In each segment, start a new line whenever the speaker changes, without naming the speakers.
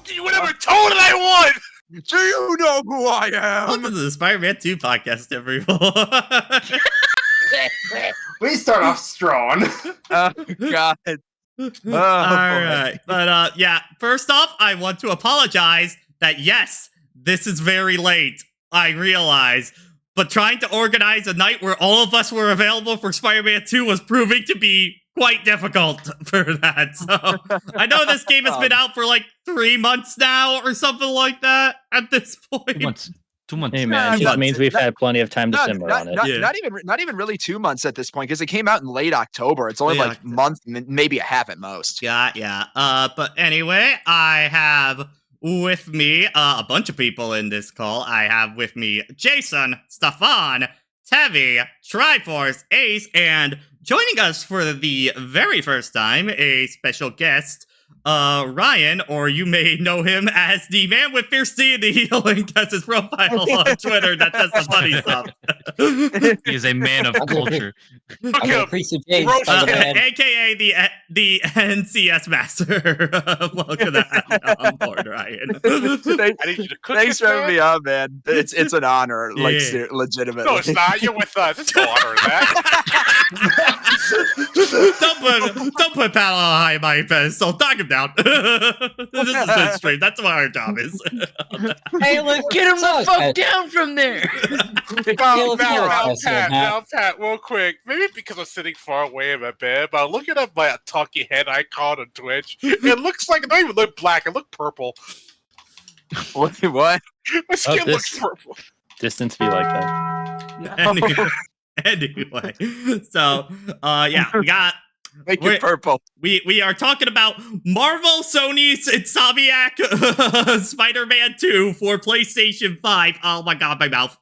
You would never told it I won!
Do you know who I am?
Welcome to the Spider-Man 2 podcast, everyone.
We start off strong.
Oh, God.
All right. But yeah, first off, I want to apologize that, yes, this is very late. I realize. But trying to organize a night where all of us were available for Spider-Man 2 was proving to be quite difficult for that. So I know this game has been out for like 3 months now or something like that at this point.
2 months.
Hey man, that means we've had plenty of time to simmer on it.
Not even really 2 months at this point, because it came out in late October. It's only like a month, maybe a half at most.
Yeah. But anyway, I have with me a bunch of people in this call. I have with me Jason, Stefan, Tevi, Triforce, Ace, and joining us for the very first time, a special guest, Ryan, or you may know him as the man with fierce deity. Link has his profile on Twitter that does the funny stuff.
He is a man of culture.
AKA the NCS master. Welcome on board, Ryan.
Thanks for having me on, man. It's an honor, like legitimately.
No, it's not. You're with us. It's no honor in that.
Don't put Pal on high my pedestal. Talk him down. This is his stream. That's what our job is.
Hey, let's get him the fuck down from there.
Now, Pat, real quick. Maybe because I'm sitting far away in my bed, but I'm looking at my talking head icon on Twitch. It looks like it don't even look black. It looks purple.
What?
My skin looks purple.
Distance be like that.
Anyway, so yeah, we got.
Make it purple.
We are talking about Marvel, Sony's Insomiac Spider-Man 2 for PlayStation 5. Oh my god, my mouth.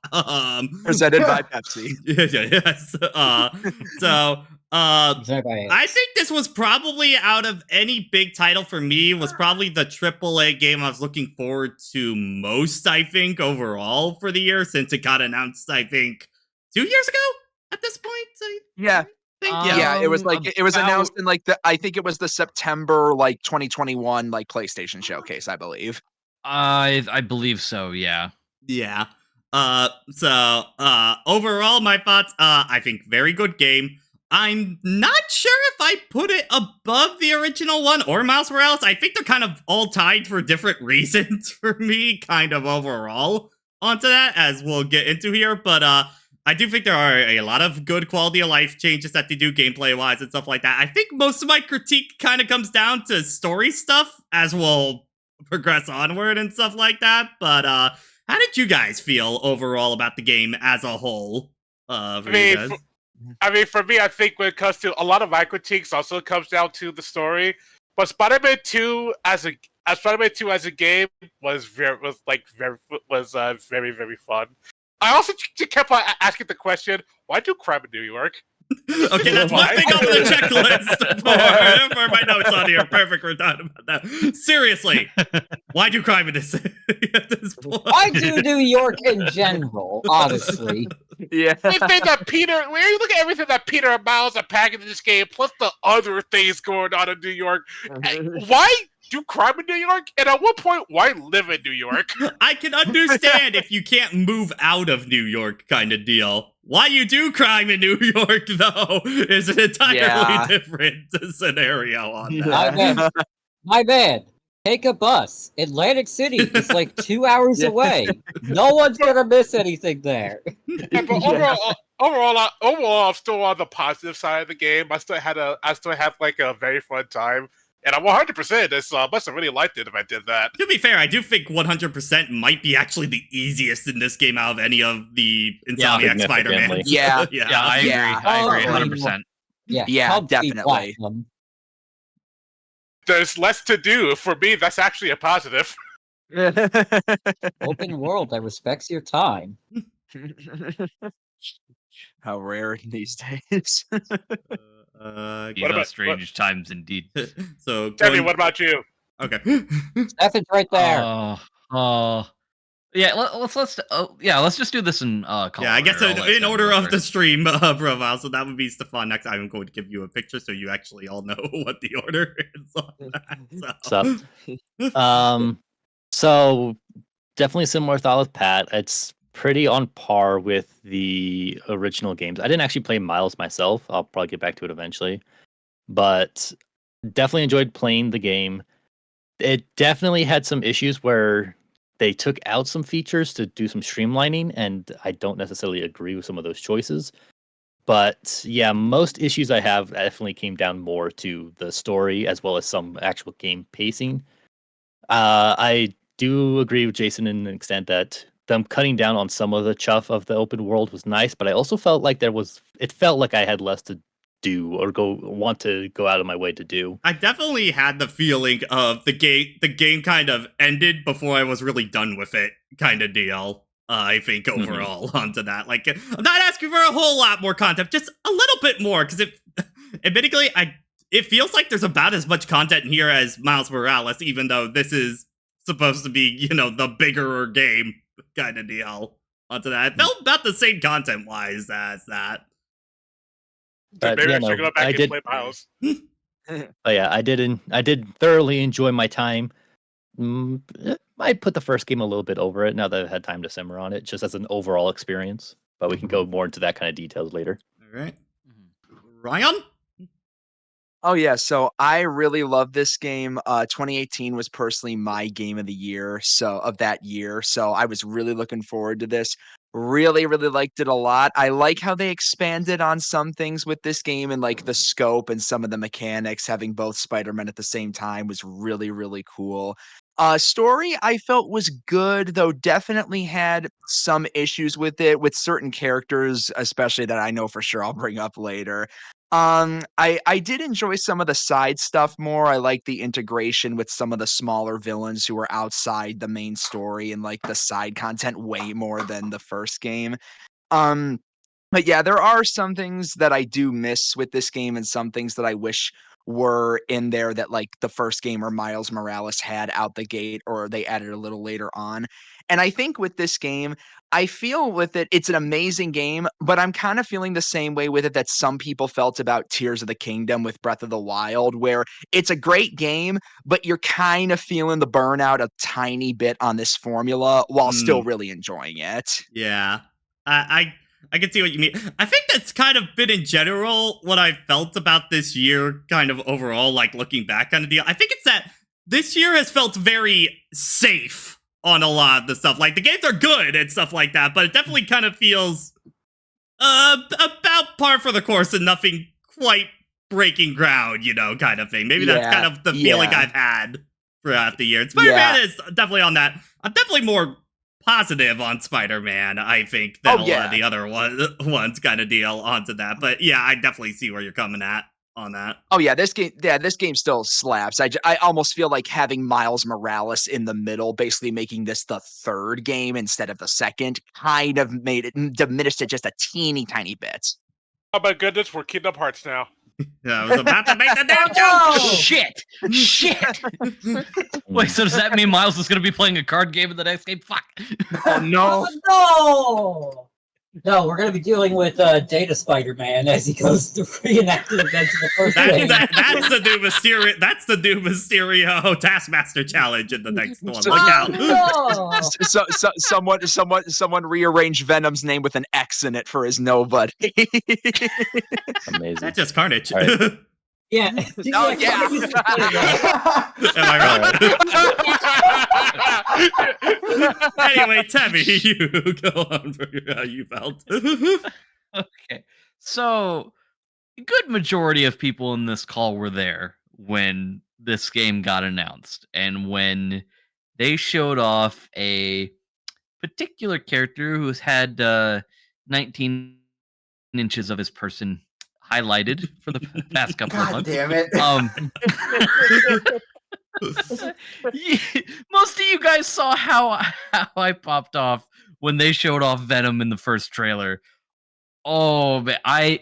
Presented by Pepsi.
Yes. I think this was probably, out of any big title for me, was probably the AAA game I was looking forward to most, I think, overall for the year, since it got announced, I think, 2 years ago at this point.
Yeah. It was announced in I think it was the September 2021 PlayStation showcase, I believe.
I believe so, yeah.
Yeah. Overall, my thoughts, I think very good game. I'm not sure if I put it above the original one or Miles Morales. I think they're kind of all tied for different reasons for me, kind of overall onto that, as we'll get into here, but I do think there are a lot of good quality of life changes that they do gameplay-wise and stuff like that. I think most of my critique kind of comes down to story stuff as we'll progress onward and stuff like that. But how did you guys feel overall about the game as a whole? For me,
I think when it comes to a lot of my critiques also comes down to the story. But Spider-Man 2 as a game was very fun. I also kept on asking the question, why do crime in New York?
Okay, that's one thing on the checklist for my notes on here. Perfect, we're talking about that. Seriously, why do crime in this city at this point?
Why do New York in general, honestly?
Yeah.
Everything that Peter, when you look at everything that Peter and Miles are packing in this game, plus the other things going on in New York, why do crime in New York? And at what point, why live in New York?
I can understand if you can't move out of New York kind of deal. Why you do crime in New York, though, is an entirely different scenario on that.
My bad. Take a bus. Atlantic City is 2 hours away. No one's gonna miss anything there.
Yeah, but overall, I'm still on the positive side of the game. I still have a very fun time. And I'm 100%. This must have really liked it if I did that.
To be fair, I do think 100% might be actually the easiest in this game out of any of the Insomniac Spider-Man.
Yeah, I agree. 100%.
Yeah, definitely.
There's less to do. For me, that's actually a positive.
Open world that respects your time.
How rare in these days.
Strange times indeed.
So, tell me, what about you?
Okay,
Stefan's right there.
Yeah, let's just do this in color.
Yeah, I guess in order of the stream profile. So that would be Stefan next. I'm going to give you a picture so you actually all know what the order is on that. So.
What's up? So definitely similar thought with Pat. It's pretty on par with the original games. I didn't actually play Miles myself. I'll probably get back to it eventually. But definitely enjoyed playing the game. It definitely had some issues where they took out some features to do some streamlining, and I don't necessarily agree with some of those choices. But yeah, most issues I have definitely came down more to the story as well as some actual game pacing. I do agree with Jason in the extent that them cutting down on some of the chuff of the open world was nice, but I also felt like it felt like I had less to do or want to go out of my way to do.
I definitely had the feeling of the game kind of ended before I was really done with it kind of deal. I think overall onto that. Like, I'm not asking for a whole lot more content, just a little bit more, because admittedly, it feels like there's about as much content in here as Miles Morales, even though this is supposed to be, the bigger game kind of deal onto that. It felt about the same content-wise as that.
So maybe
yeah,
I should go back and play Miles.
But yeah, I did thoroughly enjoy my time. Might put the first game a little bit over it now that I've had time to simmer on it, just as an overall experience. But we can go more into that kind of details later.
All right. Ryan?
Oh yeah, so I really love this game. 2018 was personally my game of the year, of that year. So I was really looking forward to this. Really, really liked it a lot. I like how they expanded on some things with this game and like the scope and some of the mechanics. Having both Spider-Man at the same time was really, really cool. Story I felt was good, though definitely had some issues with it, with certain characters, especially that I know for sure I'll bring up later. I did enjoy some of the side stuff more. I like the integration with some of the smaller villains who are outside the main story and like the side content way more than the first game. Um, but yeah, there are some things that I do miss with this game and some things that I wish were in there that like the first game or Miles Morales had out the gate or they added a little later on. And I think with this game, I feel with it, it's an amazing game, but I'm kind of feeling the same way with it that some people felt about Tears of the Kingdom with Breath of the Wild, where it's a great game, but you're kind of feeling the burnout a tiny bit on this formula while still really enjoying it.
Yeah. I can see what you mean. I think that's kind of been in general what I felt about this year, kind of overall, like looking back on the deal. I think it's that this year has felt very safe on a lot of the stuff. Like, the games are good and stuff like that, but it definitely kind of feels about par for the course and nothing quite breaking ground, kind of thing. Maybe that's kind of the feeling I've had throughout the year. Spider-Man is definitely on that. I'm definitely more positive on Spider-Man, I think, than a lot of the other ones kind of deal onto that. But yeah, I definitely see where you're coming at on that.
Oh yeah, this game still slaps. I almost feel like having Miles Morales in the middle, basically making this the third game instead of the second, kind of diminished it just a teeny tiny bit.
Oh my goodness, we're Kingdom Hearts now.
Yeah, I was about to make the damn joke!
Shit! Wait, so does that mean Miles is going to be playing a card game in the next game? Fuck!
Oh no!
No! No, we're going to be dealing with Data Spider-Man as he goes through reenacting events of the first game.
That's the new Mysterio Taskmaster challenge in the next one. Look out!
No!
Someone rearranged Venom's name with an X in it for his nobody.
Amazing.
That's just Carnage.
Right.
Yeah.
Oh yeah.
Am I right? Anyway, Tabby, you go on for how you felt.
Okay. So, a good majority of people in this call were there when this game got announced and when they showed off a particular character who's had 19 inches of his person highlighted for the past couple of months.
Damn it.
Most of you guys saw how I popped off when they showed off Venom in the first trailer. Oh, man,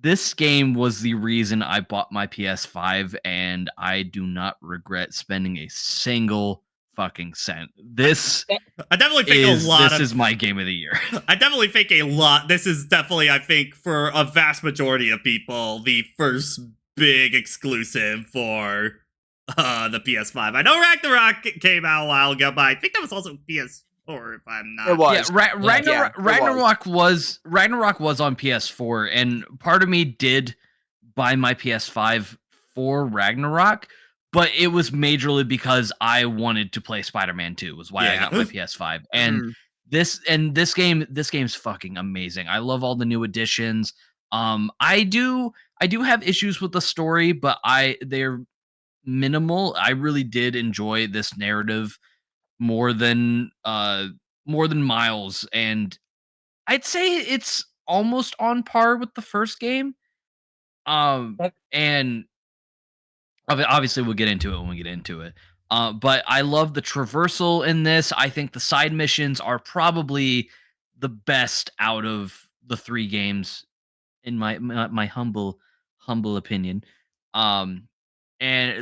this game was the reason I bought my PS5, and I do not regret spending a single fucking cent. This
I definitely think
this is my game of the year.
I definitely think a lot. This is definitely, I think, for a vast majority of people, the first big exclusive for the PS5. I know Ragnarok came out a while ago, but I think that was also PS4, if I'm not.
It was.
Ragnarok was on PS4, and part of me did buy my PS5 for Ragnarok, but it was majorly because I wanted to play Spider-Man 2 was why I got my PS5. And this game's fucking amazing. I love all the new additions. I do have issues with the story, but they're minimal. I really did enjoy this narrative more than Miles, and I'd say it's almost on par with the first game. And obviously we'll get into it when we get into it. But I love the traversal in this. I think the side missions are probably the best out of the 3 games in my humble opinion. And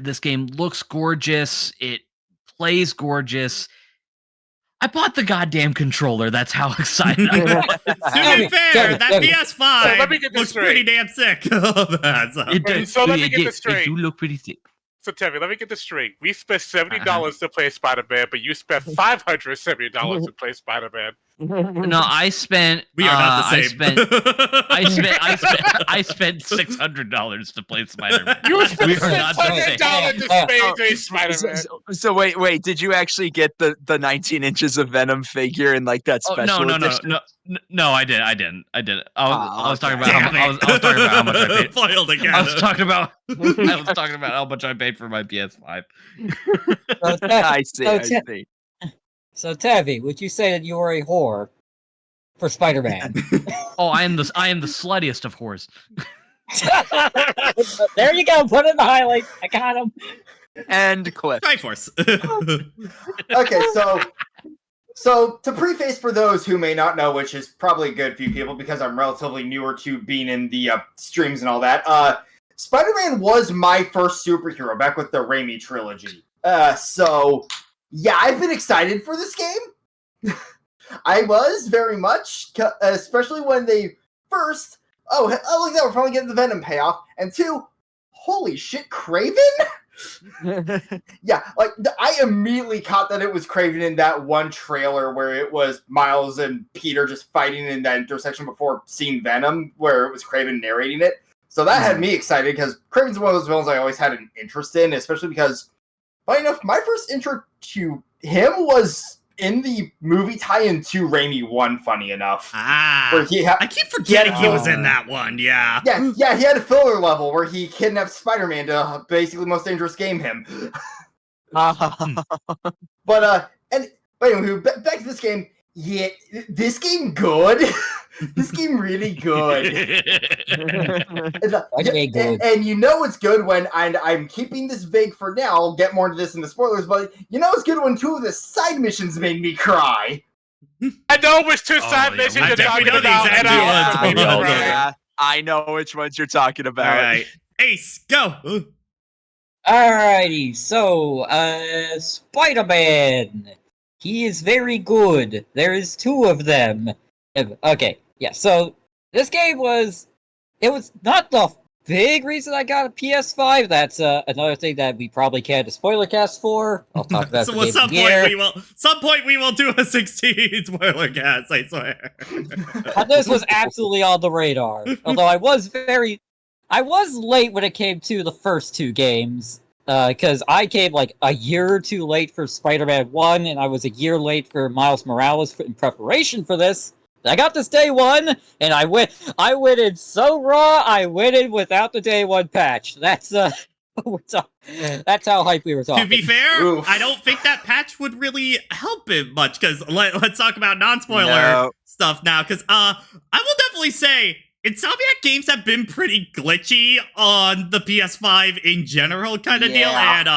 this game looks gorgeous. It plays gorgeous. I bought the goddamn controller. That's how excited I was.
To be fair, that PS5
So let me get this
looks
straight.
pretty damn sick.
So let me get this straight.
It do look pretty sick.
So Tevin, let me get this straight. We spent $70 to play Spider-Man, but you spent $570 to play Spider-Man.
No, I spent.
We are not the same.
I spent $600 to play Spider-Man.
You spent
We are not the same.
$600 to play Spider-Man.
So wait, did you actually get the 19 inches of Venom figure in like that special edition?
No, I didn't. I was talking about
Damn
I was talking about how much I paid.
Foiled again.
I was talking about how much I paid for my PS5.
I see.
So, Tavi, would you say that you are a whore for Spider-Man?
Oh, I am the sluttiest of whores.
There you go. Put it in the highlights. I got him.
And Cliff.
Triforce.
Okay, so to preface for those who may not know, which is probably a good few people because I'm relatively newer to being in the streams and all that, Spider-Man was my first superhero back with the Raimi trilogy. So yeah, I've been excited for this game. I was very much, especially when they first, look at that, we're probably getting the Venom payoff, and 2, holy shit, Kraven? Yeah, like I immediately caught that it was Kraven in that one trailer where it was Miles and Peter just fighting in that intersection before seeing Venom, where it was Kraven narrating it. So that had me excited because Kraven's one of those villains I always had an interest in, especially because, funny enough, my first intro to him was in the movie tie-in to Raimi 1, funny enough.
I keep forgetting he was in that one, yeah.
Yeah, he had a filler level where he kidnapped Spider-Man to basically most dangerous game him. But anyway, back to this game. Yeah, this game good. This game really good. And you know it's good when, and I'm keeping this vague for now, I'll get more into this in the spoilers, but you know it's good when 2 of the side missions made me cry.
I know which 2 side missions you're talking about.
I know which ones you're talking about.
All right. Ace, go!
Alrighty, so, Spider-Man. He is very good. There is 2 of them. Okay, yeah, so this game was not the big reason I got a PS5. That's another thing that we probably can't do spoiler cast for. I'll talk about
So at some point we will do a 16 spoiler cast, I swear.
But this was absolutely on the radar. Although I was late when it came to the first 2 games. Because I came like a year or 2 late for Spider-Man 1, and I was a year late for Miles Morales in preparation for this. I got this day 1, and I went in so raw, I went in without the day 1 patch. That's that's how hype we were talking.
To be fair,
Oof.
I don't think that patch would really help it much, because let's talk about non-spoiler stuff now, because I will definitely say, Insomiac games have been pretty glitchy on the PS5 in general kind of deal, and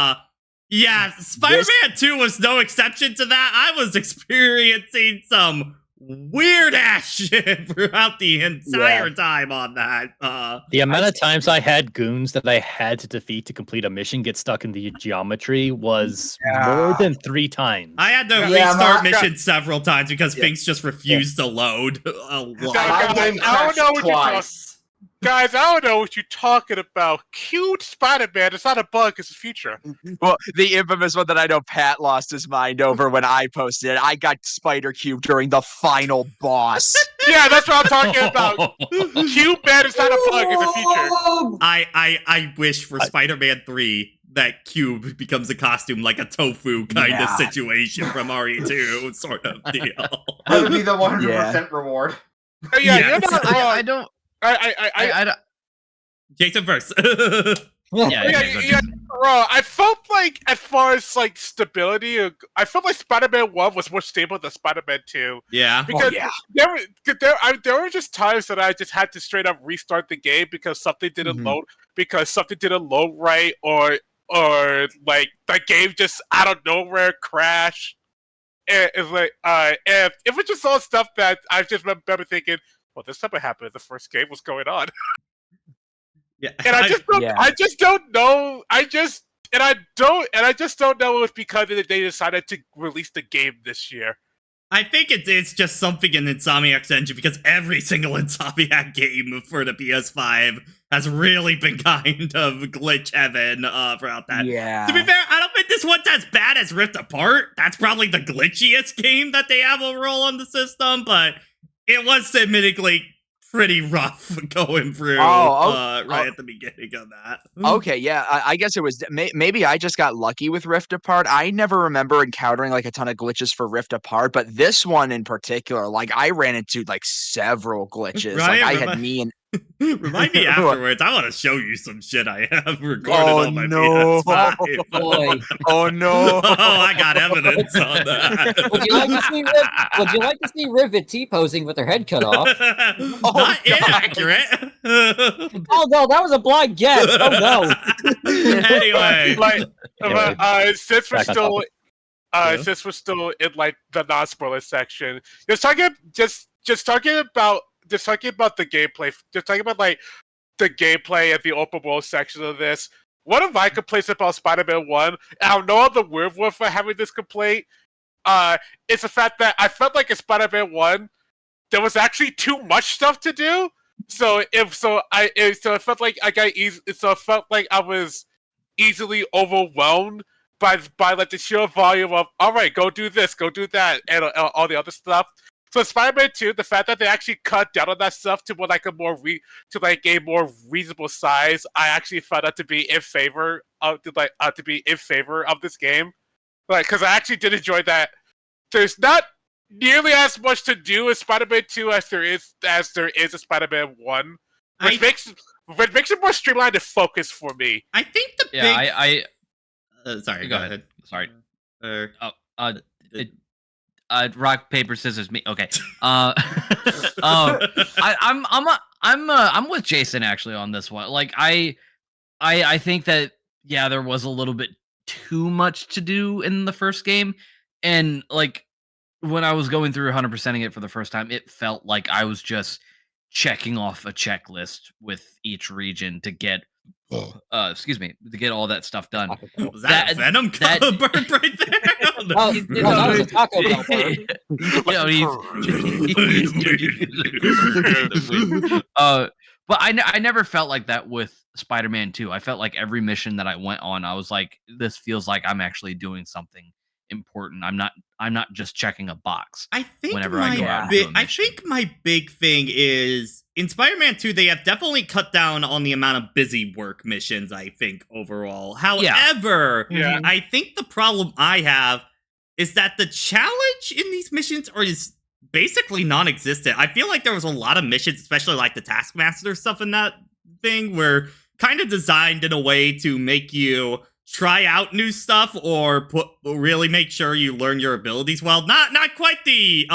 Spider-Man 2 was no exception to that. I was experiencing some weird ass shit throughout the entire time on that.
The amount of times I had goons that I had to defeat to complete a mission get stuck in the geometry was more than 3 times.
I had to restart missions several times because things just refused to load a lot.
I don't know what you're talking. Guys, I don't know what you're talking about. Cute Spider-Man. It's not a bug. It's a feature.
Well, the infamous one that I know Pat lost his mind over when I posted it. I got Spider Cube during the final boss.
Yeah, that's what I'm talking about. Cute Man is not a bug. It's a feature.
I wish for Spider-Man 3 that Cube becomes a costume like a tofu kind of situation from RE2 sort of deal.
That would be the 100% reward.
Yeah,
Yes.
you're not wrong.
I don't. I don't.
Jason first.
Yeah, bro. I felt like, as far as like stability, I felt like Spider-Man 1 was more stable than Spider-Man 2.
Yeah.
Because there were just times that I just had to straight up restart the game because something didn't load, right, or like the game just out of nowhere crashed. And it's like, and it was just all stuff that I just remember thinking, well, this never happened in the first game. What's going on?
Yeah.
And I just don't know. I just don't know if because they decided to release the game this year.
I think it's just something in Insomiac's engine because every single Insomiac game for the PS5 has really been kind of glitch heaven throughout that.
Yeah.
To be fair, I don't think this one's as bad as Rift Apart. That's probably the glitchiest game that they have overall on the system, but it was admittedly pretty rough going through right at the beginning of that.
Okay, yeah, I guess it was maybe I just got lucky with Rift Apart. I never remember encountering like a ton of glitches for Rift Apart, but this one in particular, like I ran into like several glitches.
Right,
like I had me and
remind me afterwards. I want to show you some shit I have recorded on my PS5.
Boy.
Oh no!
Oh, I got evidence on that.
Would you like to see Rivet T-posing with her head cut off?
Not inaccurate.
Oh no, that was a blind guess. Oh no.
Anyway,
Since we're
Back on
still, since we're still in like the non-spoiler section, just talking about the gameplay, just talking about like the gameplay and the open world section of this. One of my complaints about Spider-Man 1, and I know I'm the weird one for having this complaint, is the fact that I felt like in Spider-Man 1 there was actually too much stuff to do. So it felt like it felt like I was easily overwhelmed by like the sheer volume of, all right, go do this, go do that, and all the other stuff. So Spider-Man 2, the fact that they actually cut down on that stuff to a more reasonable size, I actually found that to be in favor of this game. Like, because I actually did enjoy that. There's not nearly as much to do in Spider-Man 2 as there is in Spider-Man 1, which makes it more streamlined and focused for me.
I think the big... sorry,
Go ahead. Sorry.
Uh,
Rock, paper, scissors, me. Okay. I'm with Jason actually on this one. Like I think that there was a little bit too much to do in the first game, and like when I was going through 100%ing it for the first time, it felt like I was just checking off a checklist with each region to get to get all that stuff done.
Was that a Venom burn right there?
Oh, that was a Taco Bell burn.
But I never felt like that with Spider-Man 2. I felt like every mission that I went on, I was like, this feels like I'm actually doing something important. I'm not just checking a box.
I think
whenever I go out and do a
I
mission.
think my big thing is in Spider-Man 2, they have definitely cut down on the amount of busy work missions, I think, overall. However, I think the problem I have is that the challenge in these missions is basically non-existent. I feel like there was a lot of missions, especially like the Taskmaster stuff in that thing, were kind of designed in a way to make you try out new stuff or really make sure you learn your abilities well. Not quite the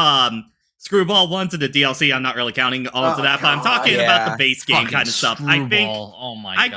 screwball ones in the DLC. I'm not really counting all into that, but I'm talking about the base game kind of stuff. I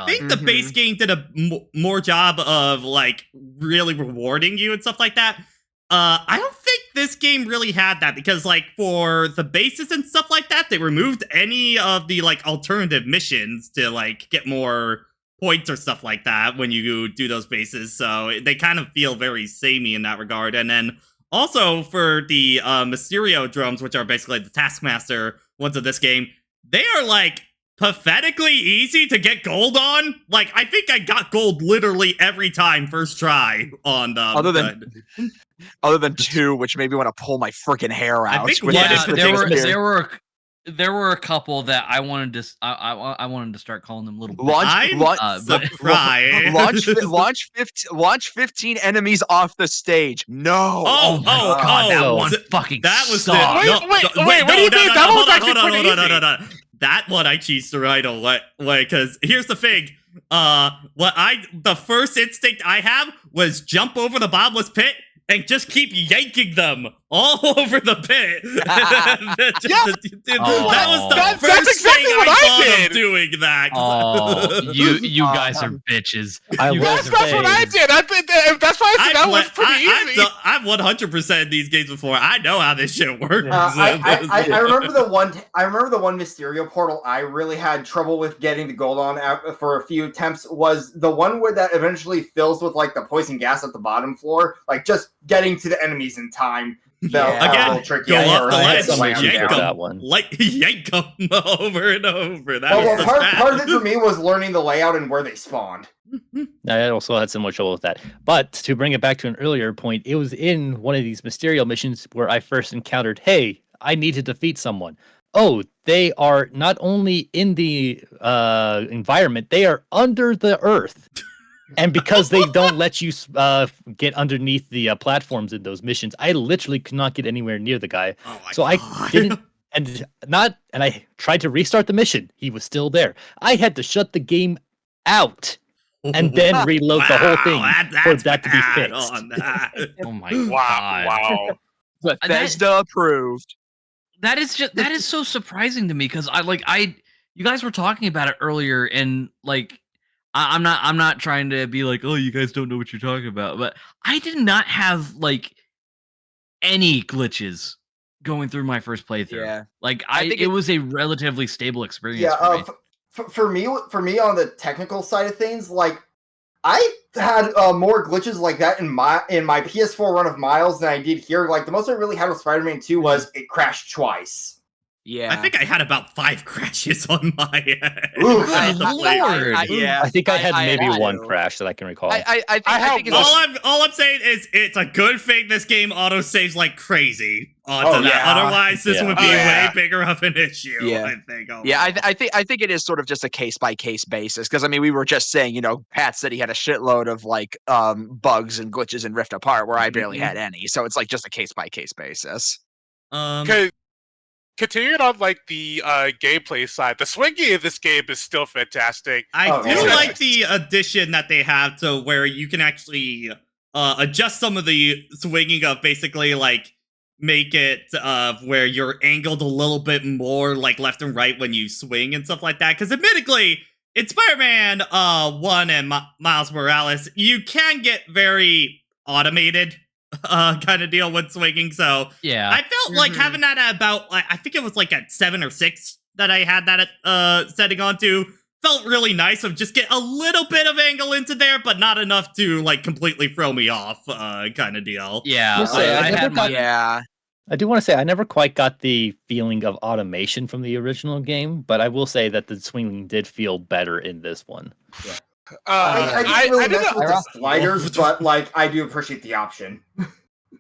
think the base game did a more job of like really rewarding you and stuff like that. I don't think this game really had that because like for the bases and stuff like that, they removed any of the like alternative missions to like get more points or stuff like that when you do those bases, so they kind of feel very samey in that regard. And then also for the Mysterio drums, which are basically the Taskmaster ones of this game, they are like pathetically easy to get gold on. Like, I think I got gold literally every time first try on
Other than 2, which made me want to pull my freaking hair out.
I think
with
one
this
in
there
particular-
were there were a couple that I wanted to I wanted to start calling them little
I'm surprised.
launch 15 enemies off the stage. No.
Oh,
God, that one fucking sucked.
Wait, what do you mean? That one was actually pretty easy.
That one I cheesed right away. Because here's the thing. The first instinct I have was jump over the bottomless pit and just keep yanking them all over the pit. That was the first
exactly
thing
what
I
I
thought
did.
of doing that.
Oh, you guys are bitches.
I
You
will
guys
That's
are
what I did. That's why I said that was pretty easy.
I've 100% these games before. I know how this shit works.
I remember the one. I remember the one Mysterio portal I really had trouble with getting the gold on for a few attempts was the one where that eventually fills with like the poison gas at the bottom floor. Like just getting to the enemies in time.
Again,
tricky.
go off the ledge,
somebody should
yank
get
them,
that one.
yank them over and over. That
Well,
was
part of it for me was learning the layout and where they spawned.
I also had similar trouble with that. But to bring it back to an earlier point, it was in one of these Mysterio missions where I first encountered, hey, I need to defeat someone. Oh, they are not only in the environment, they are under the earth. And because they don't let you get underneath the platforms in those missions, I literally could not get anywhere near the guy.
Oh my
So
God.
I didn't, and I tried to restart the mission. He was still there. I had to shut the game out and then reload the whole thing for that to be
bad
fixed.
on that.
Oh my God.
Wow.
Bethesda approved.
That is so surprising to me because you guys were talking about it earlier and like I'm not trying to be like, oh, you guys don't know what you're talking about, but I did not have like any glitches going through my first playthrough.
Yeah.
Like
I think
it was a relatively stable experience.
Yeah,
for me.
for me on the technical side of things, like I had more glitches like that in my PS4 run of Miles than I did here. Like the most I really had with Spider-Man 2 was it crashed twice.
Yeah.
I think I had about 5 crashes on my end.
Ooh,
Good lord.
I think I had maybe one
do.
crash that I can recall.
I think it's
All I'm saying is it's a good thing this game auto saves like crazy onto
Oh,
that.
yeah.
Otherwise, this would be
Yeah.
way bigger of an issue.
Yeah.
I think.
I think it is sort of just a case by case basis because I mean we were just saying Pat said he had a shitload of like bugs and glitches in Rift Apart where I barely had any, so it's like just a case by case basis.
Okay. Continuing on like the gameplay side, the swinging of this game is still fantastic.
I
Oh,
do
yeah.
like the addition that they have to where you can actually adjust some of the swinging of basically like make it where you're angled a little bit more like left and right when you swing and stuff like that. Because admittedly, in Spider-Man 1 and Miles Morales, you can get very automated kind of deal with swinging. So
Yeah.
I felt like having that at about, like, I think it was like at 7 or 6 that I had that setting onto. Felt really nice of just get a little bit of angle into there, but not enough to like completely throw me off kind of deal.
Yeah.
We'll say,
I
I
had my
Yeah.
I do want to say I never quite got the feeling of automation from the original game, but I will say that the swinging did feel better in this one.
I didn't really mess with the
I-
sliders, but like I do appreciate the option.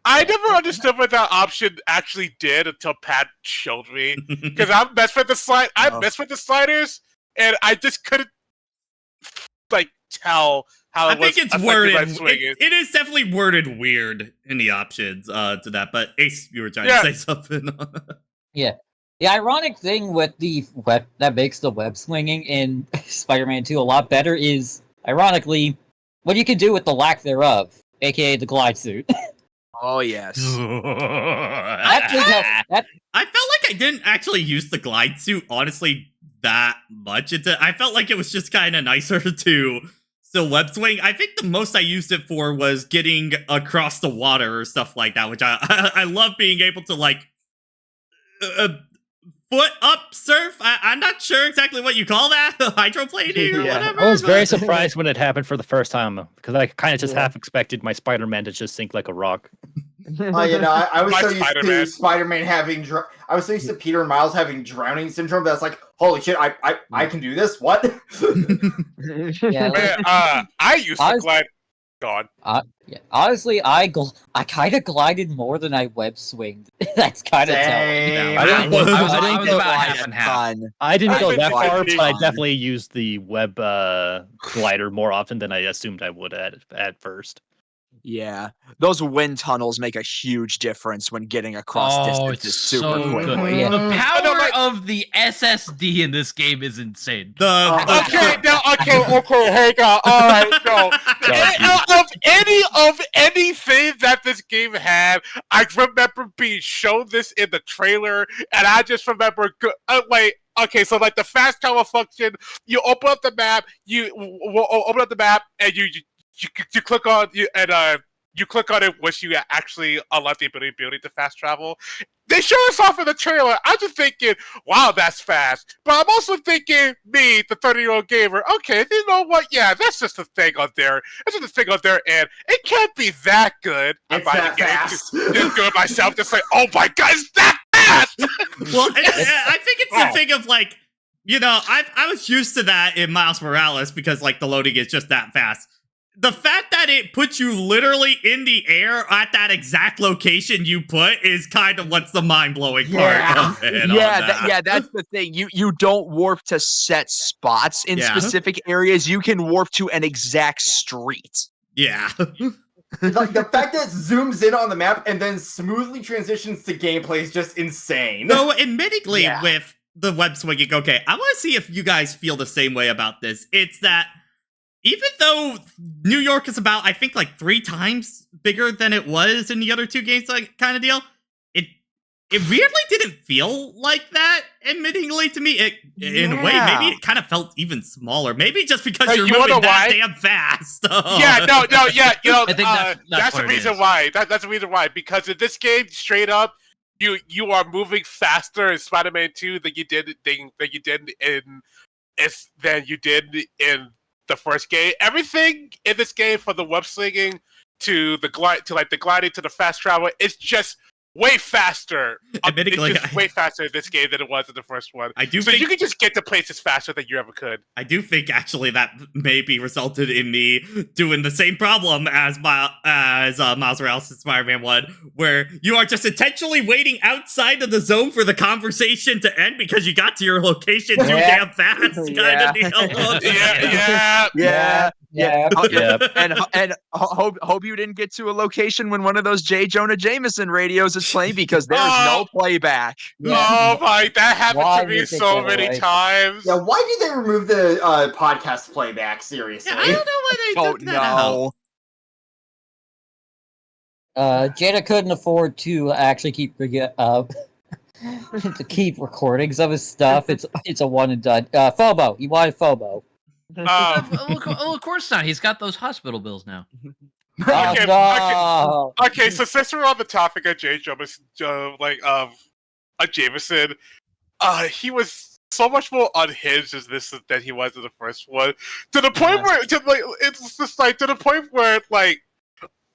I never understood what that option actually did until Pat showed me. Because I messed with the sliders, and I just couldn't like tell how
I
it was
think it's
affected
worded.
by swinging.
It is definitely worded weird in the options to that. But Ace, you were trying
Yeah.
to say something.
Yeah. The ironic thing with the web that makes the web swinging in Spider-Man 2 a lot better is, ironically, what you can do with the lack thereof, aka the glide suit.
Oh yes.
That thing has-
I felt like I didn't actually use the glide suit, honestly, that much. I felt like it was just kind of nicer to still web swing. I think the most I used it for was getting across the water or stuff like that, which I love being able to, like, foot up surf. I'm not sure exactly what you call that, hydroplaning or whatever.
I was very
but-
surprised when it happened for the first time because I kind of just half expected my Spider-Man to just sink like a rock.
I was
My
so used
Spider-Man.
to Spider-Man having. I was so used to Peter and Miles having drowning syndrome that it's like, holy shit, I can do this. What?
Yeah,
Man, I used to glide. God.
honestly, I kind of glided more than I web swinged. That's kind of telling.
Dang.
I didn't
Wow.
go,
I was
I didn't
about
go,
half and half.
I didn't go
I
that
think
far,
I
but I
did.
definitely used the web glider more often than I assumed I would at first.
Yeah, those wind tunnels make a huge difference when getting across
Oh,
distances
it's
super
so
quickly.
good.
Yeah.
The power
No, like-
of the SSD in this game is insane.
Okay, hang on. All right, no. Of anything that this game had, I remember being shown this in the trailer, and I just remember okay, so like the fast travel function, you open up the map, open up the map, and you click on you click on it once you actually unlock the ability to fast travel. They show us off in the trailer. I'm just thinking, wow, that's fast. But I'm also thinking, me, the 30-year-old gamer, okay, you know what? Yeah, that's just a thing on there. That's just a thing on there, and it can't be that good.
It's
might
that
be getting
fast.
just good myself, just like, oh my god, it's that fast!
Well, I think it's the thing of like, I was used to that in Miles Morales because like the loading is just that fast. The fact that it puts you literally in the air at that exact location you put is kind of what's the mind-blowing part of it.
That's the thing. You don't warp to set spots in specific areas. You can warp to an exact street.
Yeah.
Like the fact that it zooms in on the map and then smoothly transitions to gameplay is just insane.
Though, admittedly, with the web swinging, okay, I want to see if you guys feel the same way about this. It's that even though New York is about, I think, like 3 times bigger than it was in the other 2 games, like kind of deal, it weirdly didn't feel like that, admittingly to me. In a way, maybe it kind of felt even smaller. Maybe just because you're moving that damn fast.
Yeah,
I think that's
the reason why. That's the reason why. Because in this game, straight up, you are moving faster in Spider-Man 2 than you did in the first game. Everything in this game, from the web slinging to the gliding to the fast travel, it's just way faster.
Admittedly,
it's just way faster in this game than it was in the first one.
So
think you can just get to places faster than you ever could.
I do think actually that maybe resulted in me doing the same problem as Miles Morales in Spider-Man 1, where you are just intentionally waiting outside of the zone for the conversation to end because you got to your location too damn fast. Kind of deal.
And hope you didn't get to a location when one of those J. Jonah Jameson radios is playing, because there's no playback.
Oh my, that happened to me so many times.
Yeah, why did they remove the podcast playback? Seriously,
I don't know why they took that out.
Jada couldn't afford to actually keep to keep recordings of his stuff. It's a one and done. Phobo, you wanted Phobo.
Well, of course not. He's got those hospital bills now.
Okay, so since we're on the topic of J. Jameson, Jameson, he was so much more unhinged as this than he was in the first one. To the point where to the point where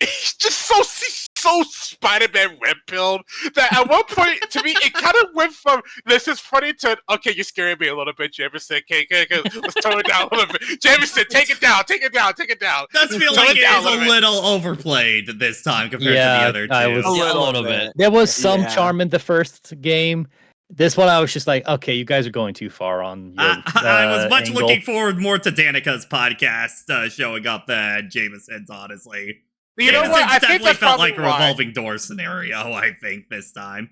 he's just so Spider-Man red-pilled that at one point, to me, it kind of went from this is funny to, okay, you're scaring me a little bit, Jameson. Okay, let's tone it down a little bit. Jameson, take it down.
Does feel like it is a little overplayed this time compared to the other two.
A little bit. There was some charm in the first game. This one, I was just like, okay, you guys are going too far on your
I was much
angle.
looking forward more to Danica's podcast showing up than Jameson's, honestly.
You know what? I think
definitely
that
felt like a
why.
revolving door scenario, I think, this time.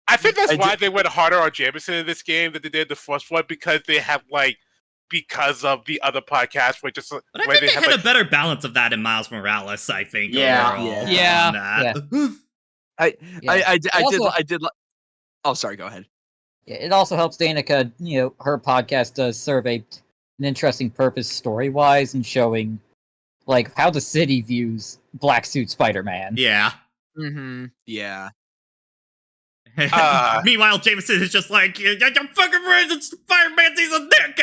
I think that's why they went harder on Jameson in this game than they did the first one, because they have because of the other podcast, which just.
But I think they had a better balance of that in Miles Morales. I think. Overall,
I did. Oh, sorry. Go ahead.
Yeah, it also helps Danica. Her podcast does serve an interesting purpose story-wise and showing how the city views Black Suit Spider-Man.
Yeah.
Mm-hmm. Yeah.
Meanwhile, Jameson is just like, you're fucking right, it's Spider-Man, he's a dick!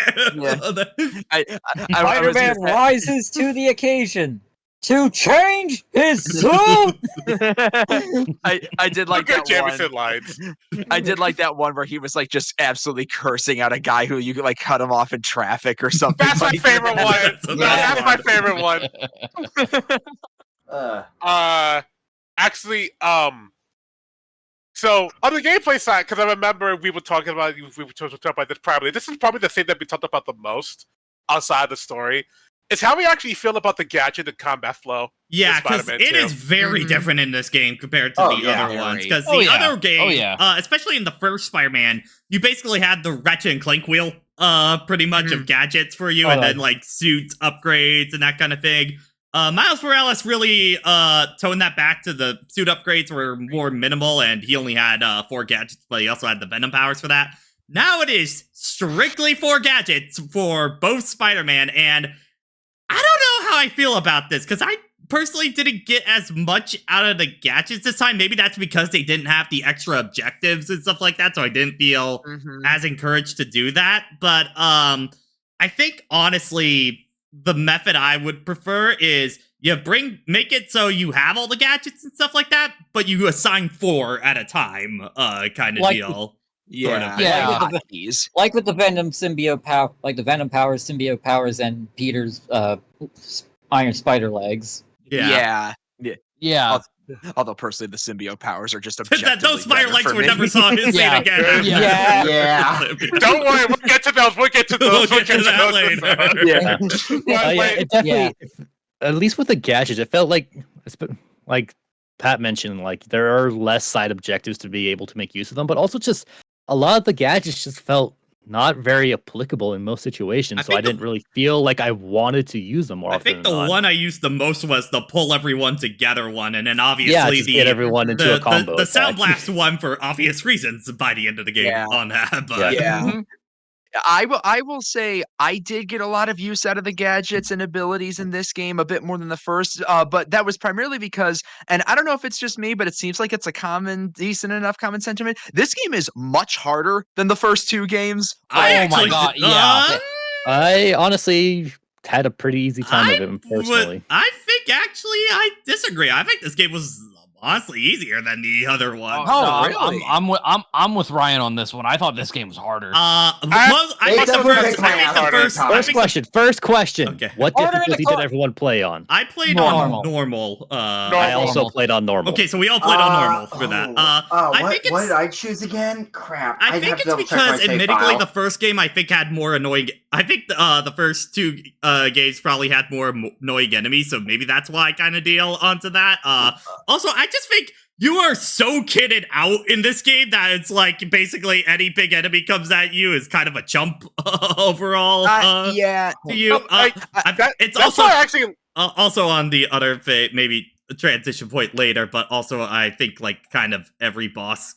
Spider-Man rises to the occasion. to change his suit.
I did like
Good
that
Jameson
one.
lines.
I did like that one where he was like just absolutely cursing out a guy who you could like cut him off in traffic or something.
That's my
like
favorite
that.
one.
That's the best
That's
one.
my favorite one. Actually, so on the gameplay side, because I remember we were talking about this privately. This is probably the thing that we talked about the most outside the story. Is how we actually feel about the gadget and combat flow.
Yeah, because
Spider-Man
it
2.
is very
Mhm.
different in this game compared to
Oh,
the
yeah.
other ones.
Very.
Because
Oh,
the
yeah.
other game,
Oh, yeah.
especially in the first Spider-Man, you basically had the Ratchet and Clank wheel, pretty much of gadgets for you, and then like suit upgrades and that kind of thing. Miles Morales really toned that back to the suit upgrades were more minimal, and he only had 4 gadgets, but he also had the Venom powers for that. Now it is strictly 4 gadgets for both Spider-Man, and I don't know how I feel about this, because I personally didn't get as much out of the gadgets this time. Maybe that's because they didn't have the extra objectives and stuff like that, so I didn't feel as encouraged to do that. But I think, honestly, the method I would prefer is you make it so you have all the gadgets and stuff like that, but you assign 4 at a time, kind of
Like-
deal.
Yeah,
Yeah.
Like with the Venom symbiote power, like the Venom powers, symbiote powers, and Peter's Iron Spider legs.
Yeah.
Yeah.
Although personally, the symbiote powers are just objectively
Those spider
better
legs
for
we
me.
never saw his
Yeah.
scene again.
Yeah.
Yeah.
Don't worry, we'll get to those. We'll get to
We'll
those.
get to that later.
Yeah.
But,
Yeah,
like,
it definitely.
Yeah.
At least with the gadgets, it felt like Pat mentioned, like there are less side objectives to be able to make use of them, but also just a lot of the gadgets just felt not very applicable in most situations. So I didn't really feel like I wanted to use them more
I
often
think the
than not.
one I used the most was the pull everyone together one, and then obviously
Yeah, just get everyone into a combo.
the Sound
attack.
Blast one for obvious reasons by the end of the game
Yeah.
on that. But
Yeah. I will say I did get a lot of use out of the gadgets and abilities in this game, a bit more than the first. But that was primarily because, and I don't know if it's just me, but it seems like it's a decent enough common sentiment. This game is much harder than the first 2 games.
I
Oh my
actually,
God, yeah.
I honestly had a pretty easy time of it personally.
I think actually I disagree. I think this game was honestly easier than the other one.
Oh, no,
really?
I'm with Ryan on this one. I thought this game was harder.
I think the
First question.
Okay.
What
Order in the
difficulty did everyone play on?
I played
Normal.
on normal.
I also played on normal.
Okay, so we all played on normal for that.
What did I choose again? Crap.
I
I'd
think
have to
it's
double check my
because,
save
admittedly,
file.
the first game I think had more annoying. I think the first 2 games probably had more annoying enemies, so maybe that's why I kind of deal onto that. Also, I just think you are so kitted out in this game that it's like basically any big enemy comes at you is kind of a chump overall.
Yeah.
To you, it's
that's
also
why I actually.
also on the other maybe a transition point later, but also I think like kind of every boss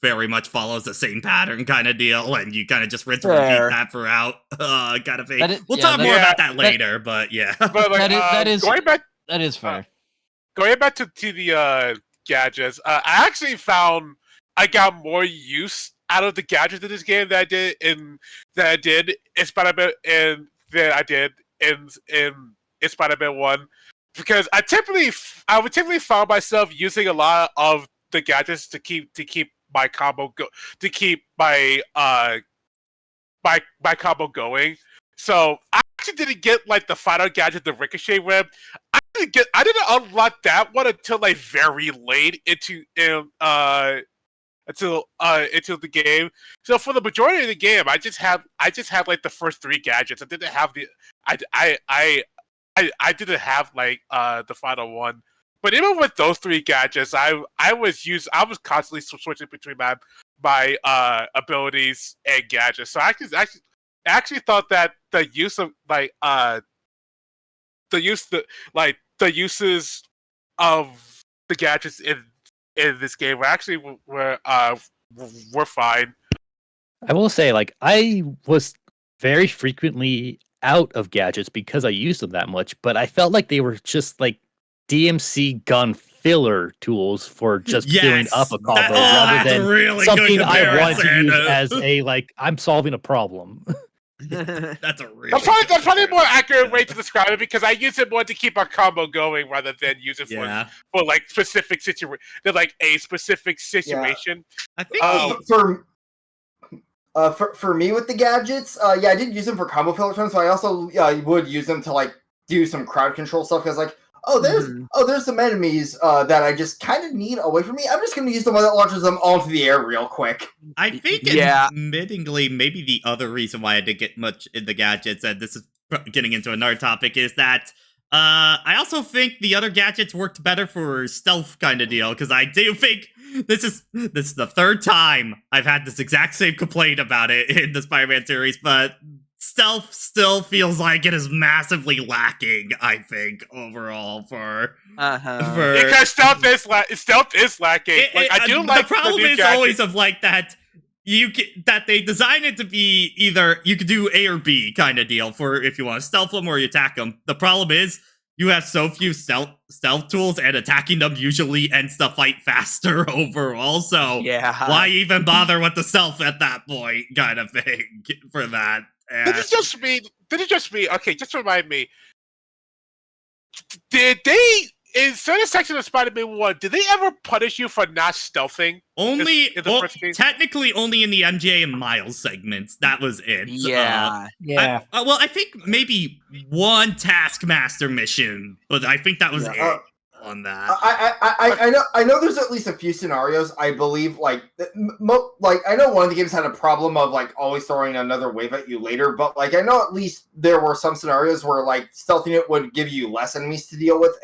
very much follows the same pattern kind of deal, and you kind of just rinse and repeat that throughout kind of thing. We'll talk more about that later, but yeah.
But like,
that is
going back.
that is fair.
Going back to the gadgets, I actually found I got more use out of the gadgets in this game than I did in Spider-Man and than I did in Spider-Man 1, because I would typically find myself using a lot of the gadgets to keep my combo to keep my my combo going. So I actually didn't get like the final gadget, the ricochet web. I didn't unlock that one until like very late into the game. So for the majority of the game, I just had like the first 3 gadgets. I didn't have I didn't have like the final one. But even with those 3 gadgets, I was constantly switching between my abilities and gadgets. So I actually thought that the use of the uses of the gadgets in this game were fine.
I will say, like, I was very frequently out of gadgets because I used them that much, but I felt like they were just like DMC gun filler tools for just doing up a combo rather than
really
something
good
I wanted to use
comparison.
as a like I'm solving a problem.
That's a really
That's probably a more accurate way to describe it because I use it more to keep our combo going rather than use it for like specific situation, like a specific situation.
I think
for me with the gadgets, I did use them for combo filtering, so I also would use them to like do some crowd control stuff because like there's some enemies that I just kind of need away from me. I'm just going to use the one that launches them all into the air real quick.
I think, admittingly, maybe the other reason why I didn't get much in the gadgets, and this is getting into another topic, is that I also think the other gadgets worked better for stealth kind of deal, because I do think this is the third time I've had this exact same complaint about it in the Spider-Man series, but stealth still feels like it is massively lacking, I think, overall
because stealth is lacking.
The problem is always of like that that they design it to be either you could do A or B kind of deal for if you want to stealth them or you attack them. The problem is you have so few stealth tools, and attacking them usually ends the fight faster overall. So why even bother with the stealth at that point, kind of thing for that?
Did it just mean? Okay, just remind me. Did they, in certain sections of Spider-Man 1, did they ever punish you for not stealthing?
Technically only in the MJ and Miles segments. That was it.
Yeah.
I think maybe one Taskmaster mission, but I think that was it on that.
I know there's at least a few scenarios, I believe, like I know one of the games had a problem of like always throwing another wave at you later, but like I know at least there were some scenarios where like stealthing it would give you less enemies to deal with,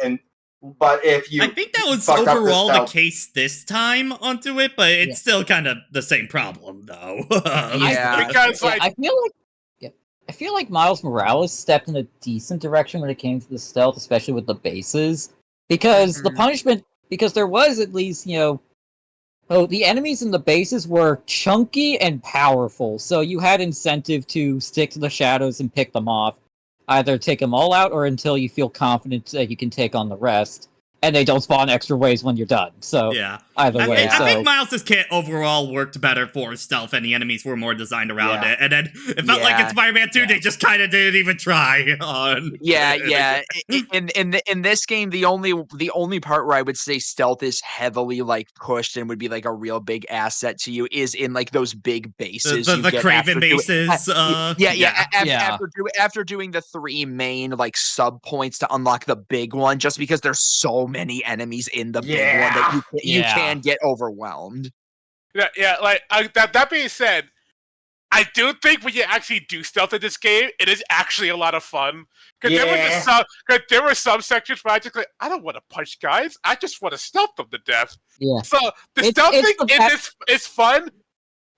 but if you
I think that was overall the case this time onto it, but it's still kind of the same problem though.
Because
I feel like Miles Morales stepped in a decent direction when it came to the stealth, especially with the bases. Because the punishment, because there was at least, the enemies in the bases were chunky and powerful, so you had incentive to stick to the shadows and pick them off. Either take them all out, or until you feel confident that you can take on the rest. And they don't spawn extra waves when you're done. So, either way.
I think Miles' kit overall worked better for stealth, and the enemies were more designed around it. And then it felt like in Spider-Man 2, they just kind of didn't even try on.
In this game, the only part where I would say stealth is heavily like pushed and would be like a real big asset to you is in like those big bases.
The Craven bases.
After doing the 3 main like sub points to unlock the big one, just because there's so many enemies in the big one that you can get overwhelmed.
That being said, I do think when you actually do stealth in this game, it is actually a lot of fun. Because there were some sections where I just like, I don't want to punch guys, I just want to stealth them to death.
Yeah.
So the stealth thing in this is fun,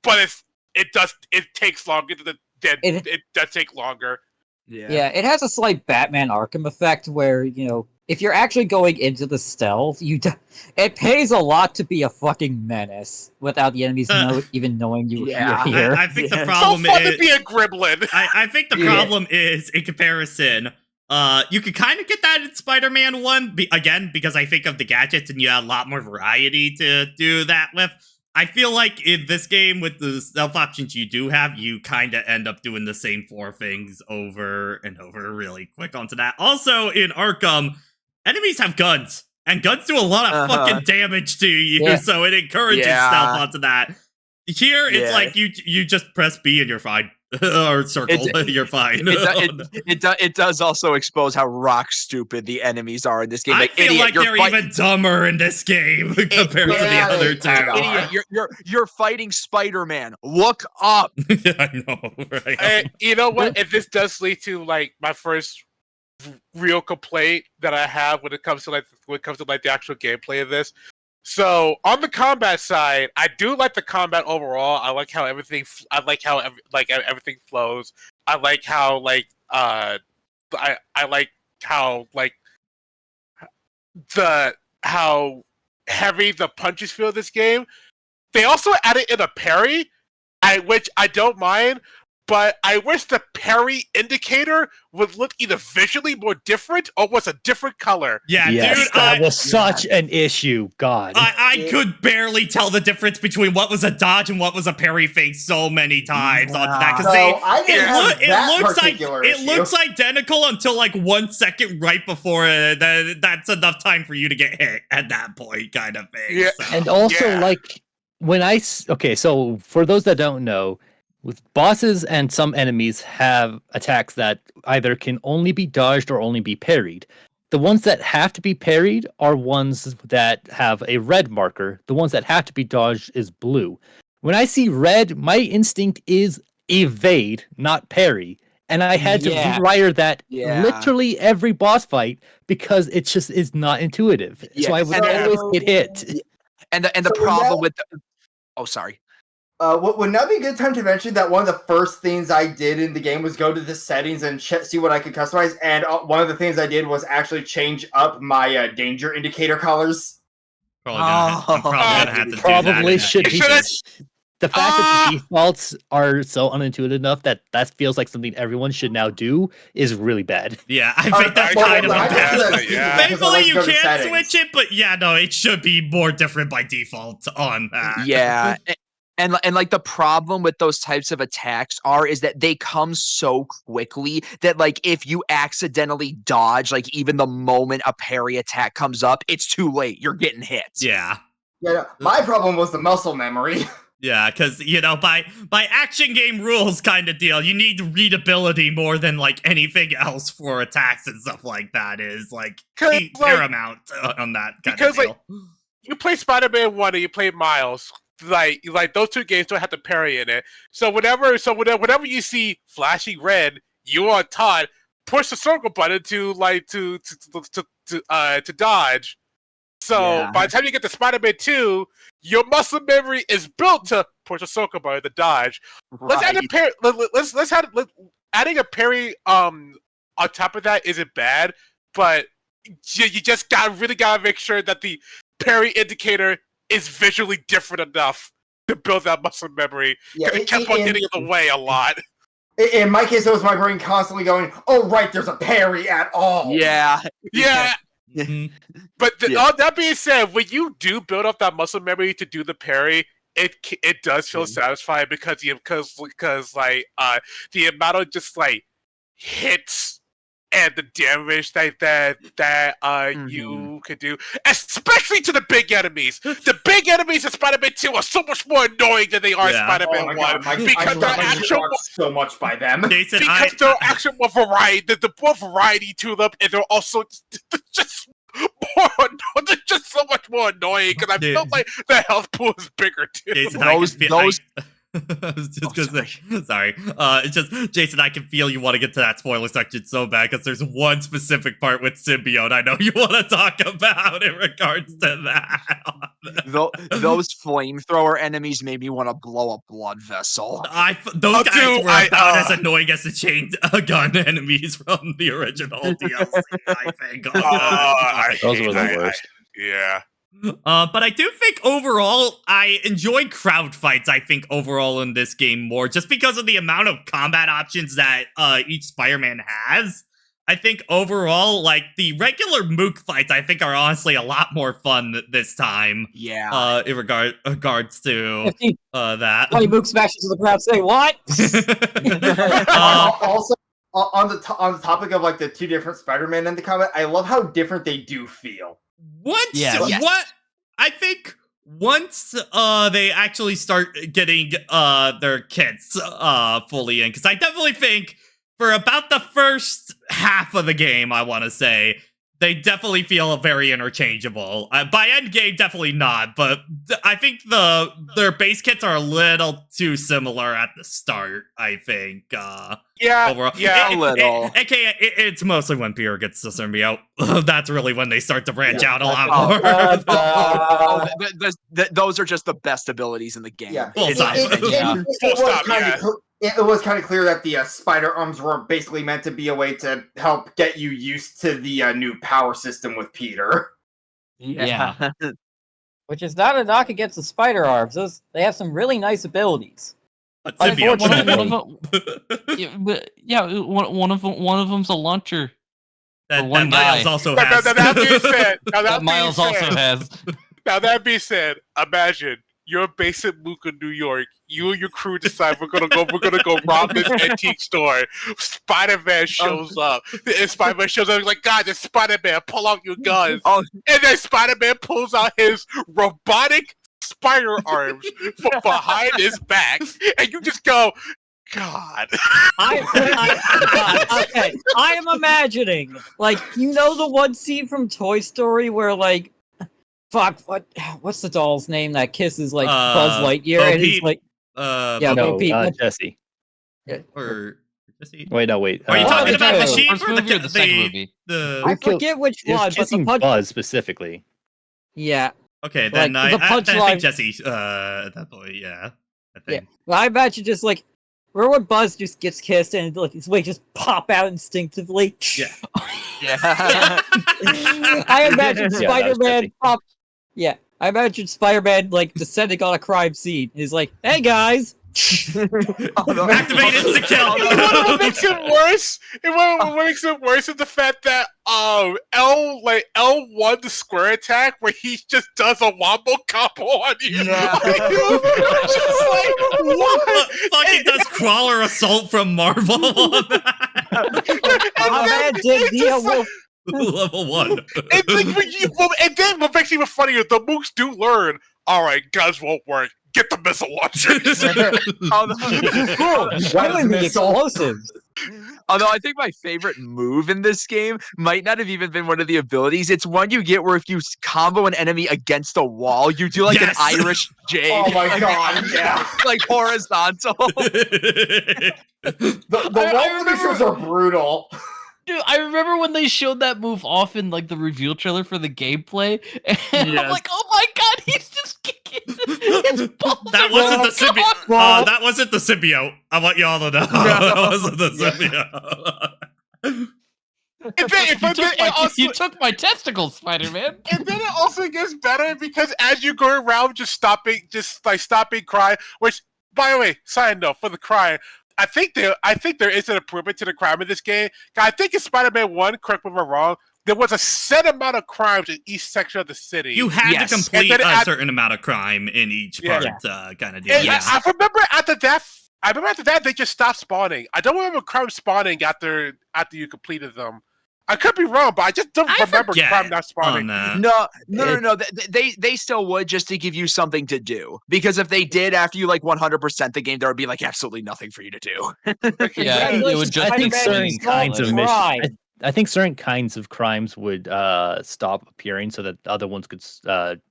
but it takes longer it does take longer.
Yeah, it has a slight Batman Arkham effect where, if you're actually going into the stealth, it pays a lot to be a fucking menace without the enemies even knowing you're here.
I think the problem
is... So fun to be a gremlin!
I think the problem is, in comparison, you could kind of get that in Spider-Man 1, again, because I think of the gadgets and you have a lot more variety to do that with. I feel like in this game, with the stealth options you do have, you kind of end up doing the same 4 things over and over really quick onto that. Also, in Arkham, enemies have guns, and guns do a lot of fucking damage to you, so it encourages stealth onto that. Here, it's like you just press B and you're fine. Or circle, you're fine.
It does also expose how rock stupid the enemies are in this game.
I feel like they're even dumber in this game compared to the other two.
Idiot, you're fighting Spider-Man. Look up.
I know, right?
You know what? If this does lead to like my first real complaint that I have when it comes to the actual gameplay of this. So on the combat side, I do like the combat overall. I like how everything. I like how everything flows. I like how I like how how heavy the punches feel this game. They also added in a parry, which I don't mind. but I wish the parry indicator would look either visually more different or was a different color.
Yeah,
Yes,
dude,
that was such an issue. God.
I could barely tell the difference between what was a dodge and what was a parry face so many times onto that because
So I didn't have that particular
it
issue.
looks identical until like 1 second right before that's enough time for you to get hit at that point, kind of thing.
Yeah.
So.
And also,
Yeah.
like, when okay, so for those that don't know, with bosses and some enemies have attacks that either can only be dodged or only be parried. The ones that have to be parried are ones that have a red marker. The ones that have to be dodged is blue. When I see red, my instinct is evade, not parry. And I had to rewire that literally every boss fight because it just is not intuitive.
Yeah.
So I would always get hit.
And the problem with oh, sorry.
Would now be a good time to mention that one of the first things I did in the game was go to the settings and see what I could customize. And one of the things I did was actually change up my danger indicator colors.
I'm probably gonna have to do that.
Probably should be. The fact that the defaults are so unintuitive enough that feels like something everyone should now do is really bad.
Yeah, I think that's kind of a bad.
Yeah.
Thankfully, you can't switch it, but yeah, no, it should be more different by default on that.
Yeah. And like the problem with those types of attacks is that they come so quickly that like if you accidentally dodge, like even the moment a parry attack comes up, it's too late. You're getting hit.
Yeah.
Yeah, my problem was the muscle memory.
Yeah, because, you know, by action game rules kind of deal, you need readability more than, like, anything else for attacks and stuff like that is, like, paramount on that kind of deal.
Like, you play Spider-Man 1 and you play Miles. Like those two games don't have to parry in it. So whenever you see flashing red, you are taught push the circle button to dodge. So by the time you get to Spider-Man 2, your muscle memory is built to push a circle button to dodge.
Right.
Let's add a parry. Adding a parry on top of that isn't bad, but you just really gotta make sure that the parry indicator is visually different enough to build that muscle memory.
Yeah,
it kept on getting in the way a lot.
In my case, it was my brain constantly going, "Oh, right, there's a parry at all."
Yeah. But all that being said, when you do build up that muscle memory to do the parry, it does feel satisfying because the amount of just like hits and the damage that you could do, especially to the big enemies. The big enemies in Spider-Man 2 are so much more annoying than they are in Spider-Man 1 because they're actual
so much by them.
Jason,
they're actually more variety. The more variety to them, and they're also just more. They're just so much more annoying because I felt like the health pool is bigger too.
Jason, I was just gonna say, sorry. It's just, Jason, I can feel you want to get to that spoiler section so bad because there's one specific part with Symbiote I know you want to talk about in regards to that.
Those flamethrower enemies made me want to blow a blood vessel.
Those guys were about as annoying as the chain gun enemies from the original DLC, I think.
Those were the worst.
Yeah.
But I do think overall, I enjoy crowd fights, I think, overall in this game more, just because of the amount of combat options that each Spider-Man has. I think overall, like, the regular Mook fights, I think, are honestly a lot more fun this time.
Yeah.
In regards to that.
20 Mook smashes to the crowd, say, what?
Also, on the topic of, like, the two different Spider-Man in the combat, I love how different they do feel.
What? I think once they actually start getting their kits fully in, because I definitely think for about the first half of the game, I want to say, they definitely feel very interchangeable. By end game, definitely not, but I think their base kits are a little too similar at the start, I think. Overall.
A little.
It's mostly when Peter gets the symbiote. That's really when they start to branch out a lot more.
Those are just the best abilities in the game.
Yeah. It was kind of clear that the spider arms were basically meant to be a way to help get you used to the new power system with Peter.
Yeah. Which is not a knock against the spider arms. They have some really nice abilities.
A symbiote.
One of them's a launcher.
That
one
Miles
guy.
also
Now,
has.
that being said,
That Miles also has.
Now that being said, imagine you're based in Luca, New York. You and your crew decide we're gonna go rob this antique store. Spider-Man shows up. And Spider-Man shows up. He's like, "God, it's Spider-Man. Pull out your guns." And then Spider-Man pulls out his robotic spider arms from behind his back, and you just go, "God."
Okay, I am imagining, like, you know the one scene from Toy Story where, like, what's the doll's name that kisses, like, Buzz Lightyear,
Bo
and he's
Peep?
like, yeah, Bo Peep.
Jesse.
Or Jesse?
Wait, no, wait.
Are you talking about the sheep
first
or
movie or the second movie?
I forget which
It was
one, but the
kissing
punch.
Buzz specifically.
Yeah,
Okay, then
like, the
I think
punchline-
Jesse. At that point, yeah. I think.
well, I imagine just like, remember when Buzz just gets kissed and like his wings just pop out instinctively?
Yeah.
Yeah.
I imagine
Yeah, that was
Spider-Man
trippy.
pop. Yeah, I imagine Spider-Man like descending on a crime scene. He's like, "Hey guys."
Activate instant kill.
What makes it worse? What makes it worse is the fact that L1 the square attack where he just does a wombo combo on you.
Yeah.
Just like what?
Fucking does crawler assault from Marvel.
My man did deal with.
Level 1.
And then what makes it even funnier, the mooks do learn. All right, guns won't work. Get the missile launchers.
Really the explosives.
Although I think my favorite move in this game might not have even been one of the abilities. It's one you get where if you combo an enemy against a wall, you do like
Yes!
an Irish J.
Oh my god, yeah.
Like horizontal.
The wall finishers are brutal.
Dude, I remember when they showed that move off in like the reveal trailer for the gameplay, and I'm
Yes.
like, "Oh my god, he's just kicking his balls."
That wasn't the symbiote. That wasn't the symbiote. I want y'all to know. That wasn't the symbiote.
You took my testicles, Spider-Man.
And then it also gets better because as you go around just stopping crime, which, by the way, side note, for the crime, I think there is an improvement to the crime in this game. I think in Spider-Man 1, correct me if I'm wrong, there was a set amount of crimes in each section of the city.
You had
Yes.
to complete
And then
a certain amount of crime in each part, kind of deal.
And
Yeah.
I remember after that they just stopped spawning. I don't remember crime spawning after you completed them. I could be wrong, but I just don't remember
forget
crime not spawning.
No. They still would, just to give you something to do. Because if they did after you like 100% the game, there would be like absolutely nothing for you to do.
Yeah, it would just
I think
be
certain
clean
kinds of
college.
Right.
missions. I think certain kinds of crimes would stop appearing so that other ones could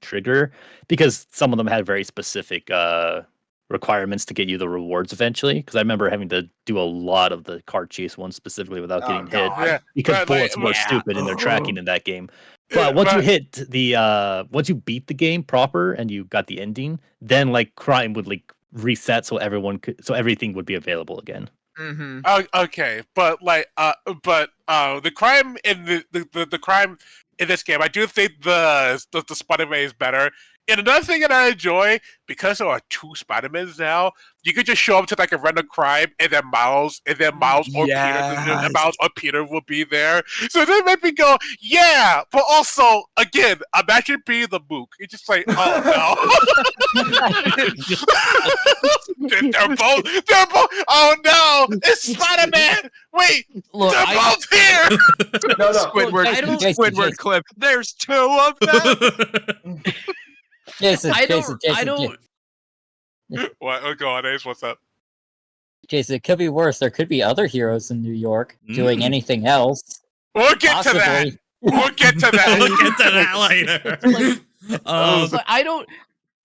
trigger, because some of them had very specific requirements to get you the rewards eventually. Because I remember having to do a lot of the car chase ones specifically without getting hit,
Yeah.
because
Right,
bullets
like-
were
yeah.
stupid in their tracking in that game.
Yeah,
But once you
right.
hit the once you beat the game proper and you got the ending, then like crime would like reset so everything would be available again.
Mm-hmm.
Okay, but the crime in the crime in this game, I do think the Spider-Man is better. And another thing that I enjoy, because there are 2 Spider-Mans now, you could just show up to like a random crime, and then Miles or Peter, and Miles or Peter will be there. So they make me go, yeah. But also, again, imagine being the mook. You're just like, oh no. they're both. Oh no, it's Spider-Man. Wait,
Look,
they're both here.
No.
Squidward clip. There's 2 of them.
Jason,
I
Jason,
don't.
What? Oh, go on, Ace. What's up?
Jason, it could be worse. There could be other heroes in New York doing anything else.
We'll get to that.
Possibly.
We'll get to that.
We'll get to that later.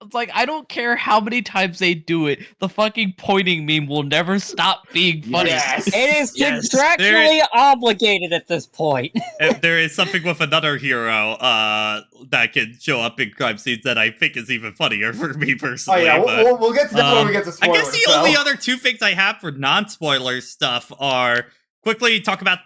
It's like, I don't care how many times they do it. The fucking pointing meme will never stop being funny.
It is
Yes.
contractually obligated at this point.
If there is something with another hero that can show up in crime scenes that I think is even funnier for me
Oh
personally.
yeah,
but,
we'll get to that when we get to
I
spoilers.
guess the only other 2 things I have for non-spoiler stuff are quickly talk about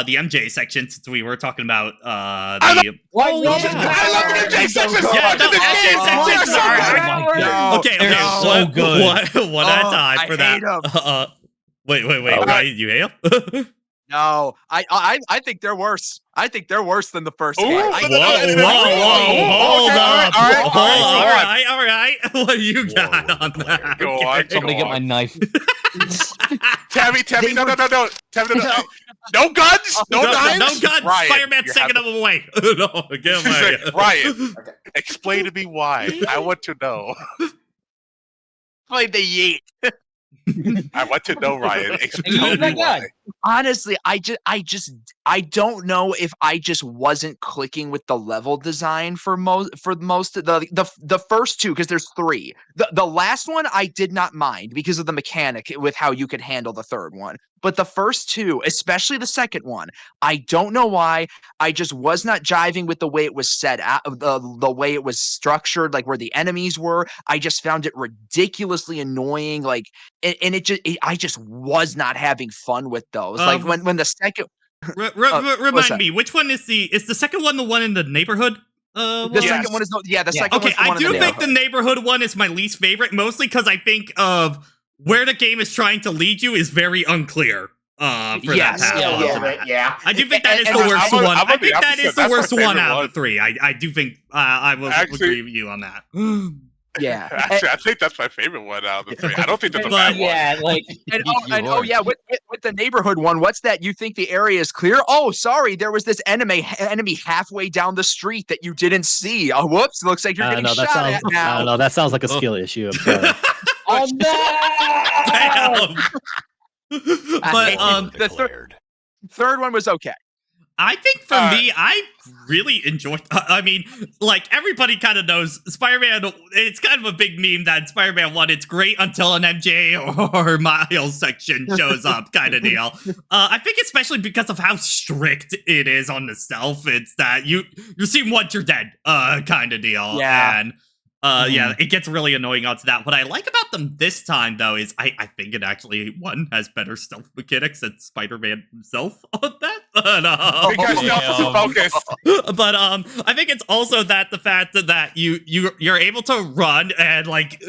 the MJ section since we were talking about
I
the.
Why
Oh,
not?
yeah.
I love the MJ section so
Yeah,
much.
no,
The
MJ
MJ
sections
section
are-
No,
Okay,
They're
okay,
so good.
One at a time
I
for that.
hate 'em.
Wait,
Oh.
Ryan, you hate 'em?
No, I think they're worse. I think they're worse than the first
Ooh,
game.
no,
I
no, no,
hate
no,
them.
no, no,
Hold
okay,
up.
all right.
All right. What do you got on that?
Go on.
Somebody get my knife.
Tammy,
They
no.
were-
Tammy, no. No guns, no knives.
No guns.
Ryan,
Spider-Man's
you
taking
have
them away. No, get
She's
away.
like, Ryan, explain to me why. I want to know.
Play the yeet.
I want to know, Ryan.
Use
Explain
my
me why.
gun.
Honestly, I don't know if I just wasn't clicking with the level design for most of the first two, because there's three. The last one I did not mind because of the mechanic with how you could handle the third one. But the first two, especially the second one, I don't know why. I just was not jiving with the way it was set out, the way it was structured, like where the enemies were. I just found it ridiculously annoying. Like, and I just was not having fun with those. Like when the second.
Remind
that?
me, which one is the second one? The one in the neighborhood?
The
Yes.
second one is the second
Okay,
one's the
I
one in
do
the
think the
neighborhood.
neighborhood one is my least favorite, mostly because I think of where the game is trying to lead you is very unclear. For
Yes,
that path.
yeah,
onto
yeah.
that.
Yeah.
I do think that is
And
the
I'm
worst
on-
one.
I'm
I
on the
think that
opposite.
is the
That's my
worst one
favorite
out of
one.
the three. I do think I will
Actually-
agree with you on that.
Yeah.
Actually, I think that's my favorite one out of the three. I don't think that's a
But-
bad one.
Yeah, like
And yeah, with the neighborhood one, what's that? You think the area is clear? Oh, sorry, there was this enemy halfway down the street that you didn't see. Oh, whoops! Looks like you're getting
no, that
shot
sounds.
at now.
No, that sounds like a skill issue. I'm sorry.
oh no!
Damn. But
The third one was okay.
I think for
Uh,
me, I really enjoyed. I mean, like everybody kind of knows Spider-Man. It's kind of a big meme that Spider-Man 1. It's great until an MJ or Miles section shows up, kind of deal. I think especially because of how strict it is on the stealth. It's that you're seeing once you're dead, kind of deal.
Yeah.
And yeah, it gets really annoying onto that. What I like about them this time, though, is I think it actually, one, has better stealth mechanics than Spider-Man himself on that.
Because
yeah.
stealth is a focus.
But I think it's also that the fact that you're able to run and like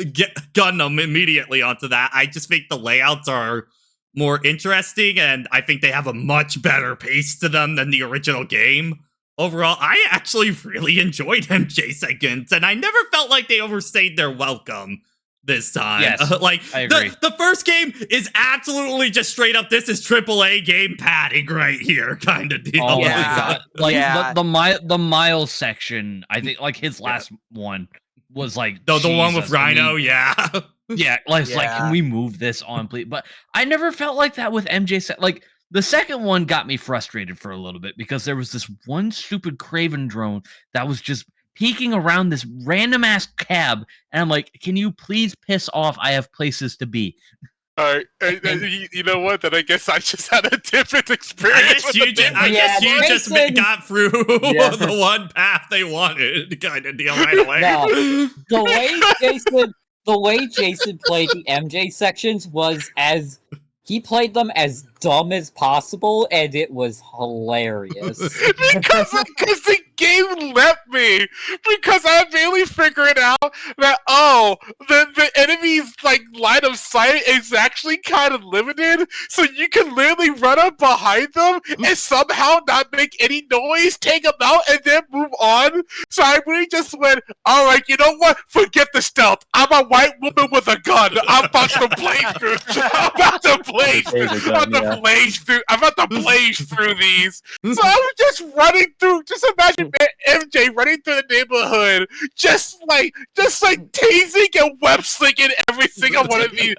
gun them immediately onto that. I just think the layouts are more interesting, and I think they have a much better pace to them than the original game. Overall, I actually really enjoyed MJ seconds, and I never felt like they overstayed their welcome this time.
Yes,
like
I agree.
The first game is absolutely just straight up. This is AAA game padding right here, kind of deal.
Oh
Yeah.
my god! Like
Yeah.
the Miles section, I think like his last one was like
The one with
Jesus, I mean,
Rhino, yeah.
yeah, like
Yeah.
can we move this on, please? But I never felt like that with MJ. Like the second one got me frustrated for a little bit because there was this one stupid Craven drone that was just peeking around this random ass cab, and I'm like, can you please piss off? I have places to be.
All right, you know what? Then I guess I just had a different experience.
I guess you just
Jason-
got through
Yeah.
the one path they wanted, kind of deal right away.
No. The way Jason played the MJ sections was as he played them as dumb as possible, and it was hilarious.
because the game let me. Because I immediately figured out that the enemy's like line of sight is actually kind of limited, so you can literally run up behind them and somehow not make any noise, take them out, and then move on. So I really just went, all right, you know what? Forget the stealth. I'm a white woman with a gun. I'm about to blaze through. I'm about to blaze through.
There's a gun, yeah.
I'm about to blaze through these. So I was just running through. Just imagine MJ running through the neighborhood, just like tasing and web slinging every single one of these.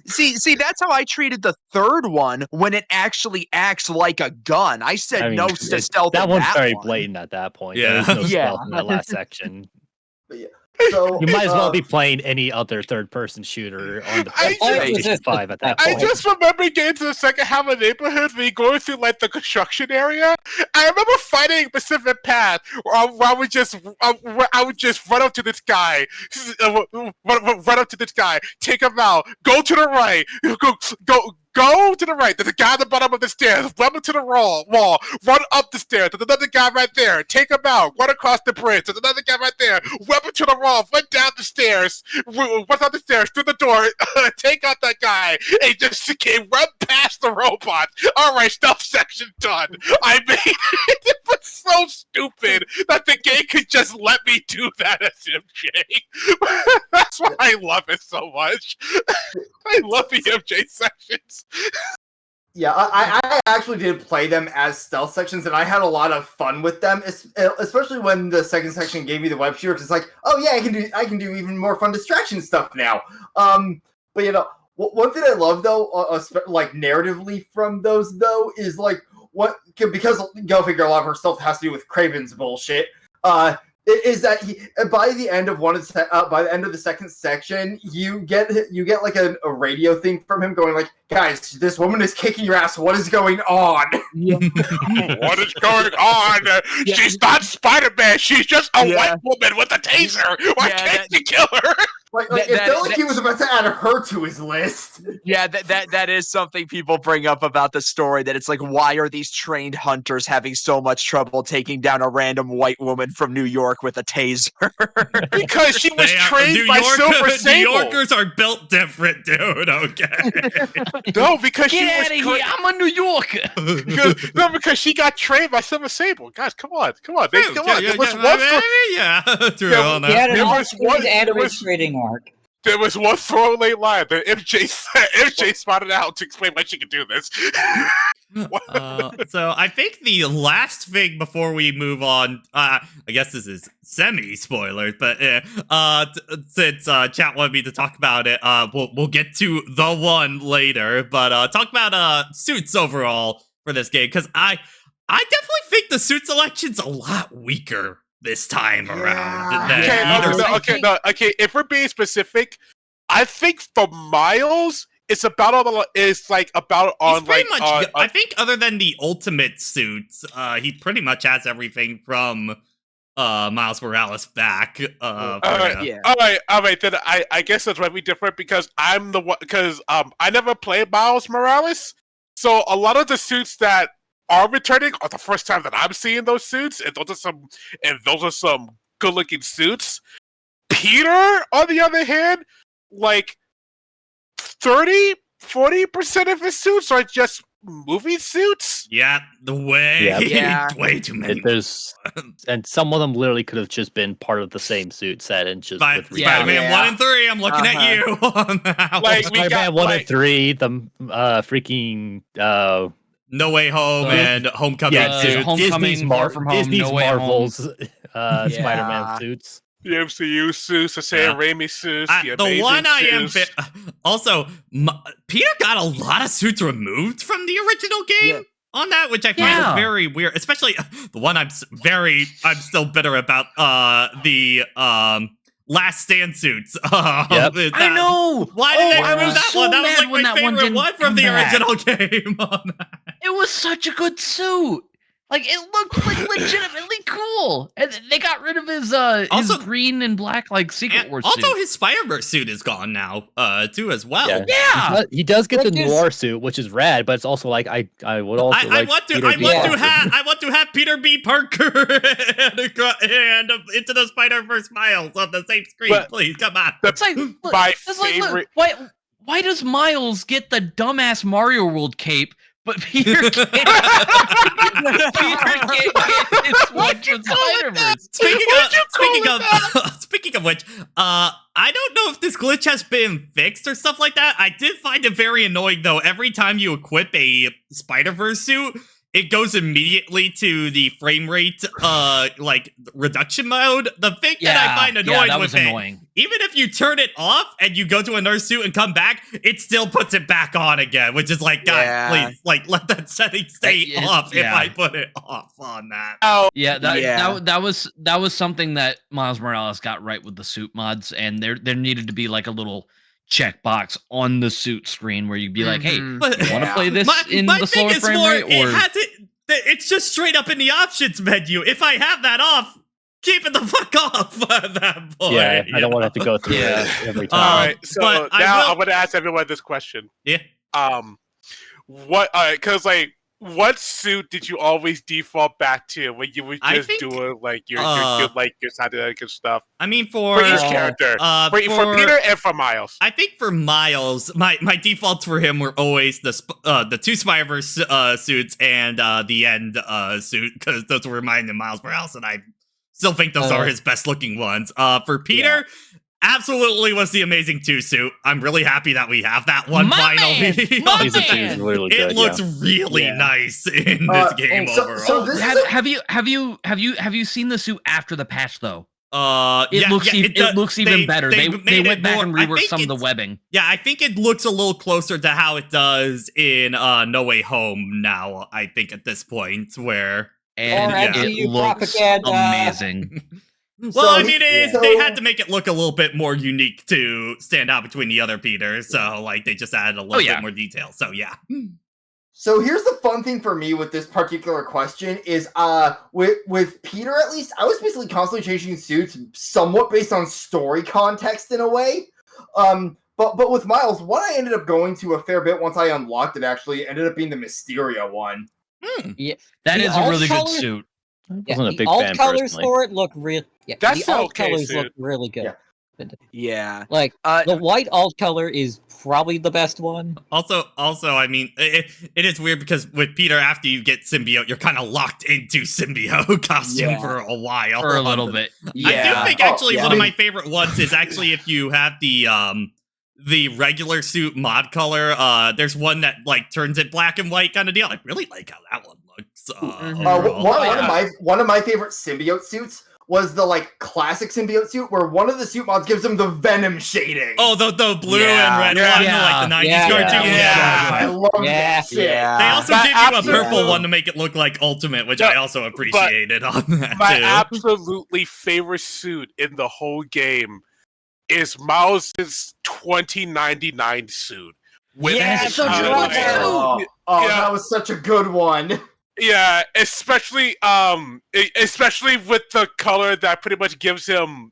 See, that's how I treated the third one when it actually acts like a gun. I said
I mean,
no to stealth.
That
in
one's
that
very
one.
blatant at that point.
Yeah.
There is no
Yeah.
stealth in that last section.
So
You might as well be playing any other third-person shooter on the
I
PlayStation
just-
5 at that
I
point.
just remember getting to the second half of the neighborhood when you're going through like the construction area. I remember fighting a specific path where I would just run up to this guy, run up to this guy, take him out, go to the right, go go to the right. There's a guy at the bottom of the stairs. Run to the wall. Run up the stairs. There's another guy right there. Take him out. Run across the bridge. There's another guy right there. Run to the wall. Run down the stairs. Run down the stairs through the door. Take out that guy. And just run past the robot. All right, stealth section done. I mean, it was so stupid that the game could just let me do that as MJ. That's why I love it so much. I love the MJ sections.
Yeah, I actually did play them as stealth sections, and I had a lot of fun with them, especially when the second section gave me the web shooter. It's like, oh yeah, I can do even more fun distraction stuff now. But you know, one thing I love though, like narratively from those though, is like because go figure, a lot of her stuff has to do with Craven's bullshit. Is that by the end of by the end of the second section, you get like a radio thing from him going like, guys, this woman is kicking your ass. What is going on?
What is going on? Yeah. She's not Spider-Man. She's just a white woman with a taser. Why can't you kill her?
It felt like he was about to add her to his list.
Yeah, that is something people bring up about the story, that it's like, why are these trained hunters having so much trouble taking down a random white woman from New York with a taser?
Because she was trained by Silver Sable.
New Yorkers are built different, dude, okay?
No, because she was
here. I'm a New Yorker.
because she got trained by Silver Sable. Guys, come on. There was one
anime trading arc.
There was one throwaway line that MJ spotted out to explain why she could do this.
So I think the last thing before we move on, I guess this is semi-spoilers, but since chat wanted me to talk about it, we'll get to the one later, but talk about suits overall for this game, because I definitely think the suit selection's a lot weaker this time around.
Okay. If we're being specific, I think for Miles, it's about on. It's like about on like.
I think other than the ultimate suits, he pretty much has everything from Miles Morales back.
All right. Then I guess that's might be different because I'm the one. Because I never played Miles Morales, so a lot of the suits that are returning are the first time that I'm seeing those suits, and those are some good-looking suits. Peter, on the other hand, like 30-40% of his suits are just movie suits.
Yeah, way too many.
And some of them literally could have just been part of the same suit set and just
Spider-Man 1 and 3. I'm looking at you on that.
Like Spider-Man 1 and 3, the freaking.
No Way Home and Homecoming suits.
Disney's
From Home,
Disney's
No Way
Marvel's Spider-Man suits.
The MCU suits, the Sam Raimi suits,
the one I
suits.
am. Also, Peter got a lot of suits removed from the original game on that, which I find very weird. Especially the one I'm still bitter about. The Last Stand suits.
I know.
Why did they remove that
so
one? That was like
when
my
that
favorite one from the original game.
It was such a good suit. Like, it looked like legitimately cool. And they got rid of his green and black, like, Secret Wars suit.
Also, his Firebird suit is gone now, too, as well.
Yeah.
He does get the noir suit, which is rad, but it's also like, I would also
I want to have Peter B. Parker and Into the Spider-Verse Miles on the same screen. Please, come on.
It's like, look, my favorite. Why does Miles get the dumbass Mario World cape, but Peter can't get his Watch of Spider-Verse?
Speaking of which, I don't know if this glitch has been fixed or stuff like that. I did find it very annoying, though. Every time you equip a Spider-Verse suit, it goes immediately to the frame rate, like, reduction mode. The thing that I find annoying with it, even if you turn it off and you go to another suit and come back, it still puts it back on again, which is like, guys, please, like, let that setting stay off if I put it off on that.
That was something that Miles Morales got right with the suit mods, and there needed to be like a little checkbox on the suit screen where you'd be like, hey, you want to play this in the slower frame rate? Or
it's just straight up in the options menu. If I have that off, keep it the fuck off at that point.
Yeah, I don't want to have to go through it every time.
All right, so now I'm going to ask everyone this question.
Yeah.
what? Because like, what suit did you always default back to when you were
I
just
think,
doing like your
uh,
like your Saturday stuff
I mean,
for each character? For Peter and for Miles.
I think for Miles, my defaults for him were always the two Survivor suits and the end suit, because those were mine and Miles Morales, and I still think those are his best looking ones. For Peter, absolutely was the Amazing 2 suit. I'm really happy that we have that one finally.
Amazing 2 is really good.
It looks really nice in this game overall.
So this
Have you seen the suit after the patch though? It looks even better. They went back and reworked some of the webbing.
Yeah, I think it looks a little closer to how it does in No Way Home now, I think, at this point, where...
And it looks amazing.
Well, I mean, they had to make it look a little bit more unique to stand out between the other Peters, so, like, they just added a little bit more detail, so yeah.
So here's the fun thing for me with this particular question is, with Peter at least, I was basically constantly changing suits somewhat based on story context in a way. But with Miles, what I ended up going to a fair bit once I unlocked it actually ended up being the Mysteria one.
Yeah,
that is a really good suit.
Yeah, the alt colors for it look real. Yeah,
that's
the alt colors look really good.
Yeah.
Like the white alt color is probably the best one.
Also, I mean, it is weird because with Peter, after you get symbiote, you're kind of locked into symbiote costume for a while,
for a little bit.
I do think actually one of my favorite ones is actually if you have the regular suit mod color. There's one that like turns it black and white kind of deal. I really like how that one looks.
One of my favorite symbiote suits was the like classic symbiote suit where one of the suit mods gives him the Venom shading.
Oh, the blue and red one, like the 90s cartoon.
I love that shit.
They also give you a purple one to make it look like Ultimate, which I also appreciated on that.
My absolutely favorite suit in the whole game is Miles' 2099 suit.
That was such a good one.
Yeah, especially with the color that pretty much gives him.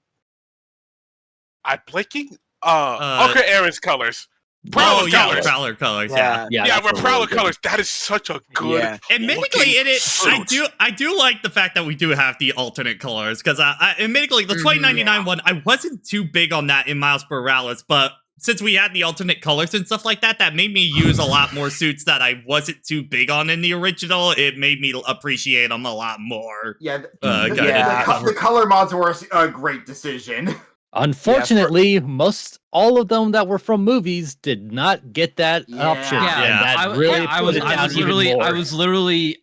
I'm blinking. Uncle Aaron's colors.
Prowler colors.
With Prowler colors, that is such a good.
Yeah. Admittedly, it is. I do like the fact that we do have the alternate colors because, admittedly, the 2099 one, I wasn't too big on that in Miles Morales, but since we had the alternate colors and stuff like that, that made me use a lot more suits that I wasn't too big on in the original. It made me appreciate them a lot more.
Yeah, the color mods were a great decision.
Unfortunately, all of them that were from movies did not get that option.
I was literally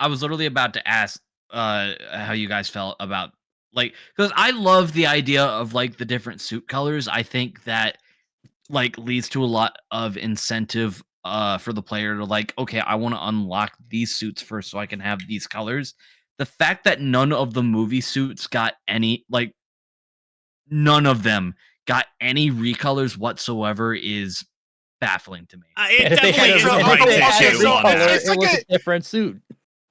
about to ask how you guys felt about because I love the idea of like the different suit colors. I think that like leads to a lot of incentive for the player to like, okay, I want to unlock these suits first so I can have these colors. The fact that none of the movie suits got any none of them got any recolors whatsoever is baffling to me.
It definitely is
it was a different suit.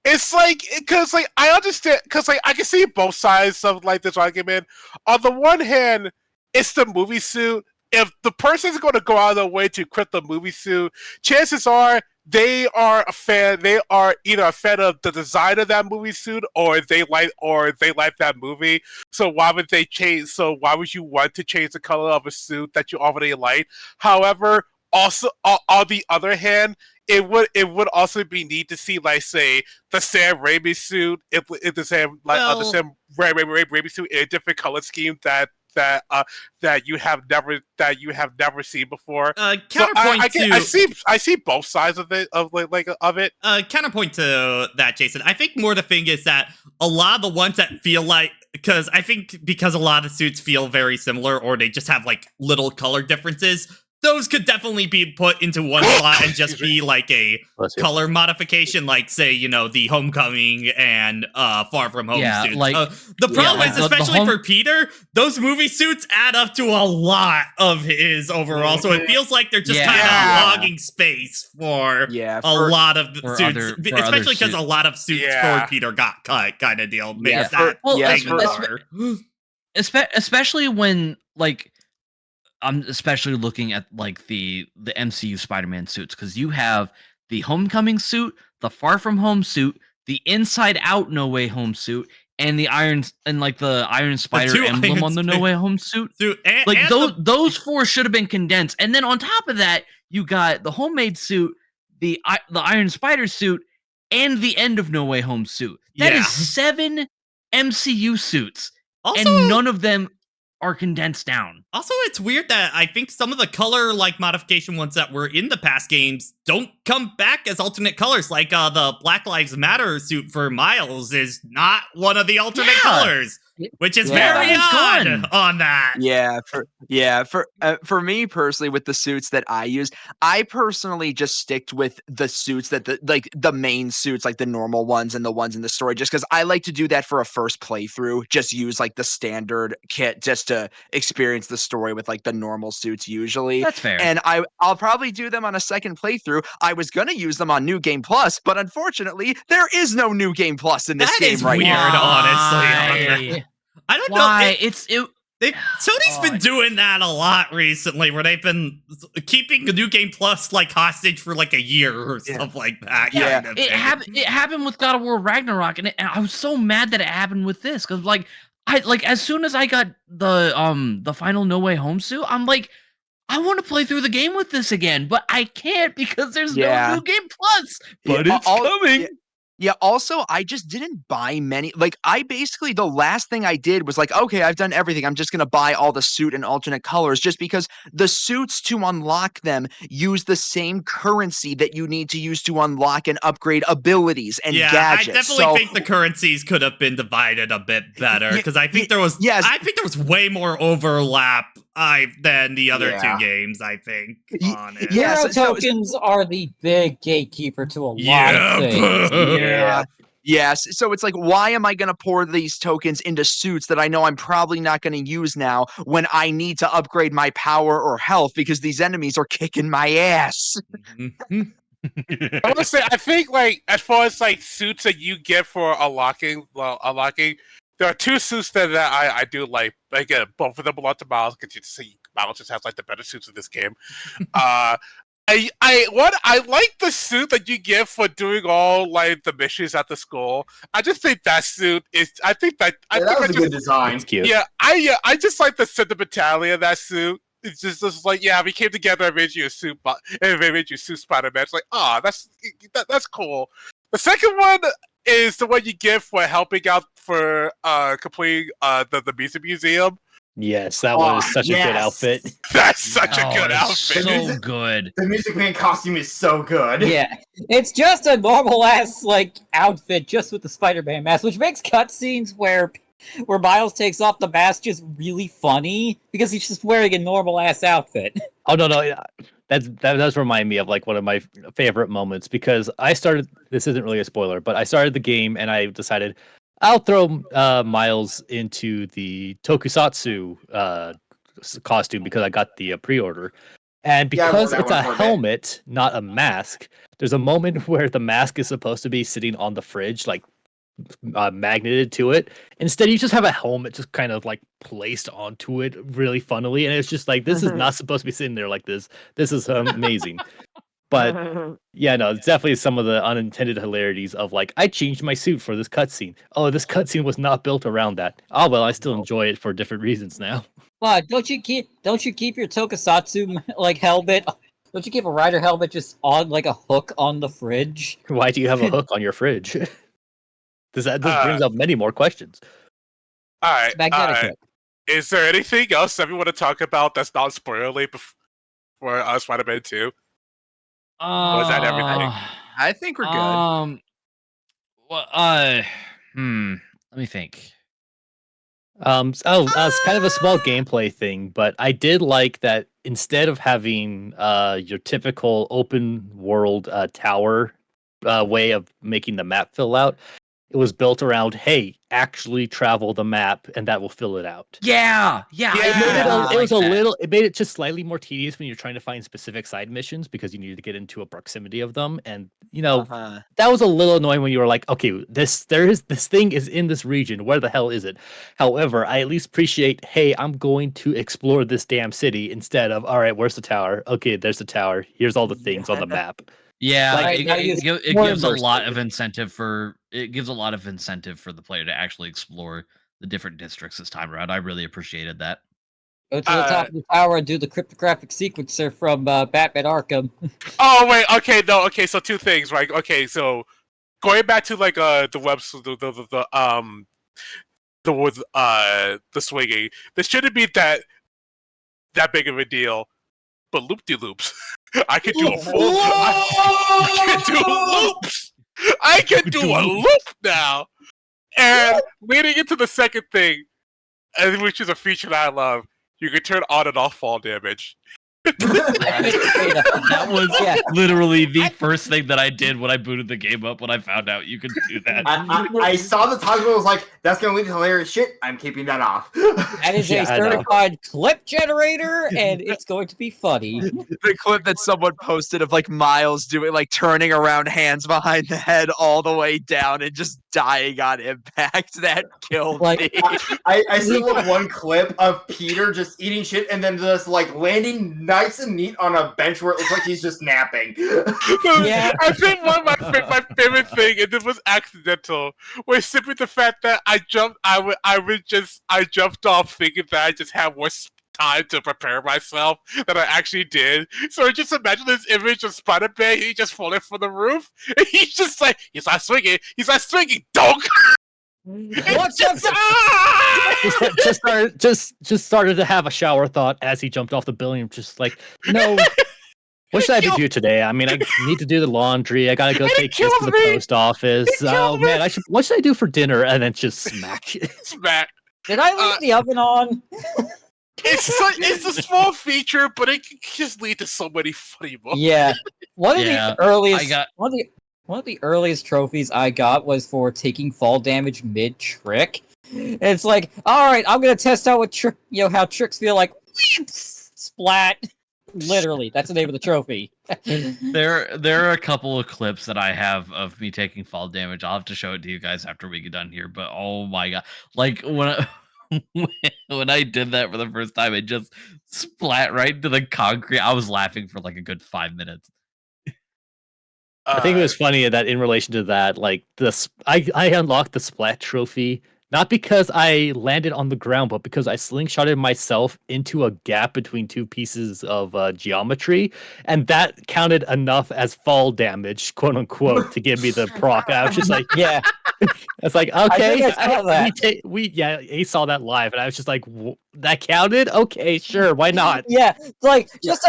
It's like because I understand because I can see both sides of like this argument. On the one hand, it's the movie suit. If the person's going to go out of their way to crit the movie suit, chances are they are a fan. They are either a fan of the design of that movie suit, or they like that movie. So why would they change? So why would you want to change the color of a suit that you already like? However, also on the other hand, it would also be neat to see, like, say, the Sam Raimi suit, the Sam Raimi suit in a different color scheme that you have never seen before.
Counterpoint
I see both sides of it of it.
Counterpoint to that, Jason. I think more the thing is that a lot of the ones that feel like because a lot of suits feel very similar or they just have like little color differences. Those could definitely be put into one slot and just be like a color modification, like say, the Homecoming and Far From Home suits. The problem is, especially for Peter, those movie suits add up to a lot of his overall. So it feels like they're just kind of hogging space for a lot of suits, especially because a lot of suits for Peter got cut, kind of deal.
Especially when I'm especially looking at like the MCU Spider-Man suits because you have the Homecoming suit, the Far From Home suit, the Inside Out No Way Home suit, and the Iron Spider
two
emblem
Iron
on the No
Spider-
Way Home suit.
Dude, and
Like
the-
those four should have been condensed. And then on top of that, you got the homemade suit, the Iron Spider suit, and the End of No Way Home suit. That
Yeah.
is 7 MCU suits,
also,
and none of them are condensed down.
Also, it's weird that I think some of the color like modification ones that were in the past games don't come back as alternate colors. Like the Black Lives Matter suit for Miles is not one of the alternate colors, which is very odd on that.
For me personally, with the suits that I use, I personally just sticked with the suits that the main suits, like the normal ones and the ones in the story, just because I like to do that for a first playthrough. Just use like the standard kit just to experience the story with like the normal suits usually.
That's fair.
And I'll probably do them on a second playthrough. I was gonna use them on New Game Plus, but unfortunately, there is no New Game Plus in this game right
weird,
now.
honestly. I don't
Why?
know. Sony's been doing that a lot recently, where they've been keeping the New Game Plus like hostage for like a year or stuff like that.
Yeah,
kind of
It happened with God of War Ragnarok, and I was so mad that it happened with this because as soon as I got the final No Way Home suit, I'm like, I want to play through the game with this again, but I can't because there's no New Game Plus. But it's coming.
Yeah, also, I just didn't buy many. Like, I basically, the last thing I did was like, okay, I've done everything. I'm just going to buy all the suit and alternate colors just because the suits to unlock them use the same currency that you need to use to unlock and upgrade abilities and gadgets.
I definitely think the currencies could have been divided a bit better because I think there was way more overlap than the other two games, I think, on it.
Hero tokens are the big gatekeeper to a lot of things.
Yes. So it's like, why am I going to pour these tokens into suits that I know I'm probably not going to use now when I need to upgrade my power or health because these enemies are kicking my ass?
Honestly, I think like as far as like suits that you get for unlocking, there are two suits that I do like. Again, both of them belong to Miles because you see Miles just has like the better suits in this game. I like the suit that you get for doing all like the missions at the school. I just think that suit is. I think that
was a good design.
It's cute.
Yeah, I just like the sentimentality of that suit. It's just like, yeah, we came together and made you a suit, and made you suit Spider-Man. It's like, that's cool. The second one is the one you get for helping out for completing the music museum.
Yes, that was such a good outfit.
That's such a good outfit.
So good.
The Music Man costume is so good.
Yeah, it's just a normal ass like outfit, just with the Spider-Man mask, which makes cutscenes where Miles takes off the mask just really funny because he's just wearing a normal ass outfit.
Oh no, that does remind me of like one of my favorite moments because I started. This isn't really a spoiler, but I started the game and I decided I'll throw Miles into the Tokusatsu costume because I got the pre-order, and because it's a helmet, not a mask. There's a moment where the mask is supposed to be sitting on the fridge, like magneted to it. Instead, you just have a helmet just kind of like placed onto it really funnily, and it's just like this is not supposed to be sitting there like this. This is amazing. But yeah, no, it's definitely some of the unintended hilarities of like, I changed my suit for this cutscene. Oh, this cutscene was not built around that. Oh well, I still enjoy it for different reasons now.
But don't you keep your Tokusatsu like helmet? Don't you keep a rider helmet just on like a hook on the fridge?
Why do you have a hook on your fridge? This brings up many more questions.
All right.
Magnetic hook.
Is there anything else that we want to talk about that's not spoilerly for Spider-Man 2? Was that everything?
I think we're good.
Let me think.
It's kind of a small gameplay thing, but I did like that instead of having your typical open world tower way of making the map fill out, it was built around, hey, actually travel the map and that will fill it out.
Yeah.
It made it just slightly more tedious when you're trying to find specific side missions because you needed to get into a proximity of them. And that was a little annoying when you were like, okay, this thing is in this region. Where the hell is it? However, I at least appreciate, hey, I'm going to explore this damn city instead of, all right, where's the tower? Okay, there's the tower. Here's all the things on the map.
Yeah,
Like,
it,
now
it,
use
it
more
gives a lot
immersive.
of incentive for the player to actually explore the different districts this time around. I really appreciated that.
Go to the top of the tower and do the cryptographic sequencer from Batman Arkham.
Oh wait, okay, no, okay. So two things, right? Okay, so going back to like the webs, the swinging. This shouldn't be that big of a deal, but loop de loops. I could do a full. I can do loops. I can do a loop now. And leading into the second thing, which is a feature that I love, you can turn on and off fall damage.
That was
Yeah.
literally the first thing that I did when I booted the game up when I found out you could do that.
I saw the toggle. I was like, "That's gonna lead to hilarious shit." I'm keeping that off.
That is
Yeah,
a
I know.
certified clip generator, and it's going to be funny.
The clip that someone posted of like Miles doing like turning around, hands behind the head all the way down and just dying on impact. That killed
Like,
me.
I still have one clip of Peter just eating shit and then just like landing nice and neat on a bench where it looks like he's just napping.
Yeah.
I think one of my favorite thing, and this was accidental, was simply the fact that I jumped off thinking that I just had more time to prepare myself than I actually did. So just imagine this image of Spider-Man, he just falling from the roof, and he's just like, he's not swinging, donk!
What's up?
Just started to have a shower thought as he jumped off the building. Just like, no, what should I do today? I mean, I need to do the laundry. I gotta go take this to the post office. Oh man, what should I do for dinner? And then just smack.
Smack.
Did I leave the oven on?
It's a small feature, but it can just lead to so many funny moments.
Yeah. One of
Yeah,
the earliest
I got-
one of the earliest trophies I got was for taking fall damage mid trick. It's like, all right, I'm gonna test out what how tricks feel like. Splat. Literally, that's the name of the trophy.
There are a couple of clips that I have of me taking fall damage. I'll have to show it to you guys after we get done here. But oh my god, like when when I did that for the first time, it just splat right into the concrete. I was laughing for like a good 5 minutes.
I think it was funny that in relation to that, like I unlocked the splat trophy not because I landed on the ground, but because I slingshotted myself into a gap between two pieces of geometry, and that counted enough as fall damage, quote unquote, to give me the proc. I was just like,
Yeah.
it's like
I
okay,
think I saw that.
he saw that live, and I was just like, that counted? Okay, sure, why not?
Yeah, like just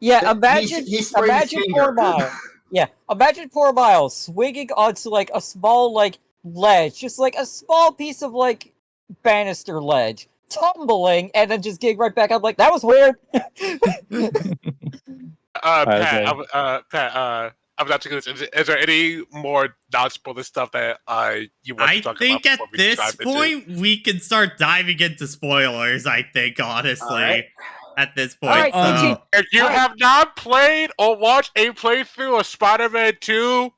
imagine
He sprayed his
imagine
finger.
poor Miles. Yeah, imagine poor Miles swinging onto like a small like ledge, just like a small piece of like banister ledge, tumbling, and then just getting right back up. Like that was weird.
Pat, I'm not taking this. Is there any more non-spoiler stuff that you want to talk about?
I think at
before we
this
dive into-
point we can start diving into spoilers. I think honestly,
Alright.
at this point,
Alright,
so
if you have not played or watched a playthrough of Spider-Man 2,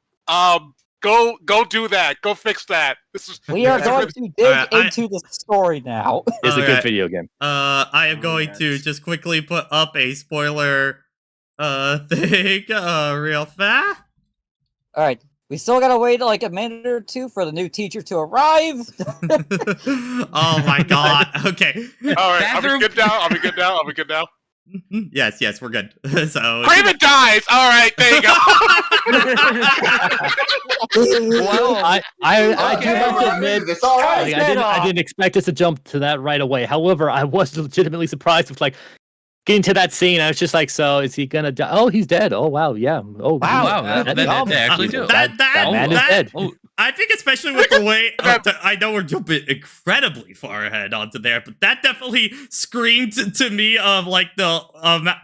go do that. Go fix that. This is
We are going to dig into the story now.
It's a
Okay.
good video game.
I am going to just quickly put up a spoiler thing real fast.
All right, we still gotta wait like a minute or two for the new teacher to arrive.
Oh my god. Okay.
all right. I'll
Bathroom.
be good now.
Yes, we're good. So
Craven dies. All right, there you go.
Well, I do have to admit,
It's all right.
like, I didn't expect us to jump to that right away. However, I was legitimately surprised with like getting to that scene. I was just like, so is he gonna die? Oh, he's dead. Oh wow, yeah. Oh
Wow, they actually do.
That man is dead.
Oh,
I think especially with the way I know we're jumping incredibly far ahead onto there, but that definitely screamed to me of like the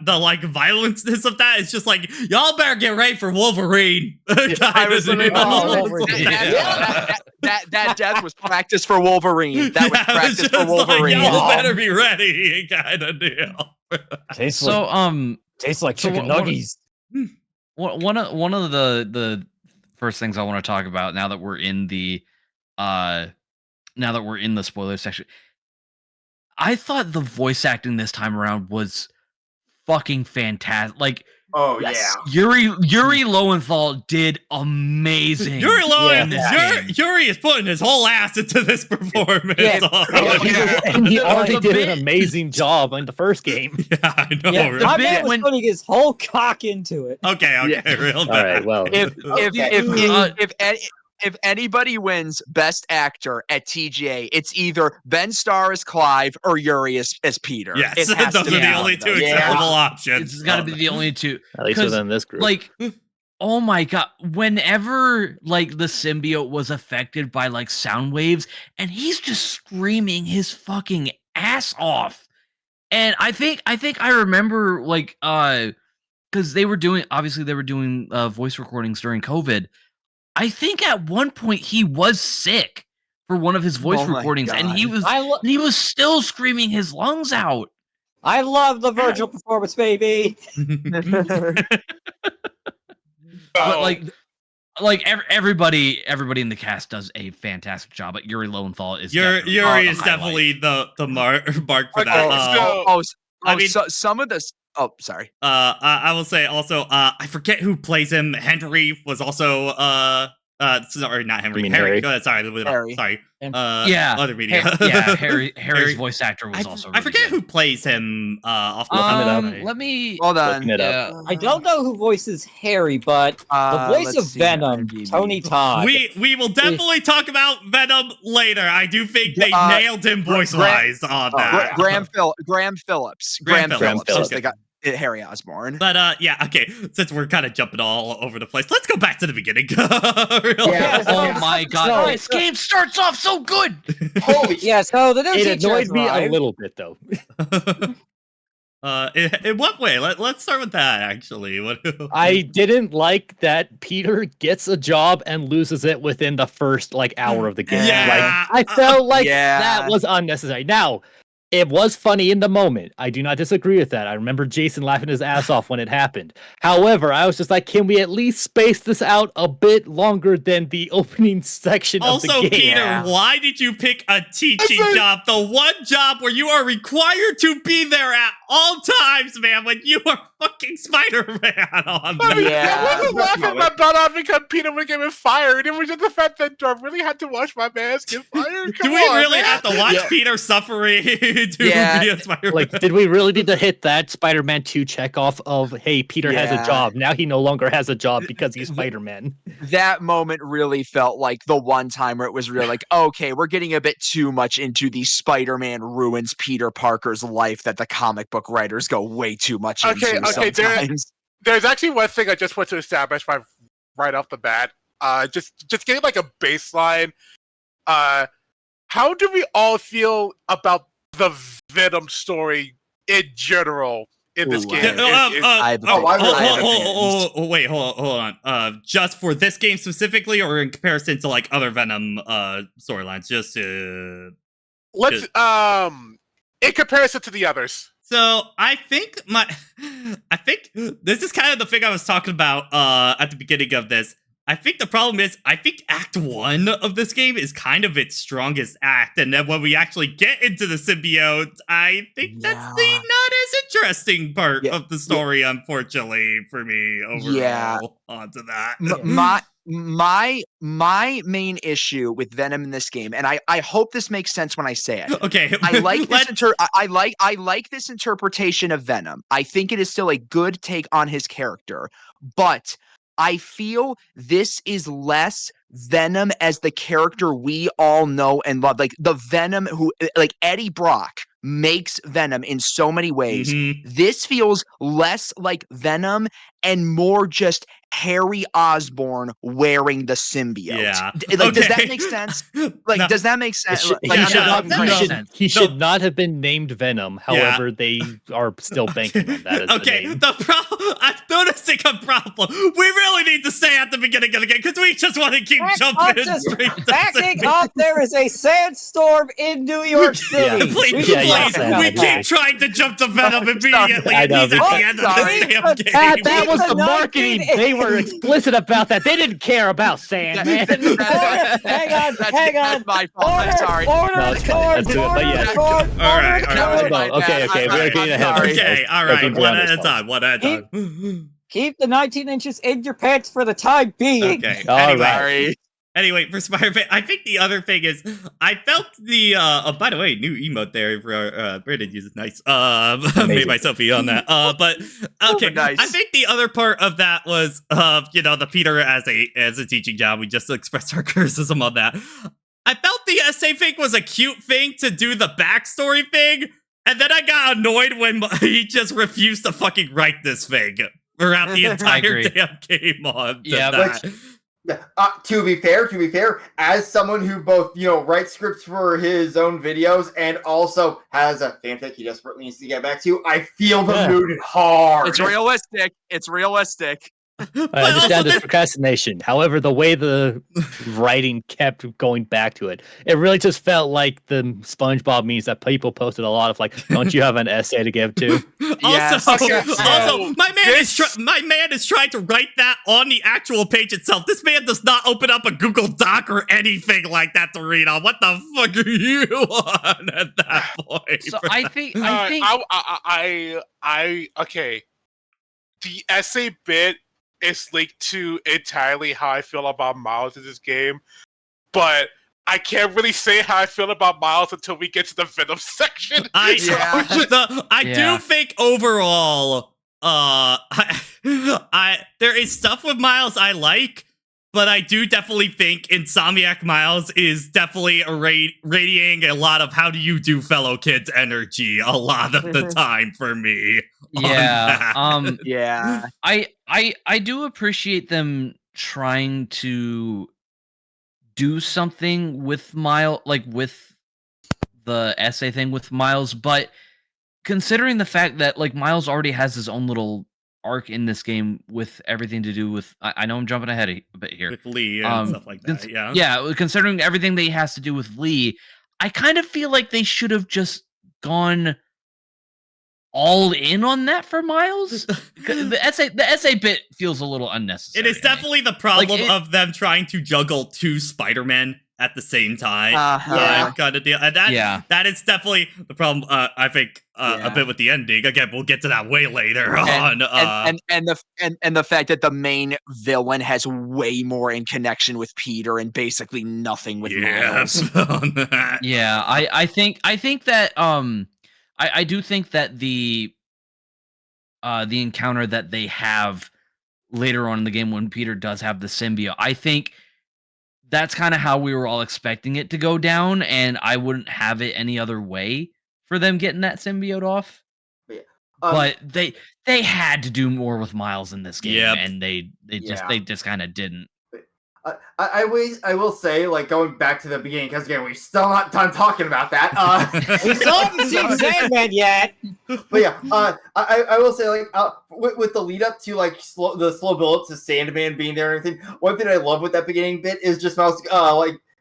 like violenceness of that. It's just like y'all better get ready for Wolverine.
I was literally
Wolverine.
that death was practice for Wolverine. That was
Yeah,
practice
it's
for
just like,
Wolverine.
y'all better be ready, kind of deal.
Tastes
so
tastes like
so
chicken
what-
nuggies.
one of the first things I want to talk about now that we're in the spoiler section. I thought the voice acting this time around was fucking fantastic. Like
Oh
Yes.
yeah.
Yuri Lowenthal did amazing.
Yuri Lowen,
Yeah.
Yuri is putting his whole ass into this performance.
Yeah.
And he already
The
did
bit-
an amazing job in the first game.
Yeah, I know.
Yeah,
Really.
my
bit
man was
when-
putting his whole cock into it.
Okay,
Yeah.
real
All
bad.
right, well,
If anybody wins Best Actor at TGA, it's either Ben Starr as Clive or Yuri as Peter.
Yes,
It has
those
to
are
be
the
Yeah.
only two
Yeah.
acceptable options.
It's got to be the only two.
at least
'Cause,
within this group.
Like, oh my god! Whenever like the symbiote was affected by like sound waves, and he's just screaming his fucking ass off. And I think I remember like because they were doing voice recordings during COVID. I think at one point he was sick for one of his voice
Oh my
recordings, and
God.
he was still screaming his lungs out.
I love the Virgil performance, baby.
But like everybody in the cast does a fantastic job. But Yuri Lowenthal is
Yuri
definitely
is definitely the mark for
Okay,
that. I mean-
some of this. Oh, sorry.
I will say also, I forget who plays him. Henry was also sorry, not Henry.
You mean
Harry.
Harry?
Harry.
Sorry.
Yeah.
Other media.
Harry's voice actor was also.
I
Really
forget
good.
who plays him. Off the
Looking it
top.
up.
Let me.
Hold on.
Looking it up.
I don't know who voices Harry, but the voice
let's
of
see,
Venom,
IMDb.
Tony Todd.
We will definitely talk about Venom later. I do think they
Uh,
nailed him voice wise on that.
Graham Phillips.
Graham
Phillips.
Phillips.
Okay.
They got Harry Osborn.
But yeah, okay. Since we're kind of jumping all over the place, let's go back to the beginning.
Yeah.
Oh my god!
So-
This game starts off so good.
Holy
Yeah, so the new
It
teacher
annoyed me a
arrived.
little bit, though.
In what way? Let's start with that. Actually, what?
I didn't like that Peter gets a job and loses it within the first hour of the game.
Yeah.
Like, I felt like
Yeah.
that was unnecessary. Now, it was funny in the moment. I do not disagree with that. I remember Jason laughing his ass off when it happened. However, I was just like, can we at least space this out a bit longer than the opening section
Also,
of the game?
Peter,
Yeah.
why did you pick a teaching job? The one job where you are required to be there at all times, man, when you are fucking Spider-Man on
I mean,
there.
I wasn't laughing my butt off because Peter would get fired. It was just the fact that I really had to watch my mask get fired.
Do
Come
we
on,
really
man.
have to watch
Yeah.
Peter suffering to
Yeah.
be a Spider-Man?
Like, did we really need to hit that Spider-Man 2 check off of, hey, Peter has
Yeah.
a job. Now he no longer has a job because he's Spider-Man.
That moment really felt like the one time where it was really like, okay, we're getting a bit too much into the Spider-Man ruins Peter Parker's life that the comic book writers go way too much
Okay,
into
okay,
sometimes.
There's actually one thing I just want to establish right off the bat. Just getting like a baseline. How do we all feel about the Venom story in general in this
Ooh,
game?
I have a
Oh,
I
oh,
have
oh,
opinions.
wait, hold on. Just for this game specifically, or in comparison to like other Venom storylines, just to.
Let's in comparison to the others.
So I think this is kind of the thing I was talking about at the beginning of this. I think the problem is, I think Act 1 of this game is kind of its strongest act, and then when we actually get into the symbiote, I think that's the
Yeah.
not as interesting part
Yeah.
of the story, unfortunately, for me overall.
Yeah.
Onto that.
My main issue with Venom in this game, and I hope this makes sense when I say it.
Okay,
I like this
let's-
I like this interpretation of Venom. I think it is still a good take on his character, but I feel this is less Venom as the character we all know and love. Like the Venom who like Eddie Brock makes Venom in so many ways.
Mhm.
This feels less like Venom and more just Harry Osborn wearing the symbiote.
Yeah.
Does that
Okay.
make sense? Like,
No.
does that make sense?
He
Like, I'm
should
not
not,
talking
that
he
makes
crazy.
should,
sense.
he should not have been named Venom.
Yeah.
However, they are still banking on that as
Okay,
the name.
the problem, I'm noticing a problem. We really need to stay at the beginning of the game because we just want to keep jumping straight to
Backing
symbiote.
up, there is a sandstorm in New York
Yeah.
City.
Please,
We
Yeah,
should
yeah,
talk
please,
yeah,
about
we
yeah.
keep
that.
trying to jump to Venom immediately,
I
and
know,
he's at the end of
sorry.
this damn game.
That was the
Even
marketing. They were
1980.
explicit about that. They didn't care about Sandman.
Hang on.
That's my fault. I'm sorry.
Order,
No, it's fine. Let's do it, but yeah.
All right, all right.
Okay,
I'm
we're getting ahead.
sorry.
Okay, all right,
Let's
one
be
at a
honest,
time, one at a time.
Keep the 19 inches in your pants for the time being.
Okay.
All
Anyway.
right.
Anyway, for Spider-Man, I think the other thing is, I felt the, by the way, new emote there for, Brandon uses nice, made
Amazing.
myself be on that, but, okay,
Nice.
I think the other part of that was, you know, the Peter as a teaching job, we just expressed our criticism on that. I felt the essay thing was a cute thing to do the backstory thing, and then I got annoyed when he just refused to fucking write this thing throughout the entire
agree.
damn game on
Yeah,
that.
To be fair, as someone who both, writes scripts for his own videos and also has a fanfic he desperately needs to get back to, I feel the mood hard.
It's realistic. It's realistic.
I understand the procrastination. However, the way the writing kept going back to it, it really just felt like the SpongeBob memes that people posted a lot of, like, don't you have an essay to give to?
Yes.
Also,
Okay,
also, my man is trying to write that on the actual page itself. This man does not open up a Google Doc or anything like that to read on. What the fuck are you on at that point?
So
bro?
I think
okay. The essay bit is linked to entirely how I feel about Miles in this game, but I can't really say how I feel about Miles until we get to the Venom section.
I
Yeah.
do think overall, there is stuff with Miles I like, but I do definitely think Insomiac Miles is definitely radiating a lot of how do you do fellow kids energy a lot of the time for me.
yeah.
Yeah.
I do appreciate them trying to do something with Miles, like with the essay thing with Miles, but considering the fact that like Miles already has his own little arc in this game with everything to do with, I know I'm jumping ahead a bit here.
With Lee and stuff like that, yeah.
Yeah, considering everything that he has to do with Lee, I kind of feel like they should have just gone all in on that for Miles. The essay bit feels a little unnecessary.
It is
to me.
definitely the problem
Like,
of them trying to juggle two Spider-Men at the same time.
Yeah.
Kind of deal. And that is definitely the problem, I think, a bit with the ending. Again, we'll get to that way later on.
And the fact that the main villain has way more in connection with Peter and basically nothing with Miles.
on that.
Yeah, I think that I do think that the encounter that they have later on in the game when Peter does have the symbiote, I think that's kind of how we were all expecting it to go down, and I wouldn't have it any other way for them getting that symbiote off. But they had to do more with Miles in this game, and they just kind of didn't.
I will say, like, going back to the beginning, because again, we're still not done talking about that.
We still haven't seen Sandman yet.
But yeah, I will say, like, with the lead up to like the slow build up to Sandman being there and everything, one thing I love with that beginning bit is just Miles,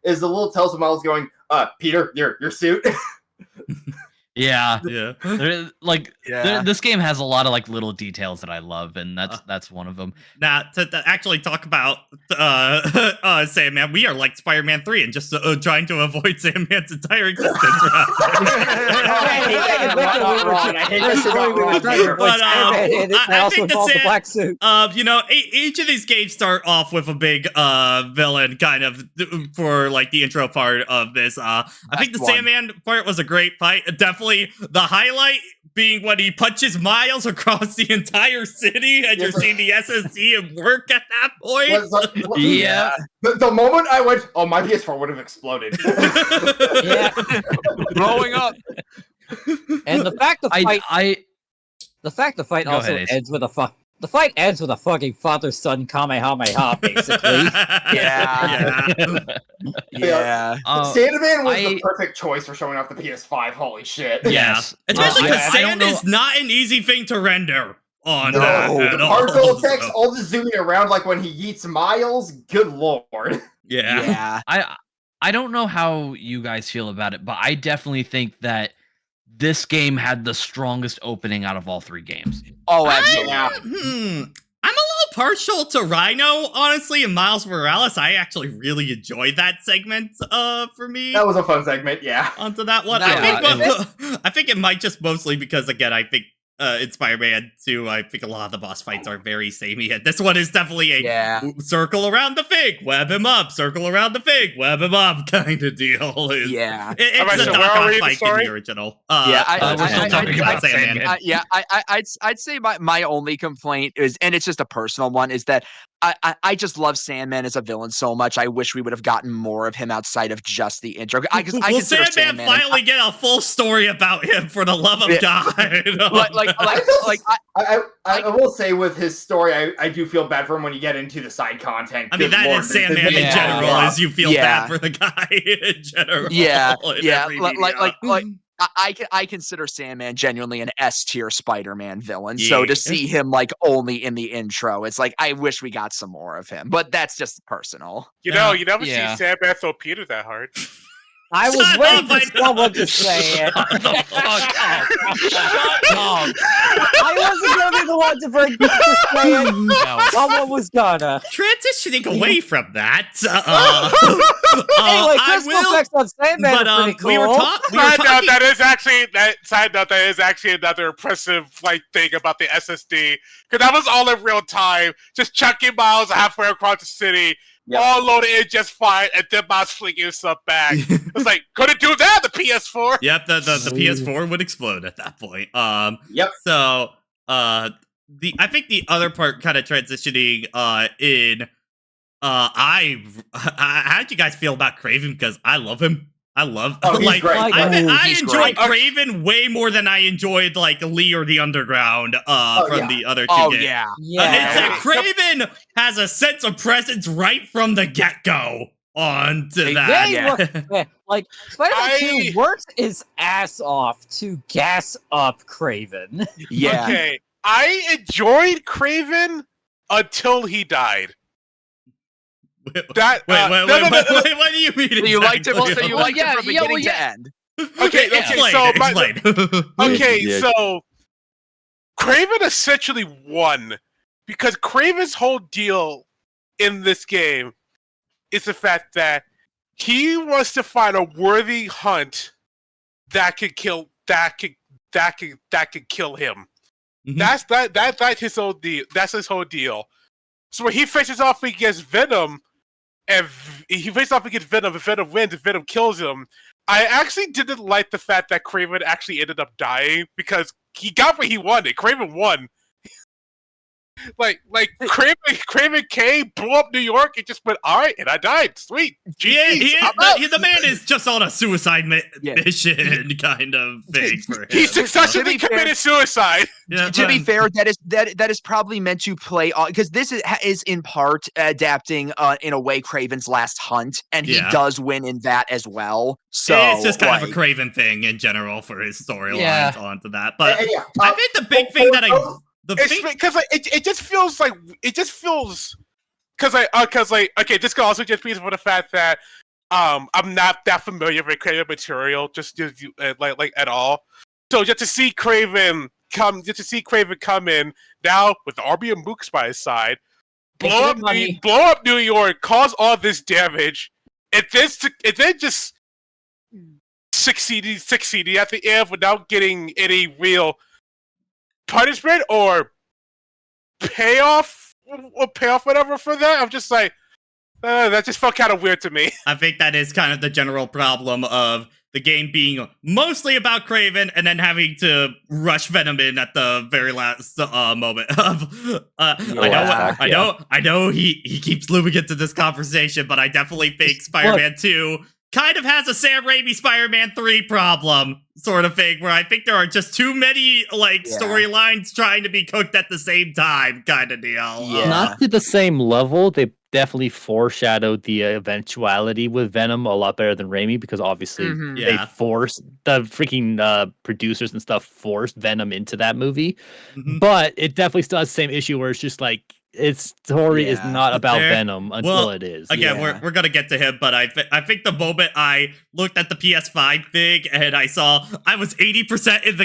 is the little tells of Miles going, Peter, your suit.
Yeah.
Yeah.
This game has a lot of like little details that I love, and that's one of them.
Now, to actually talk about Sandman, we are like Spider-Man 3 and just trying to avoid Sandman's entire existence.
I also involved the black suit.
Each of these games start off with a big villain kind of for like the intro part of this. I think the Sandman part was a great fight. Definitely the highlight being when he punches Miles across the entire city and you're seeing the SSD and work at that point.
Yeah.
The moment I went, my PS4 would have exploded.
Yeah.
Blowing up.
And the fact the fight
Go
also
ahead, Ace.
ends with the fight ends with a fucking father-son Kamehameha, basically.
Yeah.
Sandman was the perfect choice for showing off the PS5. Holy shit.
Yes.
Especially because
I don't
sand
know.
is not an easy thing to render on.
The
at all,
particle effects,
so.
all the zooming around, like when he yeets Miles. Good lord.
Yeah.
I don't know how you guys feel about it, but I definitely think that this game had the strongest opening out of all three games.
Oh, absolutely.
I'm a little partial to Rhino, honestly, and Miles Morales. I actually really enjoyed that segment for me.
That was a fun segment, yeah.
Onto that one.
Yeah,
I think it might just mostly because, again, I think in Spider-Man 2, I think a lot of the boss fights are very samey, and this one is definitely a circle around the fig, web him up, circle around the fig, web him up kind of deal. It's a knockoff fight in the original.
we're still talking about
Sandman.
I'd say my only complaint is, and it's just a personal one, is that I just love Sandman as a villain so much. I wish we would have gotten more of him outside of just the intro.
Will Sandman finally get a full story about him, for the love of God?
I will say with his story, I do feel bad for him when you get into the side content.
I mean, that is Sandman in general, is you feel bad for the guy in general.
I consider Sandman genuinely an S tier Spider-Man villain. So to see him like only in the intro, it's like I wish we got some more of him. But that's just personal.
You know, you never see Sandman throw Peter that hard.
I was waiting for someone to say it. I wasn't going to be the one to bring this to say it. No. Someone was gonna.
Transitioning away from that.
Anyway, crystal effects on Sandman are pretty cool.
We were talking.
That is actually another impressive thing about the SSD, because that was all in real time, just chucking Miles halfway across the city. Yep. All loaded in just fine, and then Miles flinging stuff back. It's like, couldn't do that, the PS4.
Yep, the PS4 would explode at that point.
Yep.
So, I think the other part kind of transitioning in, how did you guys feel about Kraven? Because I love him. I enjoyed Kraven way more than I enjoyed Lee or the Underground from the other two games. Kraven has a sense of presence right from the get-go onto that.
Spider-Man 2 works his ass off to gas up Kraven.
Yeah.
Okay, I enjoyed Kraven until he died.
Wait, what do you mean?
So you liked it from beginning to end.
Okay, so Kraven essentially won, because Kraven's whole deal in this game is the fact that he wants to find a worthy hunt that could kill him. Mm-hmm. That's his whole deal. That's his whole deal. So when he faces off against Venom, and he faces off against Venom, if Venom wins, if Venom kills him, I actually didn't like the fact that Kraven actually ended up dying, because he got what he wanted. Kraven won. Kraven came, blew up New York, and just went, alright, and I died. Sweet.
The man is just on a suicide mission kind of thing for him.
He successfully committed suicide.
To be fair, that is probably meant to play on, because this is in part adapting in a way Kraven's last hunt, and he does win in that as well. So
it's just kind of a Kraven thing in general for his storylines onto that. But I think the big thing that
it just feels okay, this could also just be for the fact that I'm not that familiar with Kraven material, just at all. So just to see Kraven come in now with the army of mooks by his side, blow up New York, cause all this damage, and then just succeeding at the end without getting any real punishment or payoff whatever for that. I'm just like, that just felt kind of weird to me.
I think that is kind of the general problem of the game being mostly about Kraven, and then having to rush Venom in at the very last moment. I know he keeps looping into this conversation, but I definitely think Spider-Man 2 kind of has a Sam Raimi Spider-Man 3 problem sort of thing, where I think there are just too many storylines trying to be cooked at the same time kind of deal.
Not to the same level. They definitely foreshadowed the eventuality with Venom a lot better than Raimi, because obviously they forced the freaking producers and stuff forced Venom into that movie. But it definitely still has the same issue where it's just like, its story is not about Venom until it is.
Again, we're gonna get to him, but I think the moment I looked at the PS5 thing and I saw I was 80% in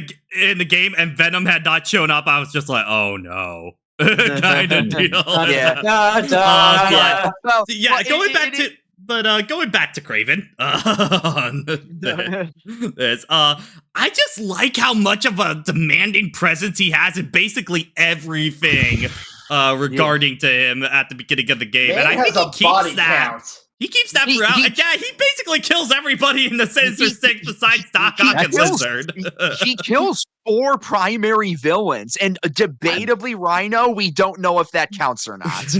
the game and Venom had not shown up, I was just like, oh no. Kind of deal.
Going back to
But going back to Craven, this, I just like how much of a demanding presence he has in basically everything regarding to him at the beginning of the game,
Man
and I
has
think he
a
keeps
body
that.
count.
He keeps that throughout. And yeah, he basically kills everybody in the Sinister Six besides Doc Ock and Lizard.
He kills 4 primary villains, and debatably Rhino, we don't know if that counts or not.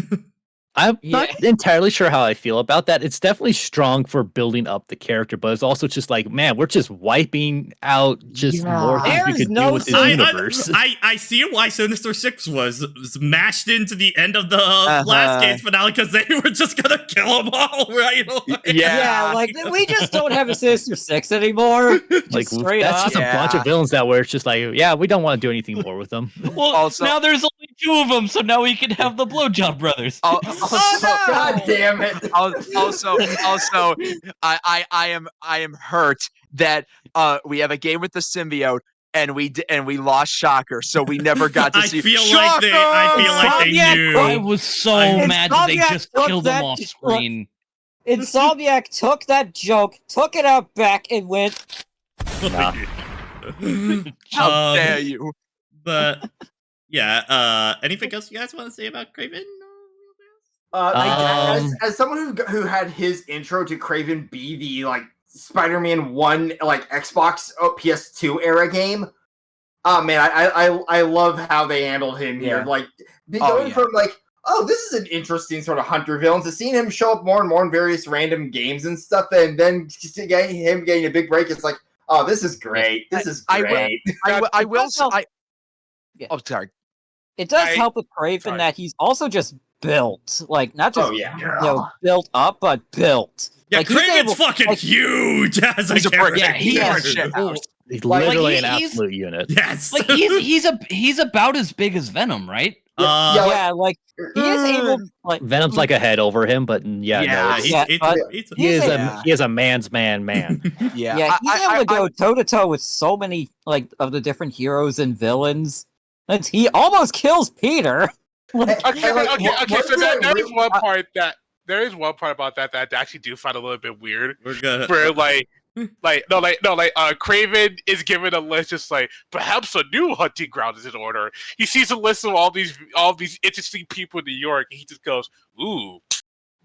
I'm not entirely sure how I feel about that. It's definitely strong for building up the character, but it's also just like, man, we're just wiping out more things we could do with this universe.
I see why Sinister Six was mashed into the end of the last game's finale, because they were just gonna kill them all right away.
Yeah, like we just don't have a Sinister Six anymore.
Like
straight
that's
up.
just a bunch of villains that were just like, yeah, we don't want to do anything more with them.
Well,
Also-
now there's only 2 of them, so now we can have the Blowjob Brothers.
God damn it!
Also, I am hurt that we have a game with the symbiote and we lost Shocker, so we never got to see.
I feel like they knew.
I was so mad that they just killed them off screen.
Insomniac took that joke, took it out back, and went.
Nah.
How dare you?
But yeah, anything else you guys want to say about Craven?
As someone who had his intro to Craven be the like Spider-Man 1 like Xbox PS2 era game, oh man, I love how they handled him here. Like going from like, oh, this is an interesting sort of hunter villain, to seeing him show up more and more in various random games and stuff, and then him getting a big break. It's like, oh, this is great. This is great.
I will. Oh, sorry.
It does help with Craven that he's also just built, like not just built up, but built.
Yeah,
like,
Craven's fucking huge as a character.
Yeah, he has shit.
He's literally an absolute unit.
Yes,
like he's about as big as Venom, right?
Like he is able. Like
Venom's like a head over him, but
he is
a man's man.
Yeah, he's able to go toe to toe with so many like of the different heroes and villains. And he almost kills Peter.
Okay. So there is one part about that I actually do find a little bit weird.
We're good.
Where Craven is given a list, just like perhaps a new hunting ground is in order. He sees a list of all these interesting people in New York, and he just goes, "Ooh,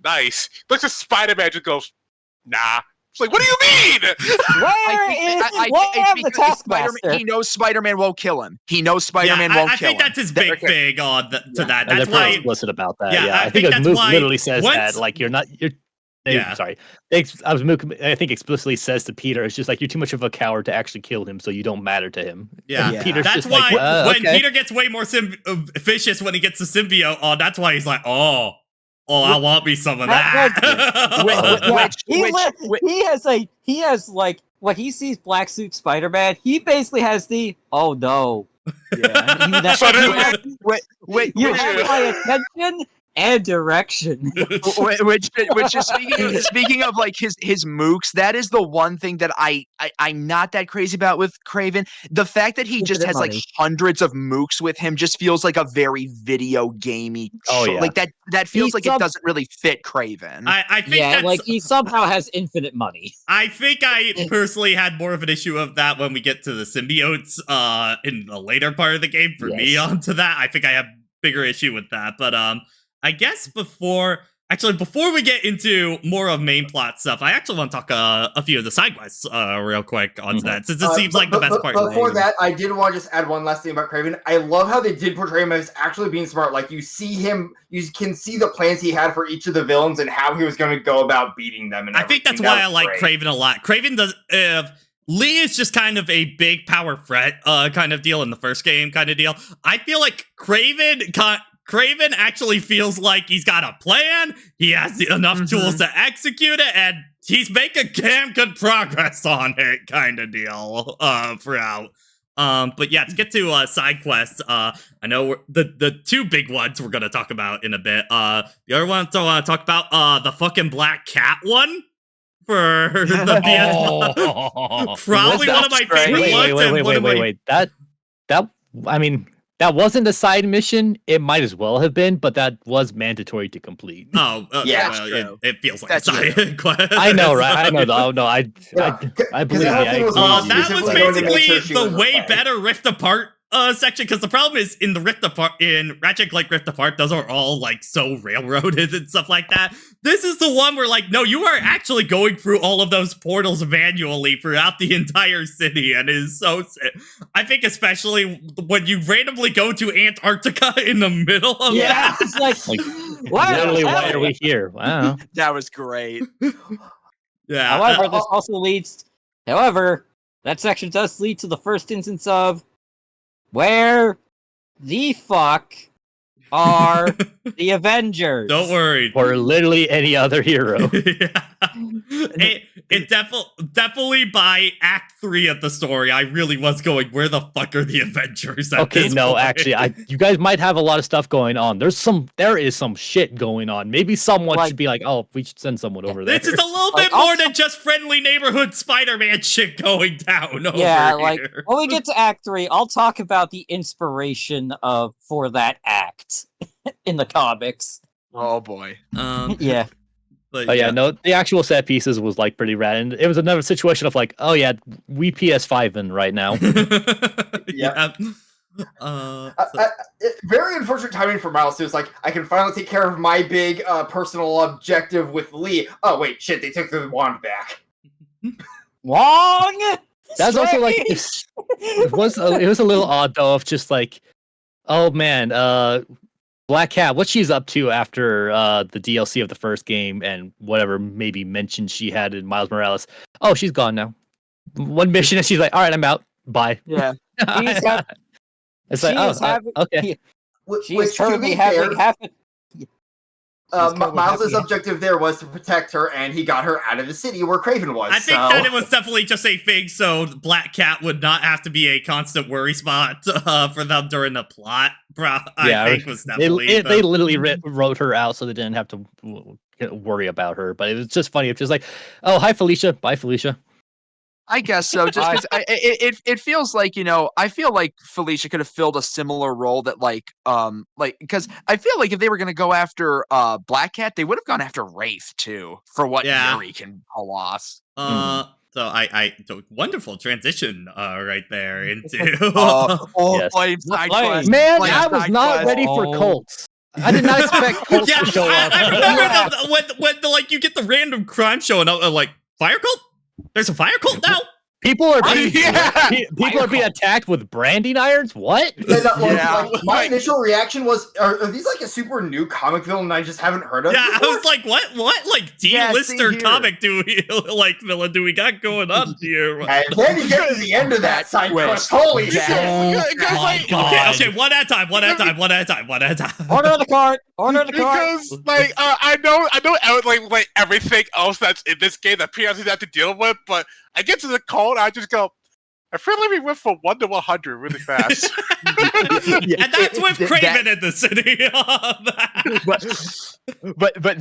nice." Looks at Spider-Man, just goes, "Nah." It's like, what do you mean?
Where is the Taskmaster?
He knows Spider-Man won't kill him. He knows Spider-Man won't kill him.
I think that's his big thing on to that. That's
they're
why
pretty explicit about that.
Yeah,
I think
that's
Mook
why
literally says that. Like sorry. Mook, I think explicitly says to Peter, it's just like, you're too much of a coward to actually kill him, so you don't matter to him.
Yeah.
Peter's
that's
just
why
like,
when Peter gets way more vicious when he gets the symbiote, that's why he's like, I want me some of that.
He has like when he sees Black Suit Spider-Man, he basically has the oh no.
Yeah.
You have my attention and direction.
which is speaking of like his mooks, that is the one thing that I'm not that crazy about with Craven. The fact that he just has like hundreds of mooks with him just feels like a very video gamey. Like that feels like it doesn't really fit Craven.
I think
like he somehow has infinite money.
I think I personally had more of an issue of that when we get to the symbiotes in the later part of the game. For me, onto that, I think I have bigger issue with that. But I guess before we get into more of main plot stuff, I actually want to talk a few of the side quests real quick onto that, since it seems like the best part.
Before that, I did want to just add one last thing about Craven. I love how they did portray him as actually being smart. Like, you see him, you can see the plans he had for each of the villains and how he was going to go about beating them. And
I think that's why I like Craven a lot. Craven does... Lee is just kind of a big power threat kind of deal in the first game kind of deal. I feel like Craven actually feels like he's got a plan, he has enough tools to execute it, and he's making damn good progress on it, kind of deal, throughout. But yeah, to get to side quests, I know the 2 big ones we're going to talk about in a bit. The other ones I want to talk about, the fucking Black Cat one for the PS5. Probably one of my favorite ones.
Wait. That, I mean... that wasn't a side mission. It might as well have been, but that was mandatory to complete.
Oh,
Yeah,
well,
that's true.
it feels like
That's
a side quest.
I know, right? I know. No, I believe
the whole
me.
thing was
That was
specifically going to make
basically
sure she
the
was
way
okay.
better Rift Apart section, because the problem is in the Rift Apart, in Ratchet and Clank Rift Apart, those are all like so railroaded and stuff like that. This is the one where like, no, you are actually going through all of those portals manually throughout the entire city, and it is so. I think especially when you randomly go to Antarctica in the middle of
Yeah,
that.
it's like,
Literally, why are we here? Wow.
That was great.
Yeah.
However, this also leads. However, that section does lead to the first instance of where the fuck are the Avengers?
Don't worry.
Or literally any other hero.
Yeah. It definitely by Act 3 of the story, I really was going, where the fuck are the Avengers at
Okay,
this
no,
point?
actually, you guys might have a lot of stuff going on. There is some shit going on. Maybe someone
Like-
should be like, oh, we should send someone over there.
This is a little
Like,
bit more
also-
than just friendly neighborhood Spider-Man shit going down over
Yeah, like
here.
when we get to Act 3, I'll talk about the inspiration for that act in the comics.
Oh boy.
Yeah.
But
Oh yeah, no, the actual set pieces was like pretty rad, and it was another situation of like, oh yeah, we PS5 in right now.
Yeah.
Very unfortunate timing for Miles too. It's like I can finally take care of my big personal objective with Lee. Oh wait, shit! They took the wand back.
Wong.
That's also like
Strange!
it was a little odd though of just like, oh man, Black Cat, what she's up to after the DLC of the first game and whatever maybe mentioned she had in Miles Morales. Oh, she's gone now. One mission and she's like, all right, I'm out. Bye.
Yeah.
She's ha-
It's like,
she
oh,
is having-
okay.
She
Which,
is
to
currently
be
having
fair,
half. currently
Miles's
happy.
objective there was to protect her, and he got her out of the city where Kraven was.
I think
so.
that it was definitely just a thing so Black Cat would not have to be a constant worry spot for them during the plot. I think was definitely
they literally wrote her out so they didn't have to worry about her. But it was just funny. It's just like, oh, hi Felicia, bye Felicia.
I guess so. Just 'cause it feels like, you know, I feel like Felicia could have filled a similar role that like because I feel like if they were gonna go after Black Cat, they would have gone after Wraith too for what
Yeah.
Yuri can pull off.
So so wonderful transition right there into
Yes.
Flame side quest.
Man,
Flame
I was
side
not
quest.
ready for
Oh.
cults. I did not expect cults
yeah,
to show up.
I remember when like you get the random crime showing up like fire cult? There's a fire cult now?
People are being
Yeah.
people are being attacked with branding irons. What?
Yeah.
My initial reaction was, are these like a super new comic villain I just haven't heard of?
Yeah, I
before?
was like, what like
Yeah,
D-lister
same here.
comic do we like villain do we got going on here?
And then you get to the end of that side quest. Holy shit!
Oh
Because,
my
like,
god!
Okay, one at a time.
Order the cart! Order the cart!
Because like I know like everything else that's in this game that PLCs have to deal with, but I get to the code, I just go, I feel like we went from 1 to 100 really fast.
And that's with
That-
Kraven in the city.
but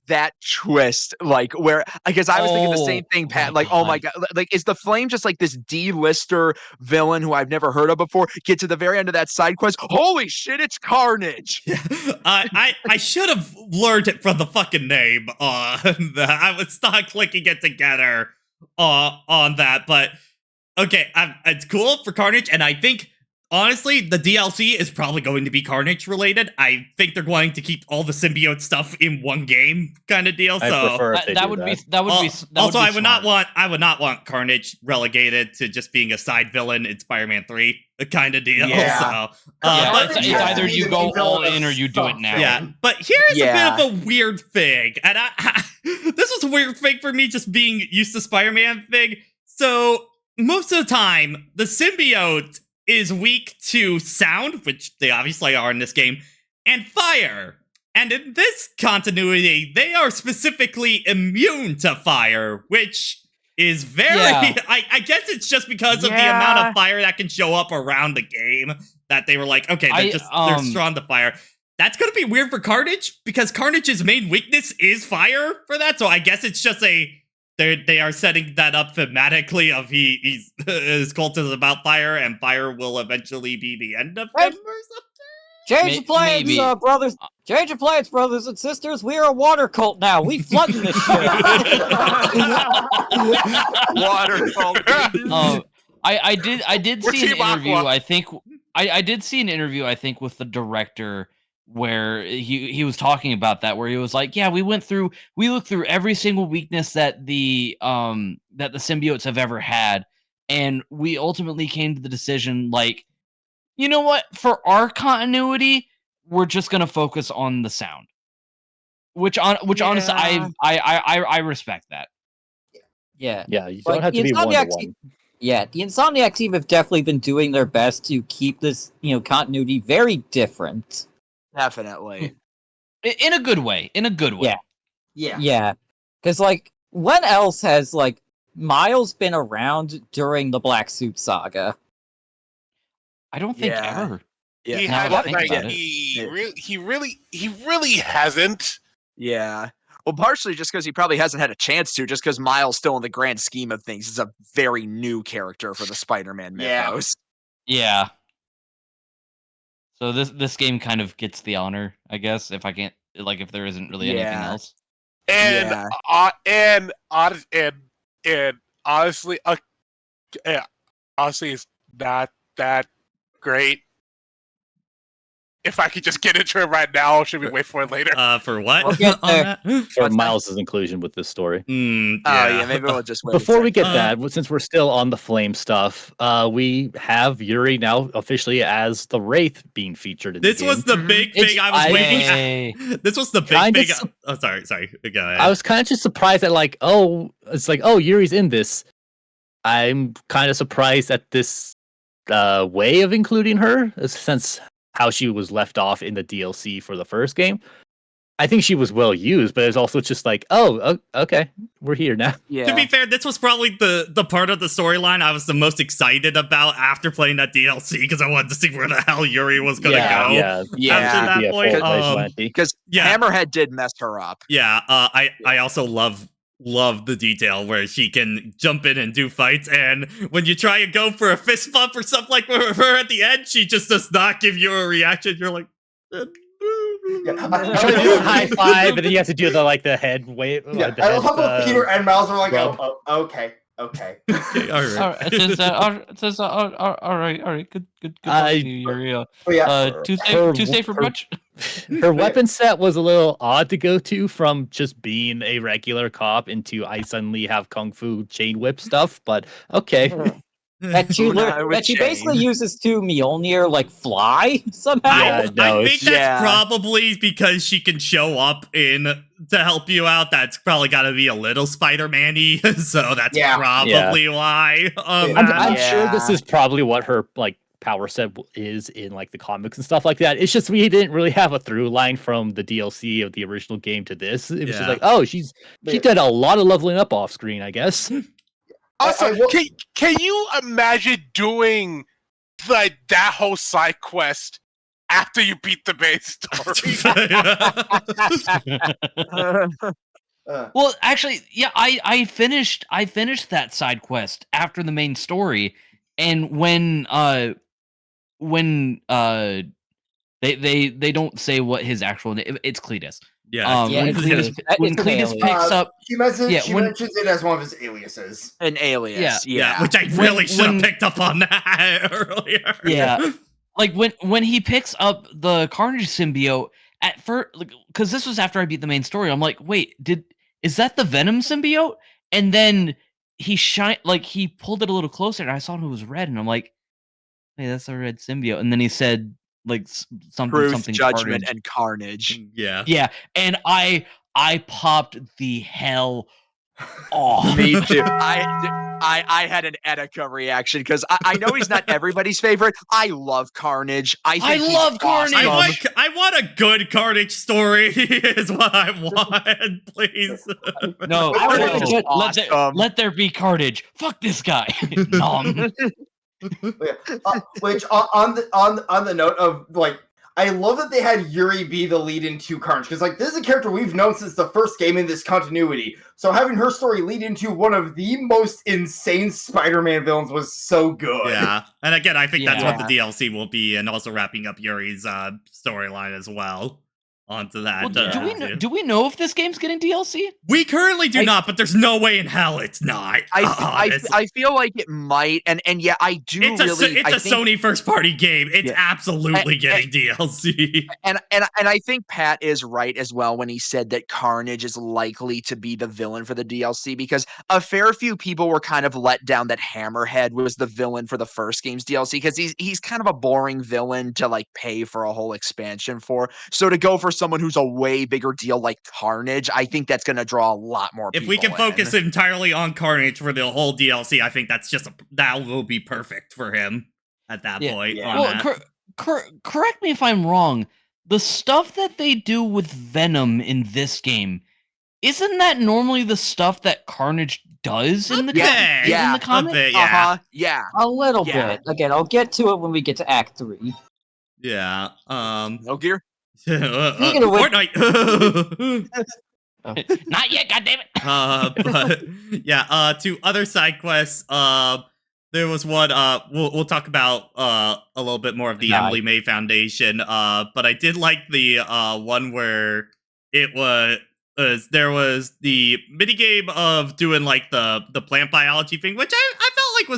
that twist, like where because I was thinking the same thing, Pat.
my
Like, oh my
God.
god, like is the Flame just like this D-lister villain who I've never heard of before? Get to the very end of that side quest. Holy shit, it's Carnage!
I should have learned it from the fucking name. I was not clicking it together on that, but okay, it's cool for Carnage, and I think honestly the DLC is probably going to be Carnage related. I think they're going to keep all the symbiote stuff in one game kind of deal.
I
So
prefer if they
That
do
would
that.
be that would be
also, I would
smart.
not want Carnage relegated to just being a side villain in Spider-Man 3 kind of deal.
Yeah.
So,
Yeah,
but
it's either you go all in or you do it now.
yeah, but here's
Yeah.
a bit of a weird thing, and this was a weird thing for me, just being used to Spider-Man thing. So most of the time, the symbiote is weak to sound, which they obviously are in this game, and fire. And in this continuity, they are specifically immune to fire, which is very...
Yeah.
I guess it's just because of the
Yeah.
amount of fire that can show up around the game that they were like, okay, they're strong to fire. That's going to be weird for Carnage, because Carnage's main weakness is fire for that, so I guess it's just a they are setting that up thematically of he's his cult is about fire, and fire will eventually be the end of him or something.
Change of plans,
maybe.
brothers. Change of plans, brothers and sisters. We are a water cult now. We flood this shit.
Water cult.
I did
We're
see an
Team Aqua.
interview. I think I did see an interview. I think with the director where he was talking about that, where he was like, yeah, we looked through every single weakness that the symbiotes have ever had, and we ultimately came to the decision, like, you know what, for our continuity, we're just gonna focus on the sound. Which honestly, I respect that.
Yeah.
Yeah, you
Like,
don't have to
the
be one to
Insomniac
one.
Yeah, the Insomniac team have definitely been doing their best to keep this, continuity very different.
Definitely.
In a good way.
Yeah.
Yeah.
Yeah. Because, like, when else has, like, Miles been around during the Black Suit Saga?
I don't think
Yeah.
ever.
Yeah.
He
Now
has
that I think
like
about it.
he really hasn't.
Yeah. Well, partially just because he probably hasn't had a chance to, just because Miles, still in the grand scheme of things, is a very new character for the Spider-Man
Yeah.
mythos.
Yeah. So this game kind of gets the honor, I guess, if there isn't really anything
Yeah.
else.
And
Yeah.
and honestly, honestly, it's not that great. If I could just get into it right now, or should we wait for it later?
For what?
We'll get
on
there.
that?
For
What's that?
Miles' inclusion with this story.
Yeah.
Oh, yeah, maybe we'll just wait.
Before we get
Uh,
that, since we're still on the flame stuff, we have Yuri now officially as the Wraith being featured in
This
the game.
was the big thing I was waiting.
Yay.
This was the big
Kinda
thing. Oh, sorry. Go ahead.
I was kind of just surprised that, like, Yuri's in this. I'm kind of surprised at this way of including her, since how she was left off in the DLC for the first game. I think she was well used, but it's also just like, okay, we're here now.
Yeah.
To be fair, this was probably the part of the storyline I was the most excited about after playing that DLC, because I wanted to see where the hell Yuri was gonna go.
Yeah.
After that
Be a
point,
full-fledged Lanty.
Because
Yeah.
Hammerhead did mess her up.
Yeah, I also love the detail where she can jump in and do fights, and when you try and go for a fist bump or something like her at the end, she just does not give you a reaction. You're like,
Yeah.
You try to do a high five, and then you have to do the head wave.
Yeah,
the
I
head,
love how Peter and Miles are like,
rub.
oh, okay.
okay,
All
all right.
right, all right, good
I-
luck to you, Yuri.
But yeah,
Too safe for much.
Her weapon set was a little odd to go to, from just being a regular cop into I suddenly have kung fu chain whip stuff, but okay.
That she,
Unai with
that she basically
chain.
uses to Mjolnir, like, fly somehow?
Yeah, no,
I think
it's-
that's probably because she can show up to help you out. That's probably got to be a little Spider-Man-y, so that's
Yeah.
probably why.
I'm sure this
Yeah.
is probably what her power set is in the comics and stuff like that. It's just we didn't really have a through line from the DLC of the original game to this. It was
Yeah.
just she did a lot of leveling up off screen, I guess.
Also,
I will-
can you imagine doing that whole side quest after you beat the main story?
Well, actually, yeah, I finished that side quest after the main story, and when they don't say what his actual name, it's Cletus.
Yeah,
Yeah,
when
it's
Cletus,
Cletus.
when
It's an
Cletus
alien.
picks up,
she mentions,
when-
mentions it as one of his aliases.
An alias.
yeah,
Yeah.
which I really should have
when-
picked up on that earlier.
yeah, like when he picks up the Carnage symbiote at first, because this was after I beat the main story. I'm like, wait, is that the Venom symbiote? And then he pulled it a little closer, and I saw it was red, and I'm like, hey, that's a red symbiote. And then he said something
Truth,
something
judgment,
Carnage.
and carnage.
Yeah.
Yeah, and I popped the hell off.
Me too. I had an Etika reaction because I know he's not everybody's favorite. I love Carnage. I think he's
love Carnage.
awesome.
I want a good Carnage story is what I want, please.
No,
I would
no,
have just-
let there be Carnage. Fuck this guy. Nom.
Which on the note of I love that they had Yuri be the lead into Carnage, because like this is a character we've known since the first game in this continuity. So having her story lead into one of the most insane Spider-Man villains was so good.
Yeah, and again, I think that's what
Yeah.
the DLC will be, and also wrapping up Yuri's storyline as well. Onto that.
Well, do we know if this game's getting DLC?
We currently do
I-
not, but there's no way in hell it's not.
I feel like it might, and yeah, I do
it's
really.
a Sony first party game. It's
Yeah.
absolutely getting DLC.
And I think Pat is right as well when he said that Carnage is likely to be the villain for the DLC, because a fair few people were kind of let down that Hammerhead was the villain for the first game's DLC, because he's kind of a boring villain to like pay for a whole expansion for. So to go for someone who's a way bigger deal like Carnage, I think that's going to draw a lot more people.
If we can focus entirely on Carnage for the whole DLC, I think that's that will be perfect for him at that point.
Yeah.
Well, correct me if I'm wrong. The stuff that they do with Venom in this game, isn't that normally the stuff that Carnage does in the
Yeah.
in the comic?
A bit, yeah.
Yeah.
A little
Yeah.
bit. Again, I'll get to it when we get to Act 3.
Yeah.
No gear.
Speaking of which-
Fortnite.
Not yet, goddammit.
But yeah, to other side quests, there was one we'll talk about a little bit more of the Emily May Foundation. But I did like the one where it was there was the minigame of doing like the plant biology thing, which I felt like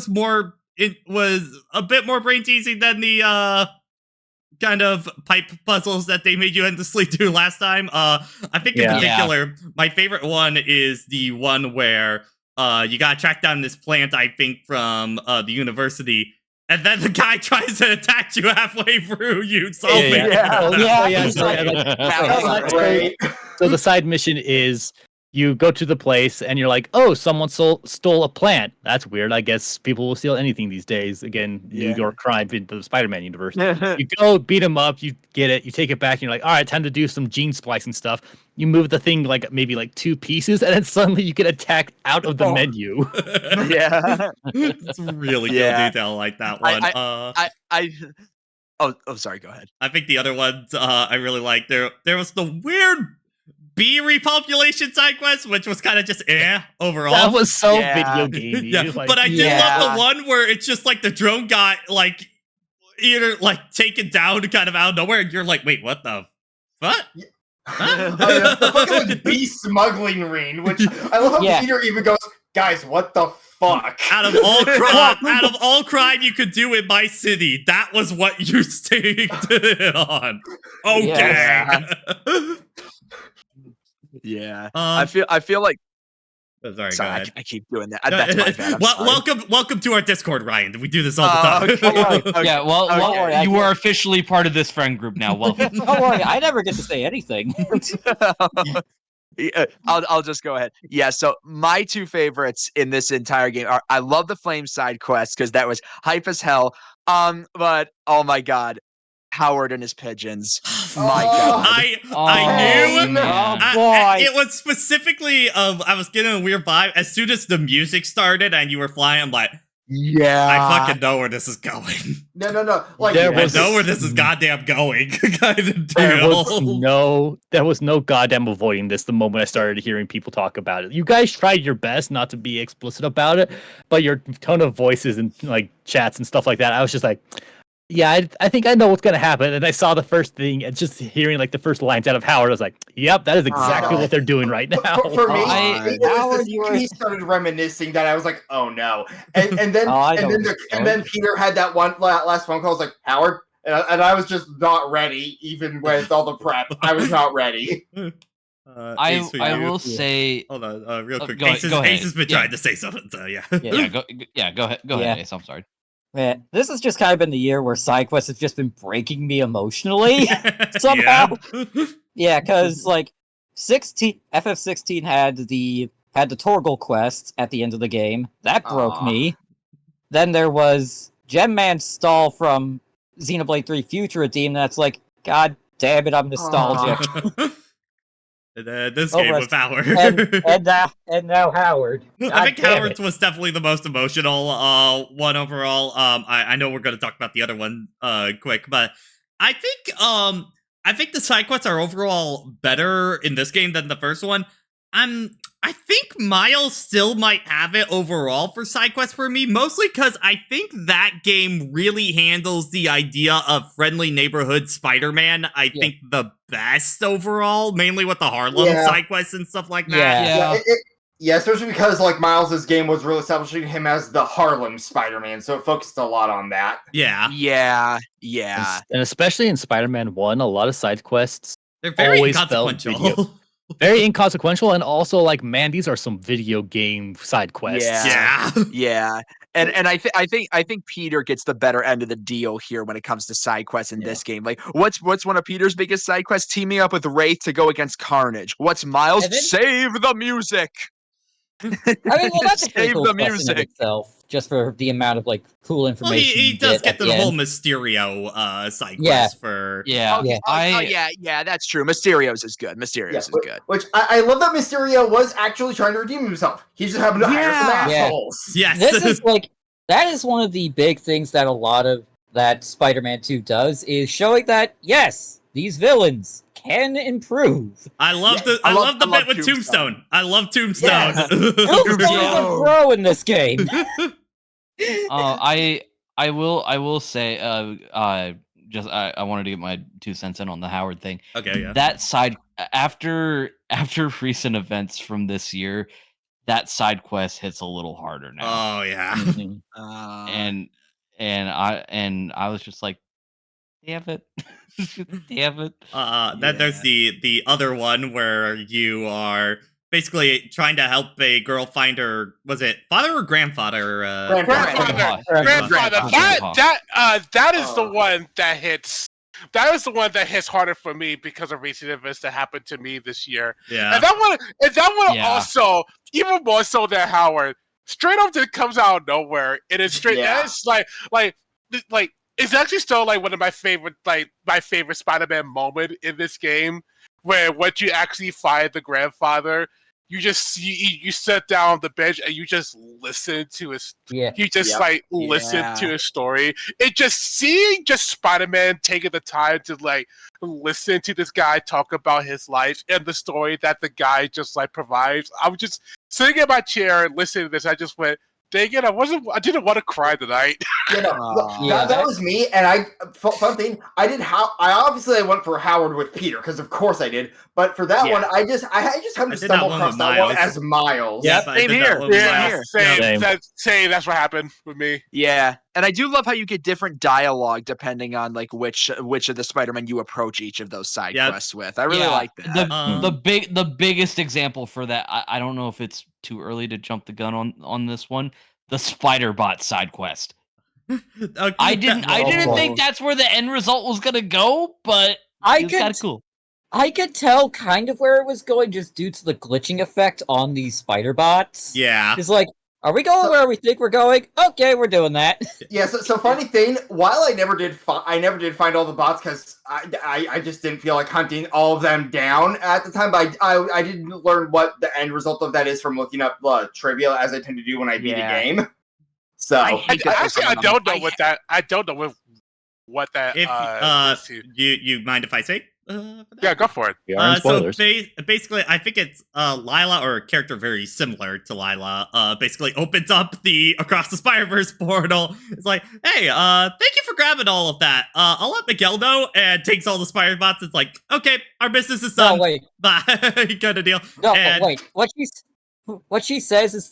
was a bit more brain teasing than the kind of pipe puzzles that they made you endlessly do last time. I think in particular, my favorite one is the one where you gotta track down this plant, I think, from the university, and then the guy tries to attack you halfway through you solving it.
So the side mission is you go to the place and you're like, oh, someone stole a plant. That's weird. I guess people will steal anything these days. Again, New York crime in the Spider-Man universe. You go beat him up, you get it, you take it back, and you're like, all right, time to do some gene splicing stuff. You move the thing like maybe like 2 pieces, and then suddenly you get attacked out of the menu.
Yeah.
It's really good detail like that one.
Sorry, go ahead.
I think the other ones I really like. There was the weird bee repopulation side quest, which was kind of just overall.
That was so video gamey.
Yeah,
Like,
but I did love the one where it's just like the drone got like either like taken down kind of out of nowhere, and you're like, wait, what the fuck? Huh?
Oh, yeah, the fucking like bee smuggling ring, which I love how Peter even goes, guys, what the fuck?
Out of all crime you could do in my city, that was what you staked it on. Okay.
Yeah. I feel like
sorry,
sorry, I keep doing that. That's my bad.
Welcome to our Discord, Ryan. We do this all the time.
Okay.
Yeah, well, you are officially part of this friend group now. Welcome.
Don't worry, I never get to say anything.
I'll just go ahead. Yeah, so my 2 favorites in this entire game are, I love the Flame side quest because that was hype as hell. But oh my god, Howard and his pigeons. My god.
I knew.
Boy.
It was specifically I was getting a weird vibe as soon as the music started and you were flying. I'm like,
yeah,
I fucking know where this is going.
No. Like
I know where this is goddamn going. Kind of deal.
There was no goddamn avoiding this the moment I started hearing people talk about it. You guys tried your best not to be explicit about it, but your tone of voices and like chats and stuff like that, I was just like, yeah, I think I know what's gonna happen. And I saw the first thing and just hearing like the first lines out of Howard, I was like, yep, that is exactly what they're doing right now.
For me, it was the second he started reminiscing that I was like, oh no. And then Peter had that one last phone call. I was like, Howard, and I was just not ready, even with all the prep. I was not ready.
I will say.
Hold on, real quick.
Go
Ace
ahead.
has been trying to say something, so yeah.
Go ahead, Ace. I'm sorry.
Man, this has just kind of been the year where side quests have just been breaking me emotionally somehow. Yeah, because like FF16 had the Torgal quest at the end of the game. That broke me. Then there was Gemman's stall from Xenoblade 3 Future Redeem. That's like, god damn it, I'm nostalgic.
And this game with Howard.
and now Howard.
I think Howard's was definitely the most emotional one overall. I know we're going to talk about the other one quick, but I think the side quests are overall better in this game than the first one. I think Miles still might have it overall for side quests for me, mostly because I think that game really handles the idea of friendly neighborhood Spider-Man, I think, the best overall, mainly with the Harlem side quests and stuff like that.
Yeah, especially because like Miles's game was really establishing him as the Harlem Spider-Man, so it focused a lot on that.
Yeah.
And especially in Spider-Man 1, a lot of side quests
they're very
always felt
inconsequential.
very inconsequential, and also like, man, these are some video game side quests.
Yeah. And I think Peter gets the better end of the deal here when it comes to side quests in this game. Like, what's one of Peter's biggest side quests? Teaming up with Wraith to go against Carnage. What's Miles? Save the music.
I mean, well, that's a pretty
Save
cool
the
quest in of
music.
itself, just for the amount of like cool information.
He does get
at
the whole Mysterio side quest for.
That's true. Mysterio's is good. Mysterio's is good.
Which I love that Mysterio was actually trying to redeem himself. He just happened to hire some assholes.
Yes,
this is like that is one of the big things that a lot of that Spider-Man 2 does, is showing that yes, these villains can improve.
I love the bit with Tombstone. I love Tombstone.
Yeah. Tombstone is a pro in this game.
I will say I wanted to get my 2 cents in on the Howard thing.
Okay, yeah.
That side after recent events from this year, that side quest hits a little harder now.
Oh yeah.
And I was just like, damn it. Damn it.
Then there's the other one where you are basically trying to help a girl find her, was it father or grandfather?
Grandfather. That is the one that hits. That is the one that hits harder for me because of recent events that happened to me this year.
Yeah.
And that one also, even more so than Howard, straight up just comes out of nowhere. It is straight. It's like it's actually still like one of my favorite Spider-Man moment in this game, where once you actually find the grandfather, you just you sit down on the bench and you just listen to his listen to his story. It just seeing Spider-Man taking the time to like listen to this guy talk about his life and the story that the guy just like provides. I was just sitting in my chair and listening to this. I just went, dang it, I didn't want to cry tonight.
That was me, and fun thing, I obviously went for Howard with Peter, because of course I did, but for that one, I just happened to stumble across that one as Miles.
Yeah, same here.
Same, that's what happened with me.
Yeah, and I do love how you get different dialogue depending on like which of the Spider-Man you approach each of those side quests with. I really like that.
The biggest example for that, I don't know if it's too early to jump the gun on this one, the Spider-Bot side quest. I didn't think that's where the end result was gonna go, but it's kind of cool.
I could tell kind of where it was going just due to the glitching effect on these spider bots.
Yeah.
It's like, are we going where we think we're going? Okay, we're doing that.
Yeah, so funny thing, while I never did find all the bots because I just didn't feel like hunting all of them down at the time, but I did learn what the end result of that is from looking up trivia, as I tend to do when I beat a game. So
I don't know what that. I don't know what that.
If you mind if I say?
Yeah, go for it.
So
basically, I think it's Lila, or a character very similar to Lila, basically opens up the Across the Spider-Verse portal. It's like, hey, thank you for grabbing all of that. I'll let Miguel know, and takes all the spider bots. It's like, okay, our business is done.
No, wait.
Bye. Kind of deal.
No, wait. What she says is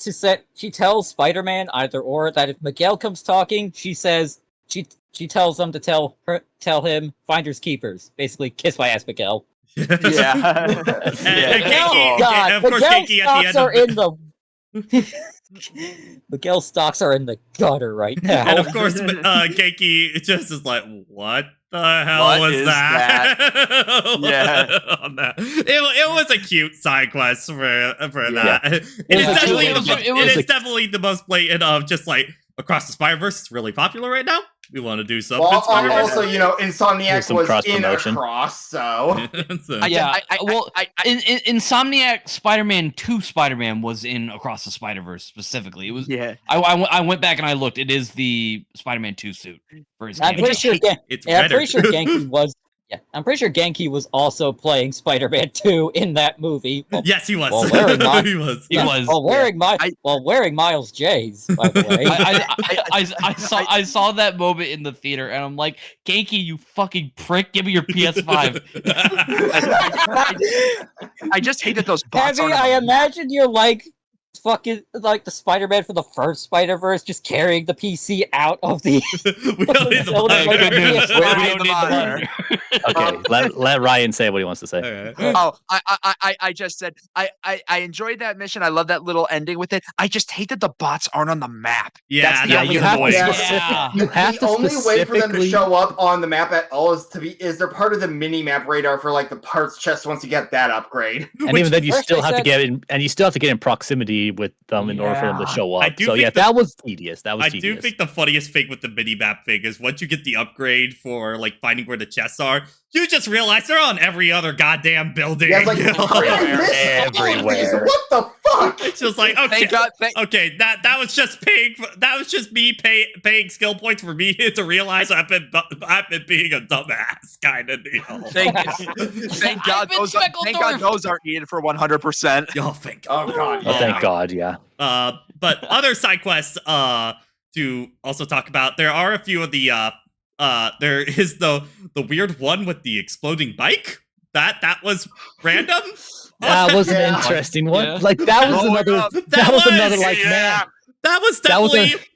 she tells Spider-Man either or that if Miguel comes talking, she says she tells them to tell him finders keepers. Basically, kiss my ass, Miguel.
And Keiki, of course, Keiki at the end of
Miguel's stocks are in the gutter right now.
And of course, Keiki just is like, what the hell was that? It was a cute side quest for that. It is definitely the most blatant of just like, Across the Spider-Verse is really popular right now. we want to do something.
Well,
Spider-Man.
also, you know, Insomniac
some
was in
cross-promotion.
Across, so
So-
Insomniac Spider-Man 2 Spider-Man was in Across the Spider-Verse specifically. It was.
Yeah.
I went back and I looked. It is the Spider-Man 2 suit for his
I'm
cameo.
pretty sure.
it's
I'm
better.
pretty sure Genki was. Yeah, I'm pretty sure Genki was also playing Spider-Man 2 in that movie. Well,
Yes, he was.
Well, wearing my-
he was.
He was.
while wearing Miles J's, by the way.
I saw that moment in the theater and I'm like, Genki, you fucking prick, give me your PS5.
I just hate that those bots
Heavy,
aren't.
I imagine you're like fucking like the Spider-Man for the first Spider-Verse, just carrying the PC out of the.
We don't need the
So, like,
monitor.
PS5.
We don't need the monitor.
Okay, let Ryan say what he wants to say.
Alright.
Oh, I just said I enjoyed that mission. I love that little ending with it. I just hate that the bots aren't on the map.
Yeah,
That's the
that
only
was
you have
annoying.
to
Yeah.
You have
the
to
only way for them to
specifically-
show up on the map at all is they're part of the mini map radar for like the parts chest once you get that upgrade.
And even then, you
First
still
they
have to
said-
get in, and you still have to get in proximity with them in order for them to show
I
up.
do
So
think
yeah,
the-
that was tedious. That was
I
tedious.
do think the funniest thing with the mini map thing is once you get the upgrade for like finding where the chests are, you just realize they're on every other goddamn building.
Yeah, it's like how did I miss all of these?
Everywhere.
What the fuck?
It's just like okay,
Thank God.
okay, that was just paying. That was just me paying skill points for me to realize I've been being a dumbass kind of deal.
Thank God
I've been
those. Thank God those aren't needed for 100%.
Y'all think?
Oh god.
Oh,
yeah.
thank God, yeah.
But other side quests to also talk about. There are a few of the there is the weird one with the exploding bike. That was random.
That was
Yeah.
an interesting one.
Yeah.
Like that was
Blowing
another.
up.
That was
was-
another like
yeah.
man.
That was
That was a-
definitely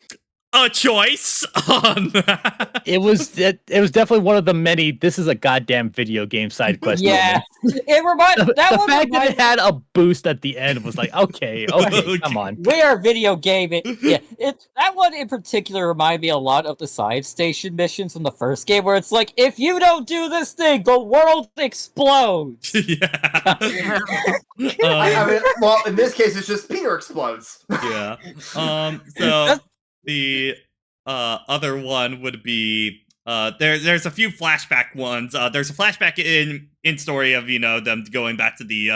a choice on that.
It was definitely one of the many. This is a goddamn video game side quest.
Yeah,
moments.
it reminded
The
that one.
fact that
reminded-
it had a boost at the end was like, okay, come on.
We are video gaming. Yeah, that one in particular reminded me a lot of the side station missions from the first game, where it's like, if you don't do this thing, the world explodes.
Yeah.
I mean, well, in this case, it's just Peter explodes.
Yeah. So the other one would be there's a few flashback ones. There's a flashback in story of them going back to the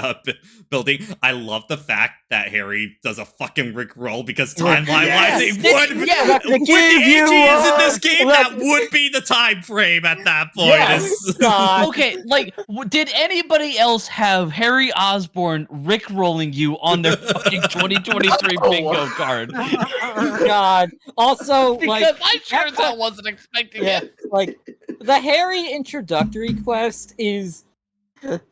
building. I love the fact that Harry does a fucking Rick roll because timeline wise it would
Yeah,
when the
give
AG
you
is in this game,
look.
that would be the time frame at that point.
Yes,
It's-
God.
Okay, like, did anybody else have Harry Osborn Rick rolling you on their fucking 2023
No.
bingo card?
God. Also,
Because
like,
I sure as hell wasn't expecting
yeah,
it.
like the Harry introductory quest is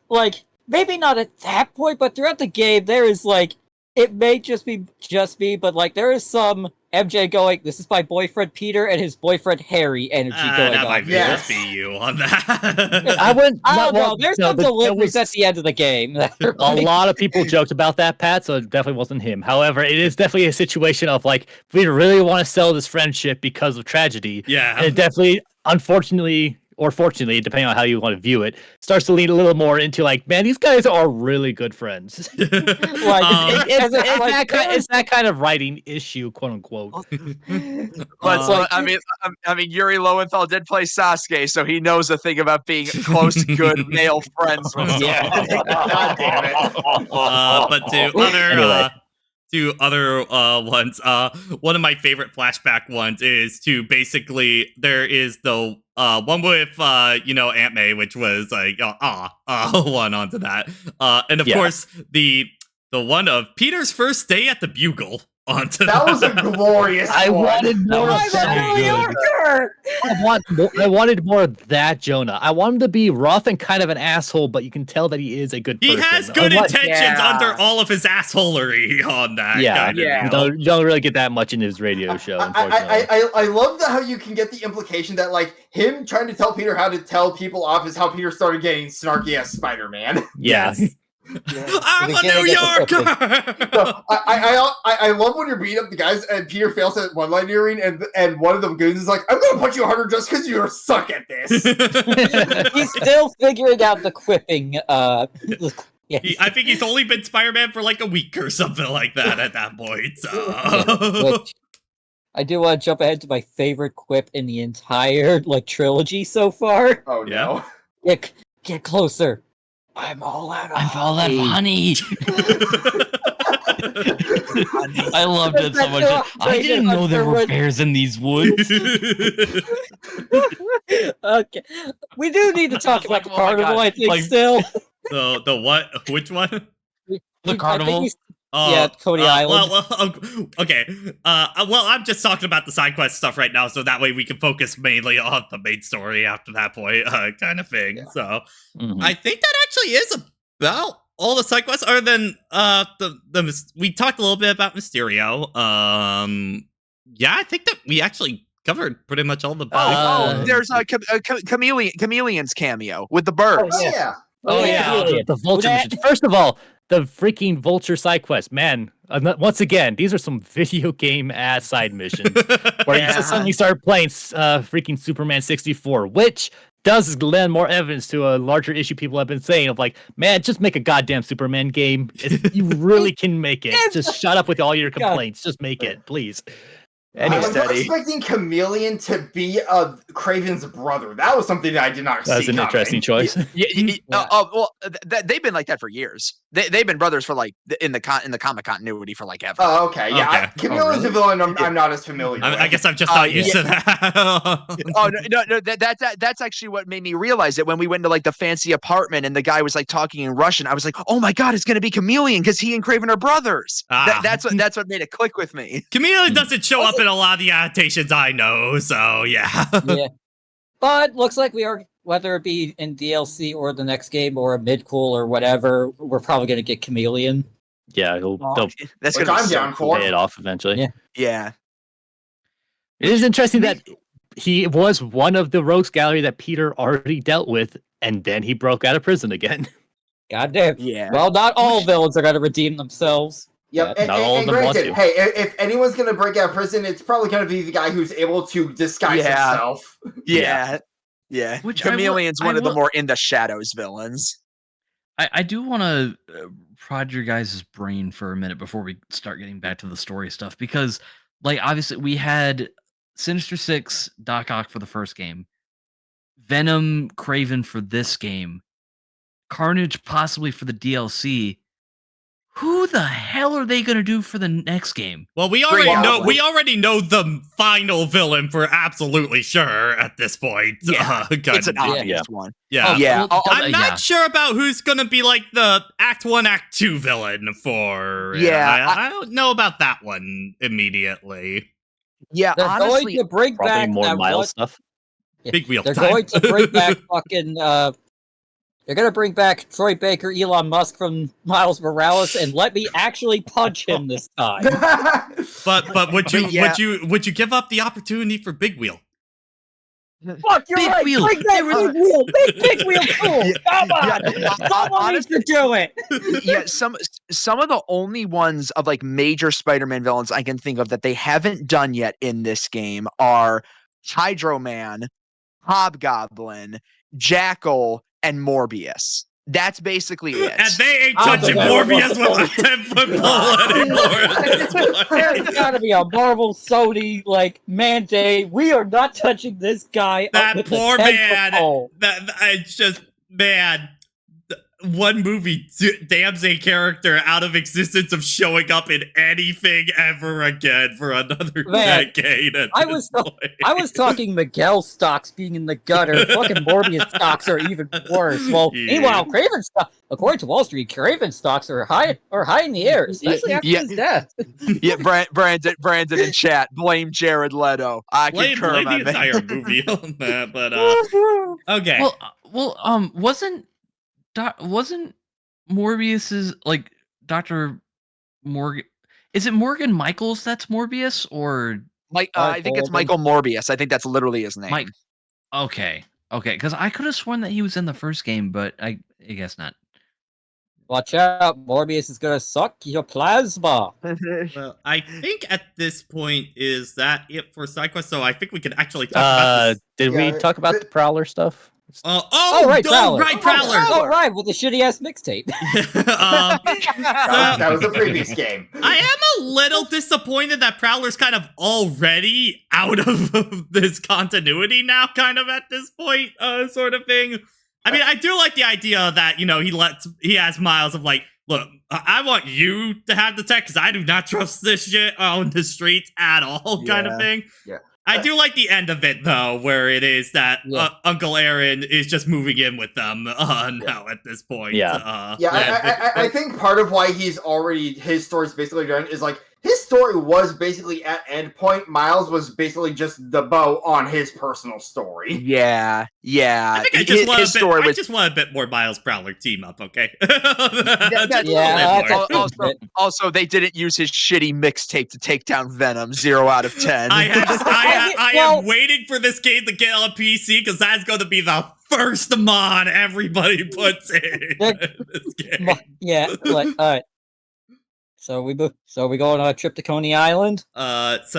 like maybe not at that point, but throughout the game there is like it may just be but like there is some MJ going, "This is my boyfriend Peter and his boyfriend Harry" energy going
that
on.
might be
Yes.
just be you on that.
I wouldn't.
I don't
well,
know. There's
no,
some
but there
deliveries
was-
at the end of the game. that are
A
like-
lot of people joked about that, Pat, so it definitely wasn't him. However, it is definitely a situation of like, we really want to sell this friendship because of tragedy.
Yeah.
And it definitely, unfortunately, or fortunately, depending on how you want to view it, starts to lean a little more into like, man, these guys are really good friends.
Like,
It's that kind of writing issue, quote unquote.
But so, I mean, Yuri Lowenthal did play Sasuke, so he knows a thing about being close, good male friends with
Yeah.
God damn it.
But to other
Anyway.
ones, one of my favorite flashback ones is to basically there is the one with Aunt May, which was like one onto that, and of
Yeah.
course the one of Peter's first day at the Bugle onto
That was a glorious
I
one.
wanted more
I'm
of
a
that.
New Yorker!
I wanted more of that Jonah. I want him to be rough and kind of an asshole, but you can tell that he is a good
He
person.
has good
Unlike-
intentions
Yeah.
under all of his assholery on that.
Yeah,
kind of
yeah.
deal.
You don't really get that much in his radio show, unfortunately.
I love how you can get the implication that like him trying to tell Peter how to tell people off is how Peter started getting snarky as Spider-Man.
Yeah.
I'm a
Beginning
New
of the
Yorker.
So, I love when you're beating up the guys and Peter fails at one-linering and one of the goons is like, "I'm gonna punch you harder just because you suck at this."
He's still figuring out the quipping. Yeah.
I think he's only been Spider-Man for like a week or something like that at that point. So.
I do want to jump ahead to my favorite quip in the entire trilogy so far.
Oh no.
Get closer. I'm all out of
I'm all out of honey. I loved it so much. I didn't know there were bears in these woods.
Okay, we do need to talk about
like,
the
oh my
carnival.
God.
I think
Like-
still.
The what? Which one?
The carnival.
Yeah, Cody Island.
Okay. Well, I'm just talking about the side quest stuff right now, so that way we can focus mainly on the main story after that point, kind of thing.
Yeah.
So
Mhm.
I think that actually is about all the side quests, other than we talked a little bit about Mysterio. Yeah, I think that we actually covered pretty much all the.
There's a chameleon's cameo with the birds.
Oh yeah.
Oh yeah, the vulture mission. First of all, the freaking vulture side quest, man. Once again, these are some video game ass side missions where you just suddenly start playing freaking Superman 64, which does lend more evidence to a larger issue people have been saying of like, man, just make a goddamn Superman game. You really can make it. Just shut up with all your complaints. Just make it, please.
I was not expecting Chameleon to be Craven's brother. That was something that I did not see.
That's an interesting choice.
They've been like that for years. They've been brothers for like in the comic continuity for like ever.
Oh, okay. Yeah.
Okay.
Chameleon's a villain I'm not as familiar with.
I guess I'm just not used to that.
Oh no! That's actually what made me realize it when we went to like the fancy apartment and the guy was like talking in Russian. I was like, oh my god, it's gonna be Chameleon because he and Craven are brothers. That's what made it click with me.
Chameleon doesn't show up in a lot of the adaptations I know, so yeah.
Yeah, but looks like we are, whether it be in DLC or the next game or a mid-cool or whatever, we're probably gonna get Chameleon.
Yeah, they'll
That's
Which
gonna be
I'm
so
down
cool.
for.
pay it off eventually.
Yeah.
Yeah.
It is interesting that he was one of the rogues gallery that Peter already dealt with, and then he broke out of prison again.
Goddamn.
Yeah.
Well, not all villains are gonna redeem themselves.
Yep,
Not all of
and
them want
granted,
to.
hey, if anyone's gonna break out of prison, it's probably gonna be the guy who's able to disguise himself.
Yeah.
Which I will-
Chameleon's one
I
of the
will-
more in the shadows villains.
I do want to prod your guys' brain for a minute before we start getting back to the story stuff, because, like, obviously we had Sinister Six, Doc Ock for the first game, Venom, Craven for this game, Carnage possibly for the DLC. Who the hell are they gonna do for the next game?
Well, we already
Goblin.
know the final villain for absolutely sure at this point.
Yeah, it's an
of-
obvious one.
yeah.
Oh,
Yeah,
well,
I'm not
yeah.
sure about who's gonna be like the Act 1, Act 2 villain for.
Yeah,
I don't know about that one immediately.
Yeah,
They're
honestly,
going to bring
Probably
back
more
that
Miles
one-
stuff.
Big wheel
They're
time.
going to bring back fucking. They're gonna bring back Troy Baker, Elon Musk from Miles Morales, and let me actually punch him this time.
But would you
Yeah.
would you give up the opportunity for Big Wheel?
Fuck, you're
Big
right.
wheel.
Bring back Big Wheel. Make Big Wheel cool. Come on.
Yeah,
Someone needs to do it.
yeah, some of the only ones of like major Spider-Man villains I can think of that they haven't done yet in this game are Hydro Man, Hobgoblin, Jackal, and Morbius. That's basically it.
And they ain't
I
touching
don't know.
Morbius with a 10-foot pole anymore at this point.
There's gotta be a Marvel Sony mandate. We are not touching this guy.
That
with
poor
the 10-foot
man.
pole.
It's just, man, one movie damns a character out of existence of showing up in anything ever again for another
Man,
decade. At
I
this
was-
point.
I was talking Miguel stocks being in the gutter. Fucking Morbius stocks are even worse. Well,
Yeah.
meanwhile, Craven stock, according to Wall Street, Craven stocks are high in the air, especially after
Yeah.
his death.
Yeah, Brandon in chat, blame Jared Leto. I
Blame
concur, my
the
man.
entire movie on that, but okay.
Wasn't Morbius's like Dr. Morgan? Is it Morgan Michaels that's Morbius or
I think it's Michael Morbius. I think that's literally his name.
Mike? Okay, because I could have sworn that he was in the first game, but I guess not.
Watch out, Morbius is gonna suck your plasma.
Well, I think at this point is that it for SideQuest. So I think we can actually talk about this.
Did
Yeah,
we talk about the Prowler stuff?
right, Prowler.
Prowler.
Oh, right, with the shitty ass mixtape.
That was the previous game.
I am a little disappointed that Prowler's kind of already out of this continuity now, kind of at this point, sort of thing. I mean, I do like the idea that, he has Miles of like, look, I want you to have the tech because I do not trust this shit on the streets at all, kind of thing.
Yeah.
I do like the end of it, though, where it is that Uncle Aaron is just moving in with them now at this point.
I think part of why his story's basically done is like, his story was basically at end point. Miles was basically just the bow on his personal story.
Yeah.
I think I just want a bit more Miles Prowler team up, okay?
Also, they didn't use his shitty mixtape to take down Venom. 0 out of 10.
I am waiting for this game to get on PC because that's going to be the first mod everybody puts in this game.
All right. So we go on a trip to Coney Island.
First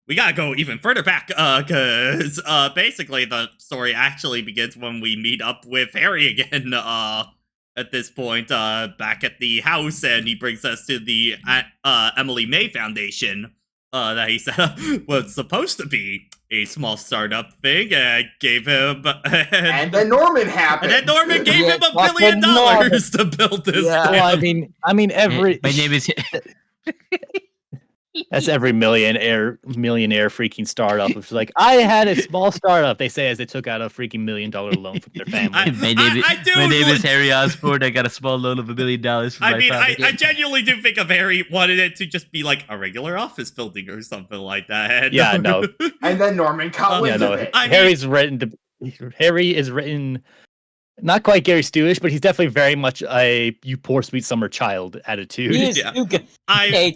we gotta go even further back, because basically the story actually begins when we meet up with Harry again. At this point, back at the house, and he brings us to the Emily May Foundation. That he said was supposed to be a small startup thing, and gave him...
and then Norman happened.
And then Norman gave him $1 billion to build this.
Yeah. Well, I mean, every...
My name is...
That's every millionaire freaking startup. It's like, I had a small startup, they say as they took out a freaking $1 million loan from their family.
My name is Harry Osborn. I got a small loan of $1 million from my family.
I genuinely do think of Harry wanted it to just be like a regular office building or something like that.
Yeah, no.
And then Norman caught wind of it.
Harry is written not quite Gary Stewish, but he's definitely very much a "you poor sweet summer child" attitude.
He is too good.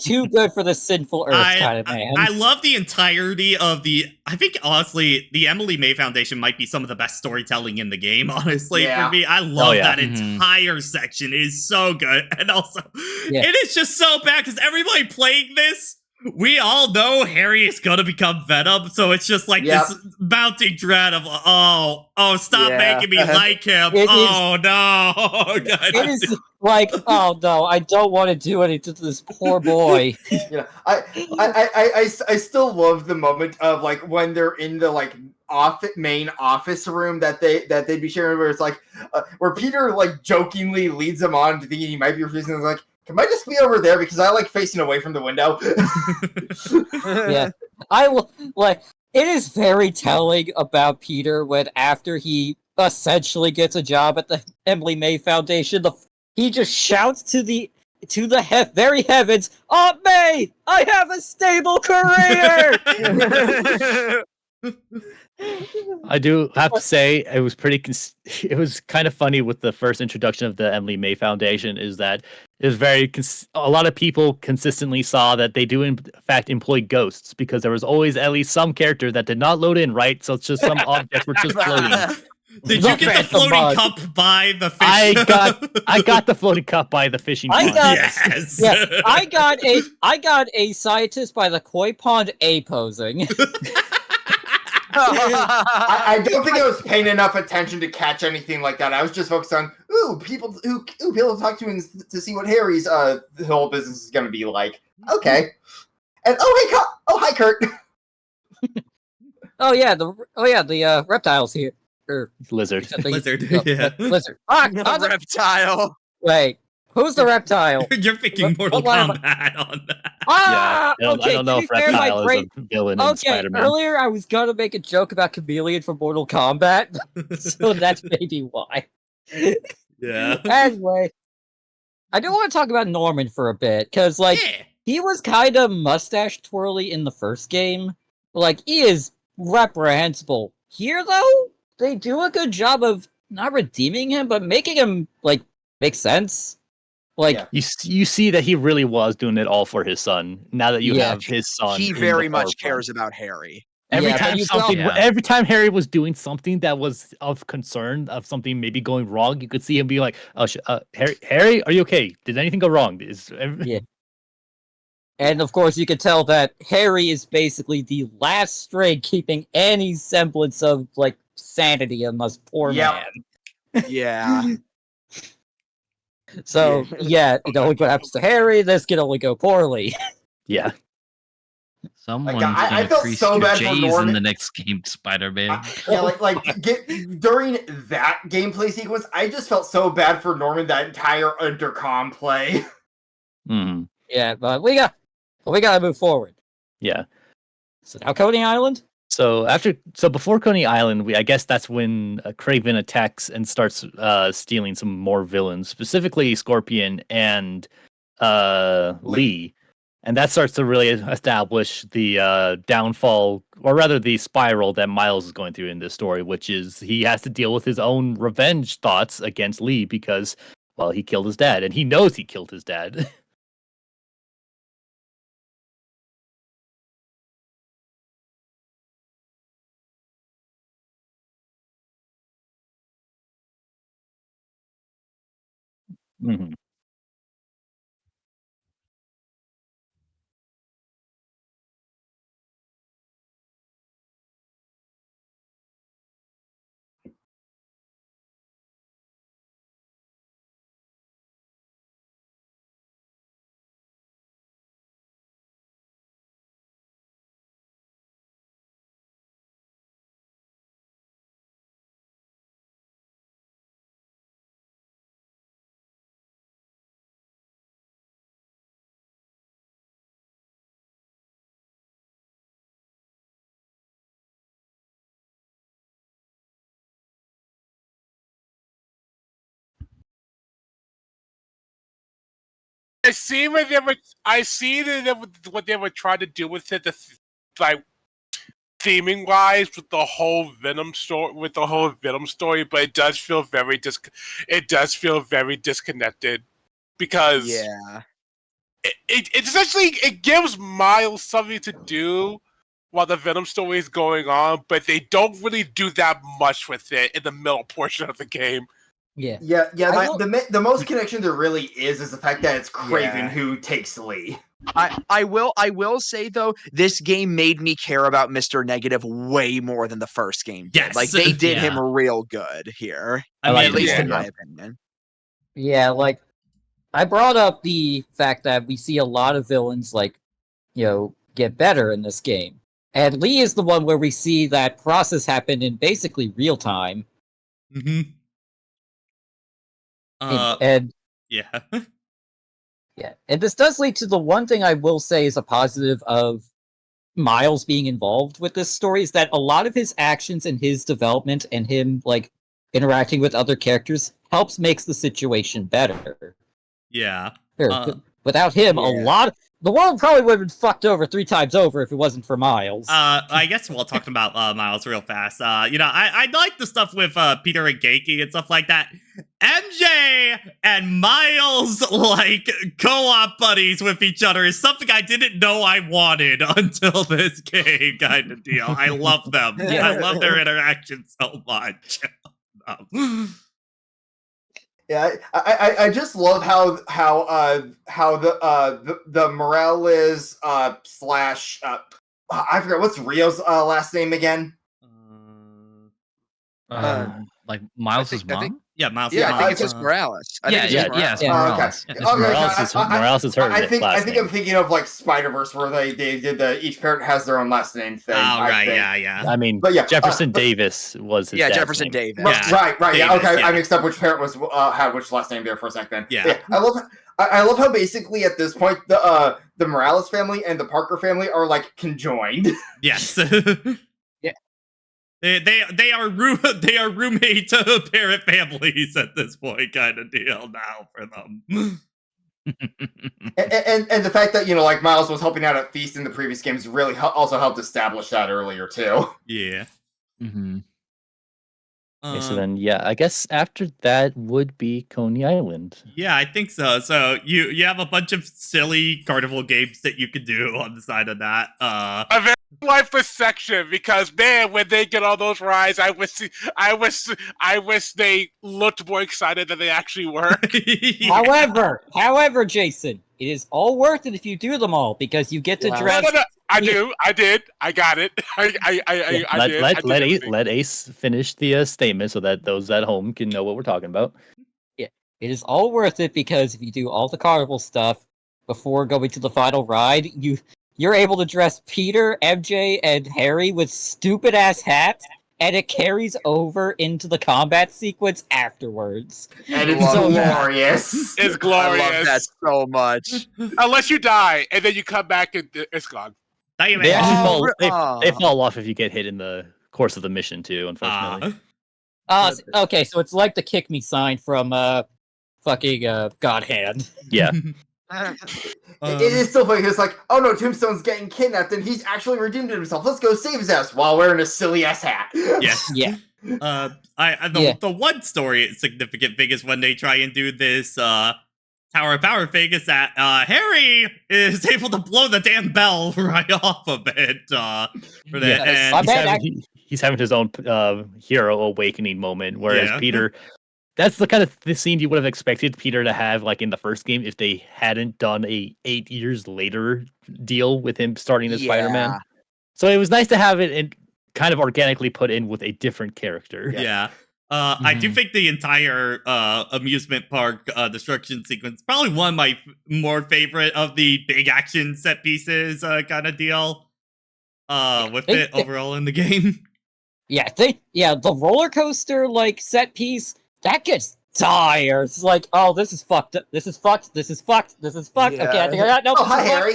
Too good for the sinful earth kind of man.
I love the entirety of I think, honestly, the Emily May Foundation might be some of the best storytelling in the game, honestly, for me. I love that entire section. It is so good. And also, it is just so bad, because everybody playing this, we all know Harry is going to become Venom, so it's just like this mounting dread of, stop making me like him. No. God.
It is like, oh no, I don't want to do anything to this poor boy.
I still love the moment of like when they're in the main office room that they'd be sharing, where it's like where Peter like jokingly leads them on to thinking he might be refusing. Like, can I just be over there because I like facing away from the window?
Yeah, I will. Like, it is very telling about Peter when after he essentially gets a job at the Emily May Foundation, he just shouts to the very heavens, "Aunt May, I have a stable career!"
I do have to say it was it was kind of funny with the first introduction of the Emily May Foundation, is that it was a lot of people consistently saw that they do in fact employ ghosts, because there was always at least some character that did not load in, right? So it's just some objects were just floating.
Did you get the floating cup by the fish?
I got the floating cup by the fishing pond.
Yes.
Yeah, I got a scientist by the koi pond posing.
I don't think I was paying enough attention to catch anything like that. I was just focused on people to talk to and to see what Harry's the whole business is going to be like. Okay, and hi Kurt.
The reptiles here.
Lizard.
Lizard.
Lizard.
The reptile.
Wait, who's the reptile?
You're thinking Mortal Kombat on that.
I don't know if Reptile is a villain in Spider-Man.
Earlier I was gonna make a joke about Chameleon from Mortal Kombat, so that's maybe why.
Yeah.
Anyway, I do want to talk about Norman for a bit, because he was kind of mustache twirly in the first game. Like, he is reprehensible. Here, though, they do a good job of not redeeming him, but making him make sense.
You see that he really was doing it all for his son. Now that you have his son,
he very much cares about Harry.
Every time Harry was doing something that was of concern, of something maybe going wrong, you could see him be like, Harry, are you okay? Did anything go wrong?
And of course, you could tell that Harry is basically the last string keeping any semblance of sanity in this poor
Yep.
man.
Yeah.
So yeah, what happens to Harry? This can only go poorly.
Yeah.
Someone's
I
gonna
felt
crease
so
your
bad for
J's in
Norman.
the next game, Spider-Man.
During that gameplay sequence, I just felt so bad for Norman that entire intercom play.
Hmm.
Yeah, but we gotta move forward.
Yeah.
So now Coney Island.
So before Coney Island, I guess that's when Craven attacks and starts stealing some more villains, specifically Scorpion and Lee. And that starts to really establish the downfall, or rather the spiral that Miles is going through in this story, which is he has to deal with his own revenge thoughts against Lee because, well, he killed his dad, and he knows he killed his dad. Hmm.
I see what they were. I see what they were trying to do with it, like theming wise, with the whole Venom story. But it does feel very disconnected because
Yeah.
it essentially it gives Miles something to do while the Venom story is going on, but they don't really do that much with it in the middle portion of the game.
Yeah.
Yeah.
I will-
The most connection there really is the fact that it's Craven
Yeah.
who takes Lee.
I will say though, this game made me care about Mr. Negative way more than the first game did.
Yes.
Like they did him
Yeah.
real good here.
I
I like
At
mean,
least
yeah.
in my opinion.
Yeah, like I brought up the fact that we see a lot of villains get better in this game. And Lee is the one where we see that process happen in basically real time.
mhm.
And
Yeah.
yeah, and this does lead to the one thing I will say is a positive of Miles being involved with this story is that a lot of his actions and his development and him interacting with other characters helps makes the situation better.
Yeah.
Without him,
Yeah.
the world probably would have been fucked over 3 times over if it wasn't for Miles.
I guess while talking about Miles real fast, I like the stuff with Peter and Genki and stuff like that. MJ and Miles co-op buddies with each other is something I didn't know I wanted until this game kind of deal. I love them.
Yeah.
I love their interaction so much.
Yeah, I just love how the Morales slash I forgot what's Rio's last name again.
Like Miles'
I think-
mom?
Yeah, Miles.
Yeah, I think it's
Miles,
just Morales. I
Yeah,
think it's
yeah,
just Morales.
yeah, it's
Yeah.
Morales.
Yeah.
Yeah.
Morales is her
I think
last name.
I'm thinking of like Spider-Verse where they did each parent has their own last name thing.
Oh,
I
right,
think.
yeah.
I mean,
But yeah,
Jefferson
but-
Davis was his
Yeah,
dad's
Jefferson
name.
Davis.
Yeah.
Right. Yeah,
Davis,
okay.
yeah.
I mixed up which parent was had which last name there for a second.
Yeah.
I love how basically at this point the Morales family and the Parker family are like conjoined.
Yes.
Yeah.
They are roommate parent families at this point, kind of deal now for them.
and the fact that like Miles was helping out at Feast in the previous games really also helped establish that earlier too.
Yeah.
Mm-hmm.
Okay, so then, I guess after that would be Coney Island.
Yeah, I think so. So you have a bunch of silly carnival games that you could do on the side of that.
lifeless section because man, when they get all those rides, I wish they looked more excited than they actually were.
However, Jason, it is all worth it if you do them all because you get to
Yeah.
dress.
No. I did. I got it. I did.
Let Ace finish the statement so that those at home can know what we're talking about.
Yeah, it is all worth it because if you do all the carnival stuff before going to the final ride, you're able to dress Peter, MJ, and Harry with stupid ass hats, and it carries over into the combat sequence afterwards.
And it's
Love that.
glorious.
It's glorious.
I love that so much.
Unless you die and then you come back and it's gone.
Damn
They
it.
actually
Oh,
they fall off if you get hit in the course of the mission too, unfortunately.
Okay, so it's like the kick me sign from fucking God Hand.
Yeah.
It is still funny. It's like, oh no, Tombstone's getting kidnapped, and he's actually redeemed himself. Let's go save his ass while wearing a silly ass hat.
Yes.
Yeah.
The one story significant thing is when they try and do this Tower of Power thing is that Harry is able to blow the damn bell right off of it for that. And
He's having his own hero awakening moment, whereas
Yeah.
Peter, that's the kind of the scene you would have expected Peter to have like in the first game if they hadn't done a 8 years later deal with him starting as Spider-Man.
Yeah.
So it was nice to have it and kind of organically put in with a different character.
Yeah. I do think the entire amusement park destruction sequence probably one of my more favorite of the big action set pieces kind of deal with it overall in the game.
Yeah, the roller coaster like set piece that gets dire. It's like, oh, this is fucked up. This is fucked. This is fucked. This is fucked.
Yeah.
Okay, I think I got no.
Oh, hi, Harry.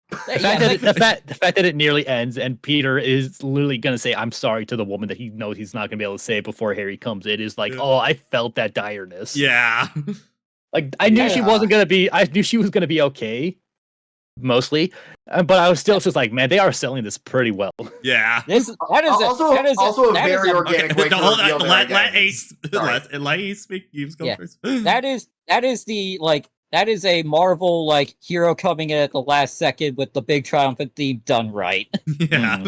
The fact that it nearly ends and Peter is literally gonna say I'm sorry to the woman that he knows he's not gonna be able to say before Harry comes in is like, oh, I felt that direness.
Yeah.
Like I knew she wasn't gonna be. I knew she was gonna be okay, mostly, but I was still just like, man, they are selling this pretty well.
Yeah.
Also a very organic way to reveal their
let
identities.
Ace speak. You go
Yeah.
first.
That is a Marvel like hero coming in at the last second with the big triumphant theme done right.
Yeah.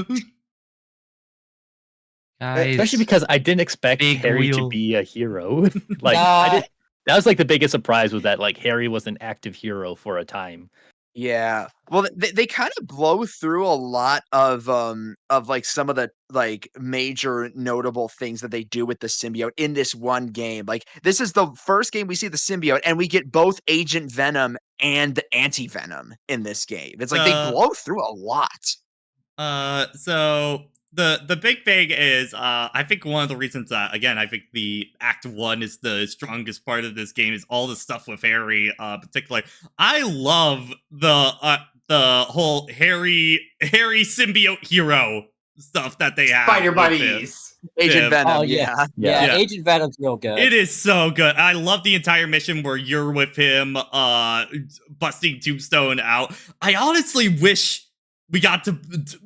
Guys,
Especially because I didn't expect
Big
Harry to
wheel.
be a hero. That was like the biggest surprise was that like Harry was an active hero for a time.
Yeah. Well, they kind of blow through a lot of like some of the like major notable things that they do with the symbiote in this one game. Like this is the first game we see the symbiote, and we get both Agent Venom and the Anti-Venom in this game. It's like they blow through a lot.
So the big thing is I think one of the reasons again I think the Act 1 is the strongest part of this game is all the stuff with Harry particularly. I love the whole Harry symbiote hero stuff that they have.
Spider
with
buddies.
Agent Venom.
Oh,
Yeah.
Yeah.
Agent Venom's real good.
It is so good. I love the entire mission where you're with him busting Tombstone out. I honestly wish we got to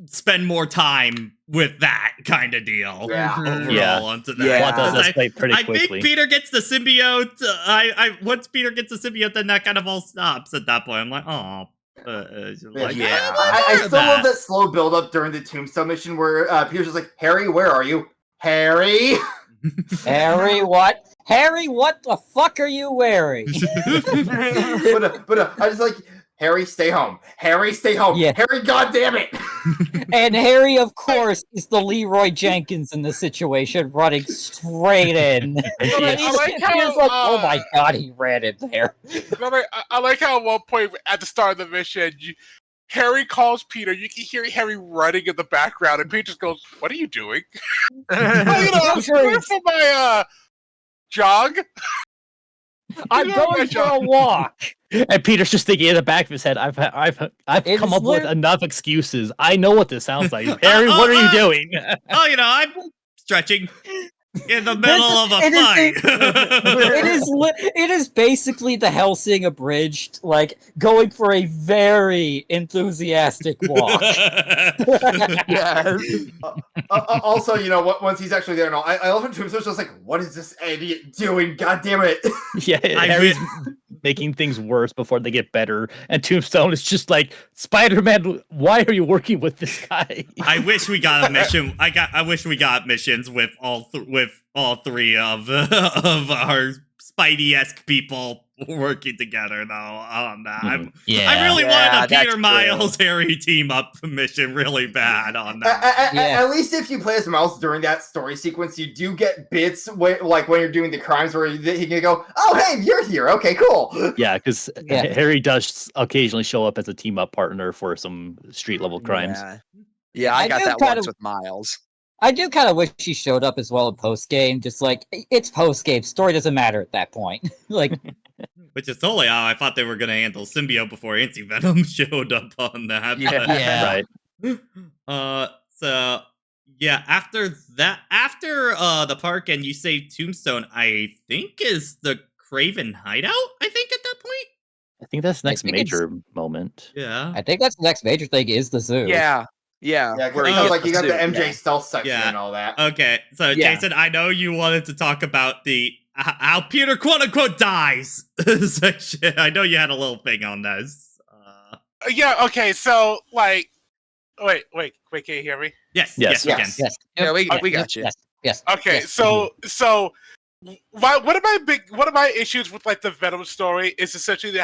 spend more time with that kind of deal.
Yeah.
Overall onto that.
Yeah.
Plot does
I-
escalate pretty
I
quickly.
think Peter gets the symbiote. Once Peter gets the symbiote, then that kind of all stops at that point. I'm like, oh.
Yeah.
I still love that slow build up during the Tombstone mission where Peter's just like, Harry, where are you? Harry?
Harry, what? Harry, what the fuck are you wearing?
but I just like, Harry, stay home. Harry, stay home.
Yeah.
Harry, goddammit.
And Harry, of course, is the Leroy Jenkins in this situation, running straight in.
And she
I
is-
like how,
Peter's like, oh my god, he ran in there.
I like how at one point at the start of the mission, Harry calls Peter. You can hear Harry running in the background, and Peter just goes, "What are you doing?" I'm going for my jog.
I'm going for a walk.
And Peter's just thinking in the back of his head, I've
It
come
is
up with
lit-
enough excuses. I know what this sounds like. Harry, what are you doing?
Oh, I'm stretching in the middle of a
it is
fight.
It is basically the Helsing abridged, like going for a very enthusiastic walk.
Yes.
Also, once he's actually there and all, I love him too. So it's just like, what is this idiot doing? God damn it.
Yeah,
I
Harry's making things worse before they get better. And Tombstone is just like, Spider-Man, why are you working with this guy?
I wish we got a mission. I wish we got missions with all three of our Spidey-esque people working together though on that. I really wanted a Peter Miles Harry team up mission really bad on that.
At least if you play as Miles during that story sequence, you do get bits like when you're doing the crimes where he can go, "Oh, hey, you're here. Okay, cool."
Yeah, because Harry does occasionally show up as a team up partner for some street level crimes.
Yeah, I got that once with Miles.
I do kind of wish he showed up as well in post game. Just like it's post game, story doesn't matter at that point. Like,
which is totally how I thought they were going to handle symbiote before Anti-Venom showed up on that.
Yeah,
right. So yeah, after the park and you save Tombstone, I think is the Craven hideout. I think at that point.
I think that's the next major moment.
Yeah,
I think that's the next major thing is the zoo.
Yeah.
Because like you got the MJ stealth section and all that.
Okay, so Jason, I know you wanted to talk about the how Peter quote unquote dies section. I know you had a little thing on this.
Yeah. Okay. So like, wait. Can you hear me?
Yes.
We can.
Yes.
Yeah, we got you.
Yes.
Okay.
Yes.
So one of my issues with like the Venom story is essentially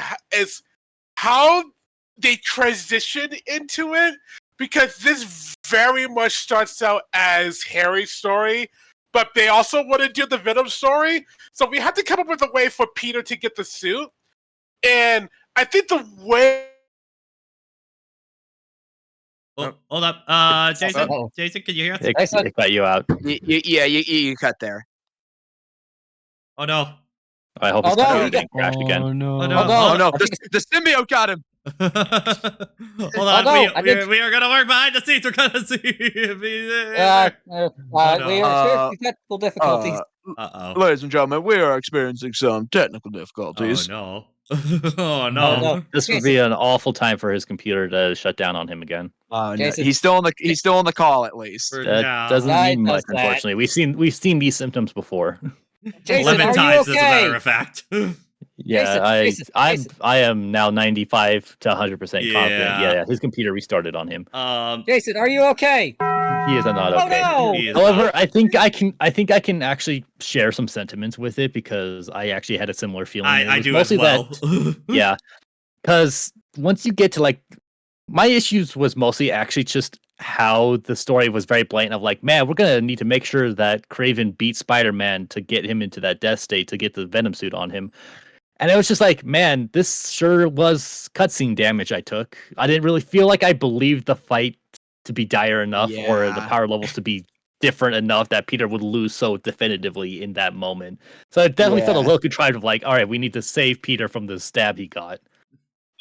how they transition into it. Because this very much starts out as Harry's story, but they also want to do the Venom story. So we had to come up with a way for Peter to get the suit. And I think the way...
Oh, hold up. Jason, can you hear us?
It cut you out.
You cut there.
Oh, no.
I hope it's didn't crash again.
Oh, no.
Oh, no.
Oh, no. The symbiote got him.
Hold on, we are gonna work behind the scenes. We're gonna see.
We are experiencing technical difficulties.
Ladies and gentlemen, we are experiencing some technical difficulties.
Oh no!
This would be an awful time for his computer to shut down on him again.
No. He's still on the call at least.
That doesn't mean much, unfortunately. We've seen these symptoms before.
Jason,
11 times, as a matter of fact.
Yeah, I am now 95 to 100% confident. Yeah, his computer restarted on him.
Jason, are you okay?
He is not okay.
Oh, no.
However, I think I can actually share some sentiments with it because I actually had a similar feeling.
I do as well.
Yeah, because once you get to like, my issues was mostly actually just how the story was very blatant of like, man, we're gonna need to make sure that Craven beats Spider-Man to get him into that death state to get the Venom suit on him. And it was just like, man, this sure was cutscene damage I took. I didn't really feel like I believed the fight to be dire enough or the power levels to be different enough that Peter would lose so definitively in that moment. So I definitely felt a little contrived of like, all right, we need to save Peter from the stab he got.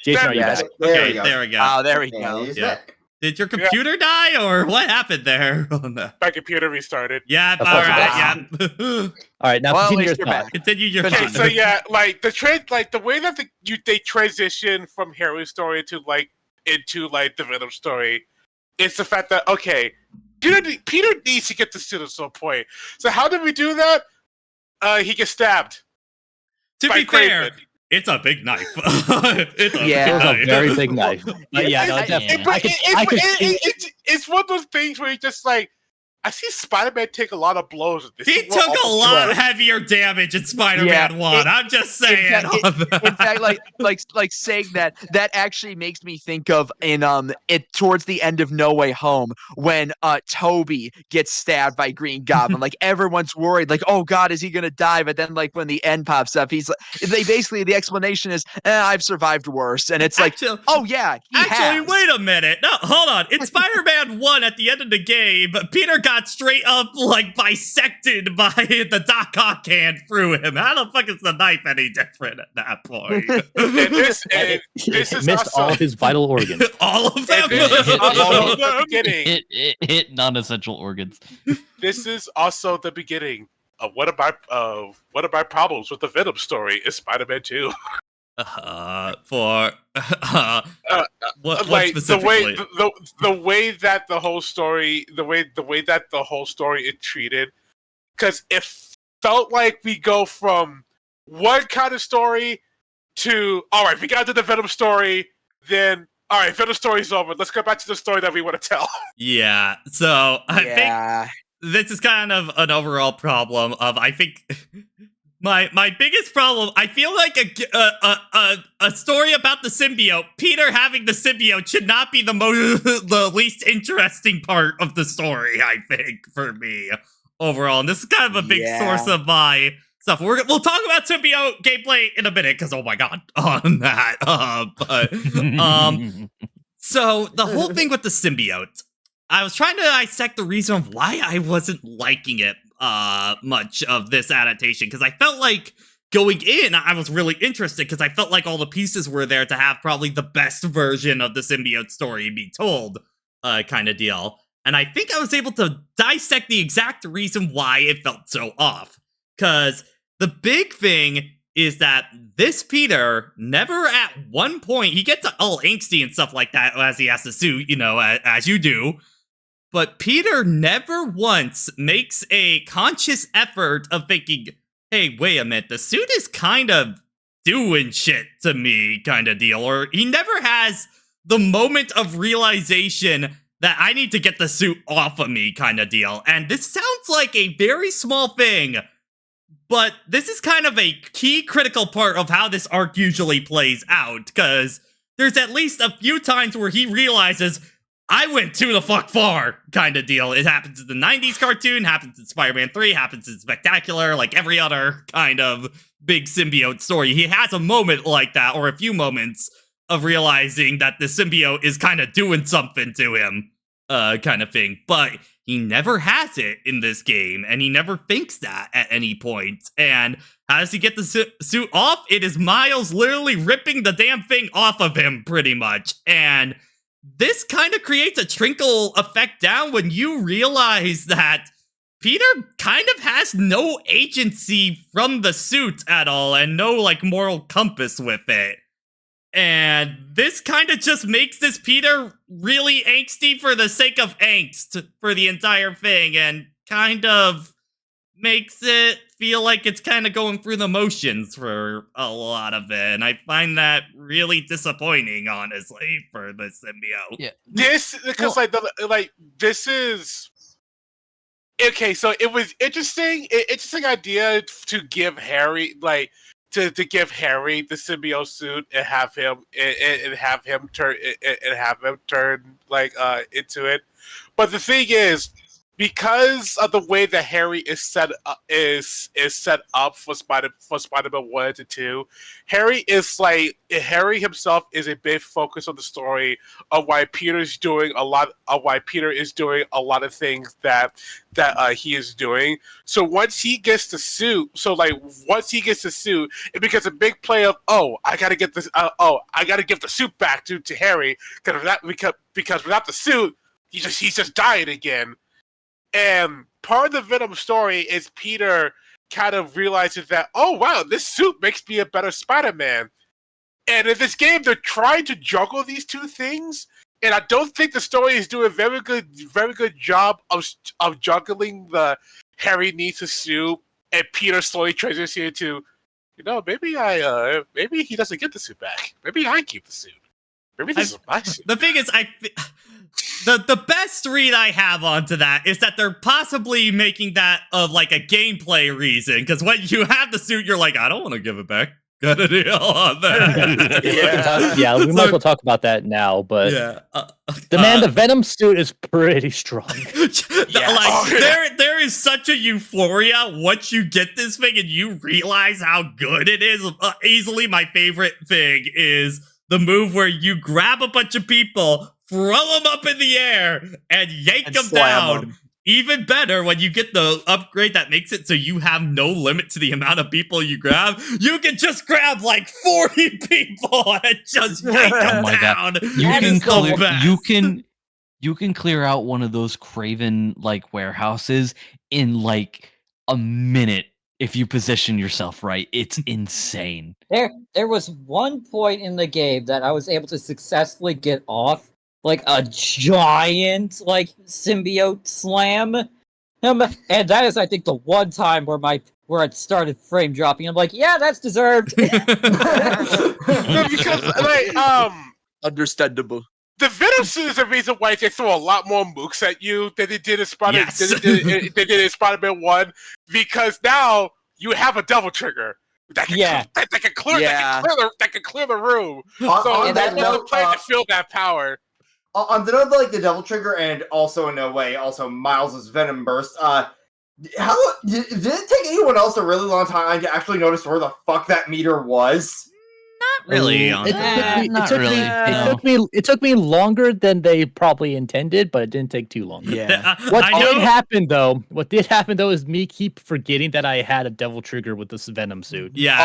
Jason, are you back?
Okay, there we go.
Oh, there we go.
Yeah. Did your computer die, or what happened there?
My computer restarted.
Yeah, all right, yeah.
All right, now continue your thought.
Continue your
Okay,
thought.
so yeah, like the way that they transition from Harry's story to into the Venom story, it's the fact that Peter needs to get the suit at some point. So how did we do that? He gets stabbed.
To be fair, it's a big knife. It's
a very big knife. But
it's one of those things where you just like, I see Spider-Man take a lot of blows.
He took a lot heavier damage in Spider-Man 1. I'm just saying.
In fact, like saying that actually makes me think of towards the end of No Way Home when Toby gets stabbed by Green Goblin. Like everyone's worried, like, oh God, is he gonna die? But then like when the end pops up, he's like, the explanation is, I've survived worse, and it's like, oh yeah,
wait a minute. No, hold on. In Spider-Man 1, at the end of the game, Peter got straight up like bisected by the Doc Ock hand through him. How the fuck is the knife any different at that point?
This is
missed all of his vital organs.
All of them.
It
hit non-essential organs.
This is also the beginning of one of my problems with the Venom story is Spider-Man 2.
What
like
specifically?
the way that the whole story is treated, because it felt like we go from one kind of story to, all right, we got to the Venom story, then, all right, Venom story's over. Let's go back to the story that we want to tell.
Yeah. So I think
Yeah.
this is kind of an overall problem of I think my biggest problem. I feel like a story about the symbiote, Peter having the symbiote, should not be the least interesting part of the story. I think for me overall, and this is kind of a big source of my stuff. We'll talk about symbiote gameplay in a minute because oh my god on that. So the whole thing with the symbiote. I was trying to dissect the reason of why I wasn't liking it much of this adaptation, because I felt like going in, I was really interested, because I felt like all the pieces were there to have probably the best version of the symbiote story be told, kind of deal. And I think I was able to dissect the exact reason why it felt so off. Because the big thing is that this Peter never at one point, he gets all angsty and stuff like that as he has to suit, as you do. But Peter never once makes a conscious effort of thinking, hey, wait a minute, the suit is kind of doing shit to me, kind of deal. Or he never has the moment of realization that I need to get the suit off of me, kind of deal. And this sounds like a very small thing, but this is kind of a key critical part of how this arc usually plays out, because there's at least a few times where he realizes, I went too the fuck far, kind of deal. It happens in the 90s cartoon, happens in Spider-Man 3, happens in Spectacular, like every other kind of big symbiote story. He has a moment like that, or a few moments of realizing that the symbiote is kind of doing something to him, kind of thing. But he never has it in this game, and he never thinks that at any point. And how does he get the suit off? It is Miles literally ripping the damn thing off of him, pretty much. And this kind of creates a trickle effect down when you realize that Peter kind of has no agency from the suit at all and no, like, moral compass with it. And this kind of just makes this Peter really angsty for the sake of angst for the entire thing, and kind of makes it feel like it's kind of going through the motions for a lot of it. And I find that really disappointing, honestly, for the symbiote.
Yeah.
This, because this is okay. So it was interesting idea to give Harry to give Harry the symbiote suit and have him turn into it. But the thing is, because of the way that Harry is set up for Spider-Man 1 and 2, Harry himself is a big focus on the story of why Peter is doing a lot of things that he is doing. So once he gets the suit, it becomes a big play of I gotta give the suit back to Harry, because without the suit he's just dying again. And part of the Venom story is Peter kind of realizes that, oh wow, this suit makes me a better Spider-Man. And in this game, they're trying to juggle these two things, and I don't think the story is doing a very good job of juggling the Harry needs a suit and Peter slowly transitioning to, maybe he doesn't get the suit back. Maybe I keep the suit. Maybe this is my suit.
The thing is, the best read I have onto that is that they're possibly making that of like a gameplay reason, because when you have the suit, you're like, I don't want to give it back. Got a deal on that.
We might as well talk about that now, but the Venom suit is pretty strong.
There is such a euphoria once you get this thing and you realize how good it is. Easily my favorite thing is the move where you grab a bunch of people, throw them up in the air, and yank them down. Even better, when you get the upgrade that makes it so you have no limit to the amount of people you grab, you can just grab like 40 people and just yank them down.
You can clear out one of those Craven like warehouses in like a minute if you position yourself right. It's insane.
There was one point in the game that I was able to successfully get off like a giant like symbiote slam, And that is, I think, the one time where it started frame dropping. I'm like, yeah, that's deserved.
No, because
Understandable.
the Venom suit is the reason why they throw a lot more mooks at you than they did in
Yes.
they did in Spider-Man 1, because now you have a double trigger that can
Yeah.
that can clear the room.
On
So
and
that's
that
the
note,
play to feel that power.
on the note of like the double trigger, and also in a way, also Miles's Venom burst. How did it take anyone else a really long time to actually notice where the fuck that meter was?
Not really.
It
Not
took
really,
me.
no.
It took me longer than they probably intended, but it didn't take too long.
Yeah.
What
I
did
know.
happen though? What did happen though is me keep forgetting that I had a devil trigger with this Venom suit.
Yeah.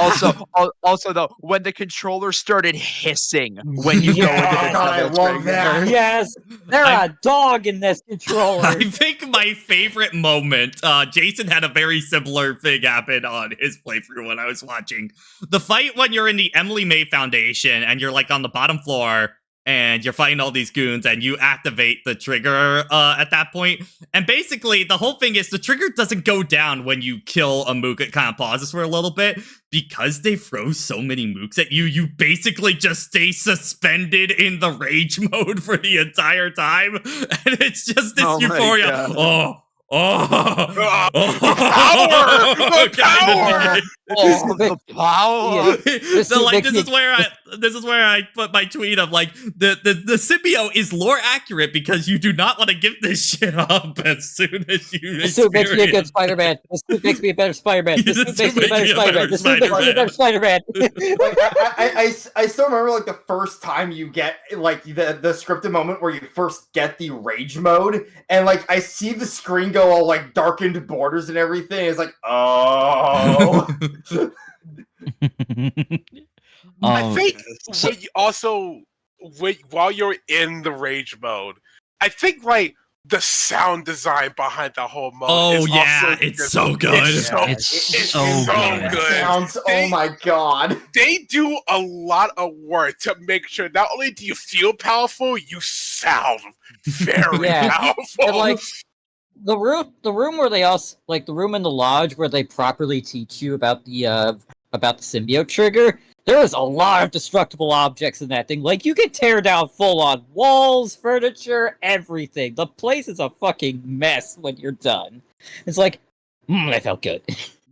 Also though, when the controller started hissing when you go into the
God, I
double
love
trigger.
that.
Yes, they're a dog in this controller.
I think my favorite moment, Jason had a very similar thing happen on his playthrough when I was watching. The fight when you're in the Emily May Foundation and you're like on the bottom floor and you're fighting all these goons and you activate the trigger at that point. And basically the whole thing is the trigger doesn't go down when you kill a mook. It kind of pauses for a little bit. Because they throw so many mooks at you, you basically just stay suspended in the rage mode for the entire time. And it's just this
Oh my
euphoria.
God.
Power!
The
Power!
The power.
So like
makes
this is where I put my tweet of like the symbiote is lore accurate because you do not want to give this shit up as soon as you
This suit makes me a good
experience.
Spider-Man. This suit makes me a better Spider-Man. This
This
suit makes me a better Spider-Man. This suit makes me a better Spider-Man.
Like, I still remember like the first time you get like the scripted moment where you first get the rage mode, and like I see the screen go all like darkened borders and everything. It's like, oh.
I think
so-
while you're in the rage mode, I think like the sound design behind the whole mode.
Oh
is
yeah,
also
it's
just-
so good.
It's so good.
good.
Sounds, oh my god.
They do a lot of work to make sure not only do you feel powerful, you sound very
Yeah.
powerful.
And like the room where they also like the room in the lodge where they properly teach you about the symbiote trigger. There is a lot of destructible objects in that thing. Like you can tear down full on walls, furniture, everything. The place is a fucking mess when you're done. It's like, that felt good.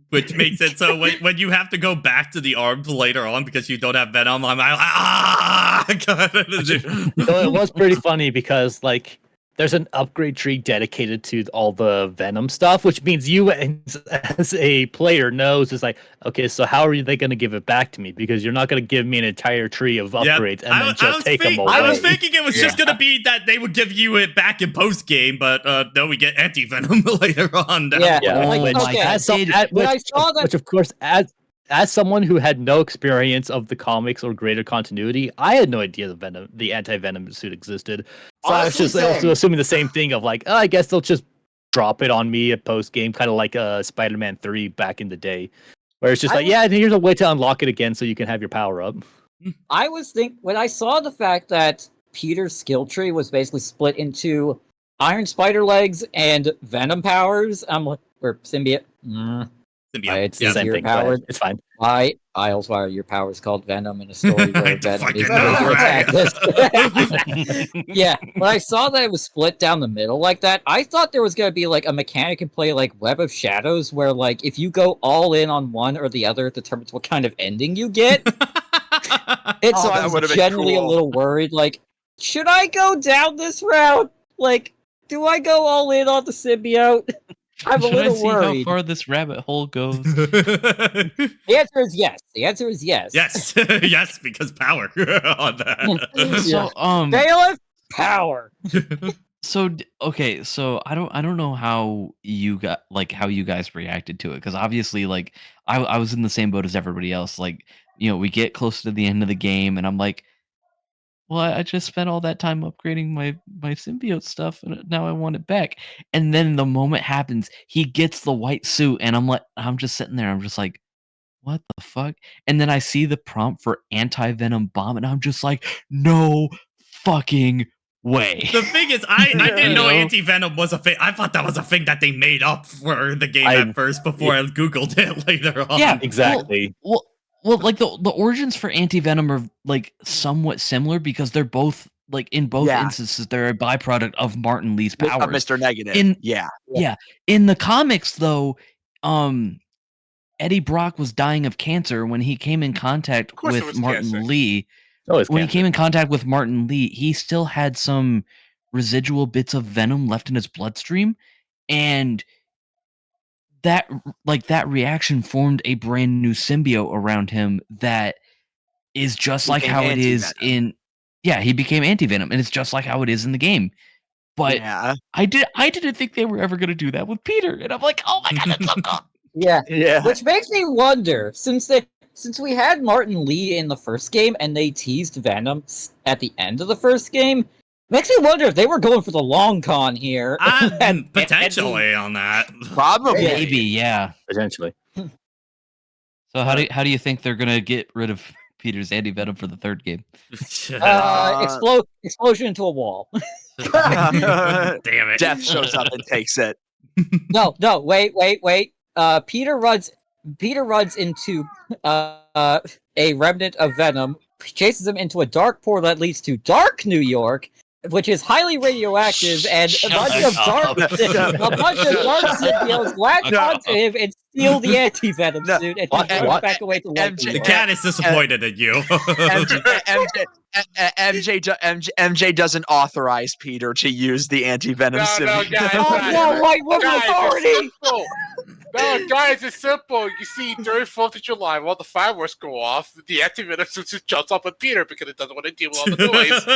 Which makes it so when you have to go back to the arms later on because you don't have Venom, I'm like, God.
It was pretty funny because like there's an upgrade tree dedicated to all the Venom stuff, which means you as a player knows it's like, okay, so how are they going to give it back to me? Because you're not going to give me an entire tree of upgrades and then just take them away.
I was thinking it was just going to be that they would give you it back in post game, but no, we get anti-Venom later on.
Yeah.
Yeah,
Like,
which,
okay,
as some- at-
when
which-
I saw that-
which of course, as someone who had no experience of the comics or greater continuity, I had no idea the anti-venom suit existed. So I was
Honestly,
just
same.
also assuming the same thing of like, I guess they'll just drop it on me at post game, kind of like Spider-Man 3 back in the day, where it's just like, yeah, here's a way to unlock it again so you can have your power up.
I was when I saw the fact that Peter's skill tree was basically split into Iron Spider legs and Venom powers, I'm like, or symbiote. It's
Yeah, same
your
thing. Go
power.
ahead. It's fine.
Miles, why your power is called Venom in a story where
I
Venom
fucking
is
know,
right? Yeah, when I saw that it was split down the middle like that, I thought there was going to be like a mechanic in play like Web of Shadows where like if you go all in on one or the other, it determines what kind of ending you get. And so
that
I was
would've been
genuinely
cool.
a little worried, like, should I go down this route? Like, do I go all in on the symbiote? I'm a
Should I
little
see how
worried.
far this rabbit hole goes?
The answer is yes. The answer is yes.
Yes, yes, because power on that.
So
Bailiff, power.
okay, so I don't know how you guys reacted to it, because obviously like I was in the same boat as everybody else. Like, we get close to the end of the game and I'm like, well, I just spent all that time upgrading my symbiote stuff and now I want it back. And then the moment happens, he gets the white suit and I'm just sitting there, I'm just like, what the fuck? And then I see the prompt for anti-venom bomb and I'm just like, no fucking way.
The thing is, I didn't know
know?
anti-venom was a thing. I thought that was a thing that they made up for the game at first before I googled it later on.
Yeah,
Exactly.
Well, like the origins for anti-venom are like somewhat similar because they're both like in both
Yeah.
instances they're a byproduct of Martin Lee's powers.
Mr. Negative.
Yeah. In the comics though, Eddie Brock was dying of cancer when he came in contact
course it
with
was
Martin
cancer.
Lee.
Oh, it's
When he
cancer.
came in contact with Martin Lee, he still had some residual bits of venom left in his bloodstream, and that reaction formed a brand new symbiote around him that is just like
Became
how it is
anti-venom.
he became anti-venom, and it's just like how it is in the game. But
Yeah.
I didn't think they were ever going to do that with Peter, and I'm like, oh my god, that's so cool.
Yeah.
Yeah.
Which makes me wonder, since we had Martin Lee in the first game and they teased Venom at the end of the first game, makes me wonder if they were going for the long con here. And-
Potentially on that.
Probably.
Maybe, yeah.
Potentially.
So how do you think they're going to get rid of Peter's anti-venom for the third game?
explosion into a wall.
Damn it.
Death shows up and takes it.
No, wait. Peter runs into a remnant of Venom, chases him into a dark portal that leads to Dark New York, which is highly radioactive, and a bunch of dark symbiotes latch onto him and steal the anti-venom suit and run back away to London.
The cat is disappointed in you.
MJ doesn't authorize Peter to use the anti-venom symbiote.
guys,
authority!
No, guys, it's simple. You see, during 4th of July, while the fireworks go off, the anti-venom suit just jumps off at Peter because it doesn't want to deal with all the noise.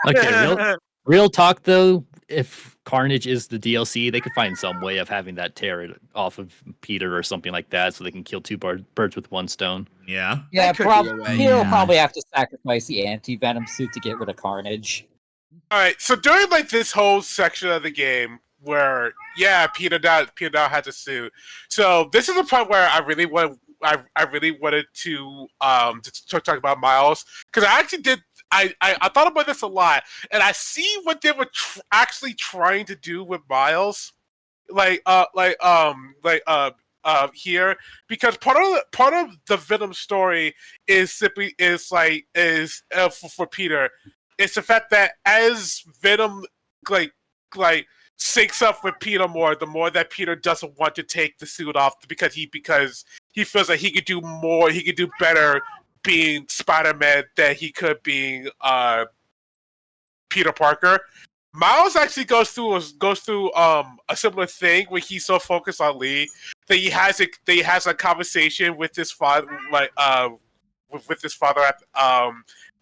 Okay, real talk though, if Carnage is the DLC, they could find some way of having that tear off of Peter or something like that, so they can kill two birds with one stone.
Yeah.
Yeah,
That could be a way.
Peter will probably have to sacrifice the anti-venom suit to get rid of Carnage.
All right, so during like this whole section of the game where Peter now has a suit. So this is the part where I really wanted to talk about Miles, because I actually did. I thought about this a lot, and I see what they were actually trying to do with Miles, here, because part of the Venom story is simply for Peter. It's the fact that as Venom syncs up with Peter more, the more that Peter doesn't want to take the suit off because he feels like he could do more, he could do better being Spider-Man than he could being Peter Parker. Miles actually goes through a similar thing where he's so focused on Lee that he has a conversation with his father, with his father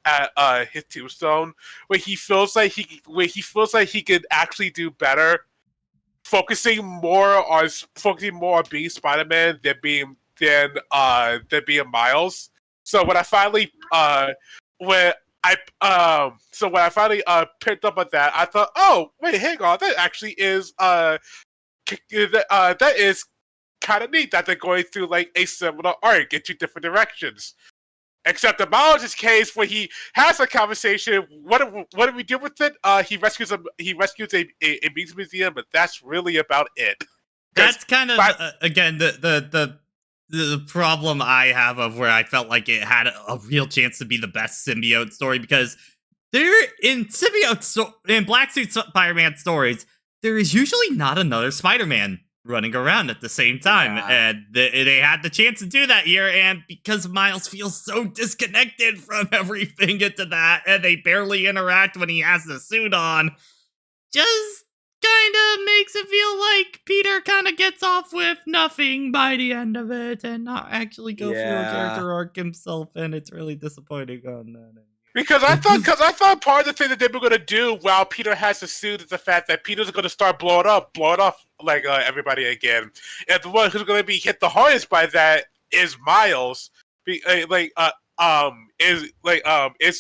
at his tombstone, where he feels like he could actually do better, focusing more on being Spider-Man than being Miles. So when I finally picked up on that, I thought, oh wait, hang on, that actually is that is kind of neat that they're going through like a similar arc in two different directions. Except in Miles' case, where he has a conversation, what do we do with it? He rescues a music museum, but that's really about it.
That's kind of again the problem I have of where I felt like it had a real chance to be the best symbiote story, because in Black Suit Spider-Man stories, there is usually not another Spider-Man running around at the same time, and they had the chance to do that here, and because Miles feels so disconnected from everything into that, and they barely interact when he has the suit on, just kind of makes it feel like Peter kind of gets off with nothing by the end of it, and not actually go through a character arc himself, and it's really disappointing on that.
Because I thought part of the thing that they were going to do while Peter has the suit is the fact that Peter's going to start blowing off like everybody again, and the one who's going to be hit the hardest by that is Miles. Is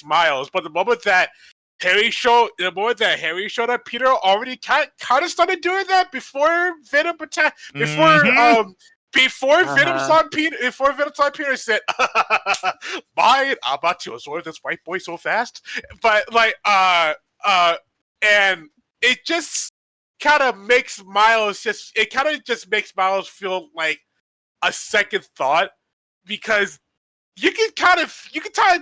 Miles. But the moment that Harry showed up, Peter already kind of started doing that before Venom attacked. before Venom saw Peter said, "Mine, I'm about to absorb this white boy so fast," but like, and it just kind of makes Miles makes Miles feel like a second thought, because you can kind of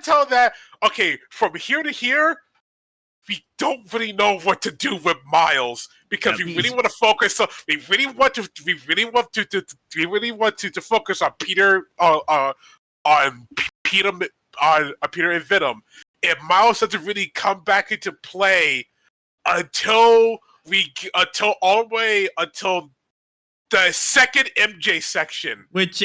tell that, okay, from here to here, we don't really know what to do with Miles, because we really want to focus on to focus on Peter on Peter and Venom, and Miles doesn't really come back into play until the second MJ section.
Which,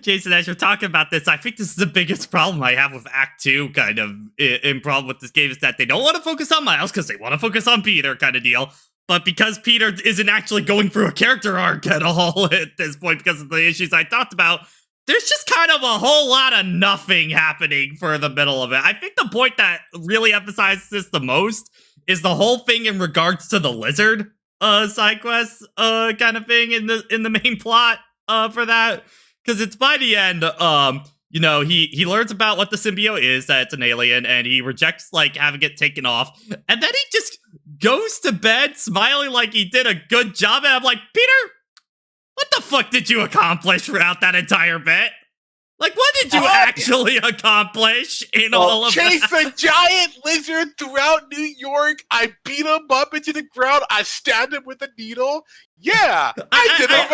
Jason, as you're talking about this, I think this is the biggest problem I have with Act 2, kind of, in problem with this game, is that they don't want to focus on Miles, because they want to focus on Peter, kind of deal. But because Peter isn't actually going through a character arc at all at this point, because of the issues I talked about, there's just kind of a whole lot of nothing happening for the middle of it. I think the point that really emphasizes this the most is the whole thing in regards to the lizard side quest kind of thing in the main plot for that, because it's by the end, you know, he learns about what the symbiote is, that it's an alien, and he rejects like having it taken off, and then he just goes to bed smiling like he did a good job, and I'm like, Peter, what the fuck did you accomplish throughout that entire bit? Like, what did you actually accomplish in all of
chase
that?
a giant lizard throughout New York. I beat him up into the ground. I stabbed him with a needle. Yeah, I did it.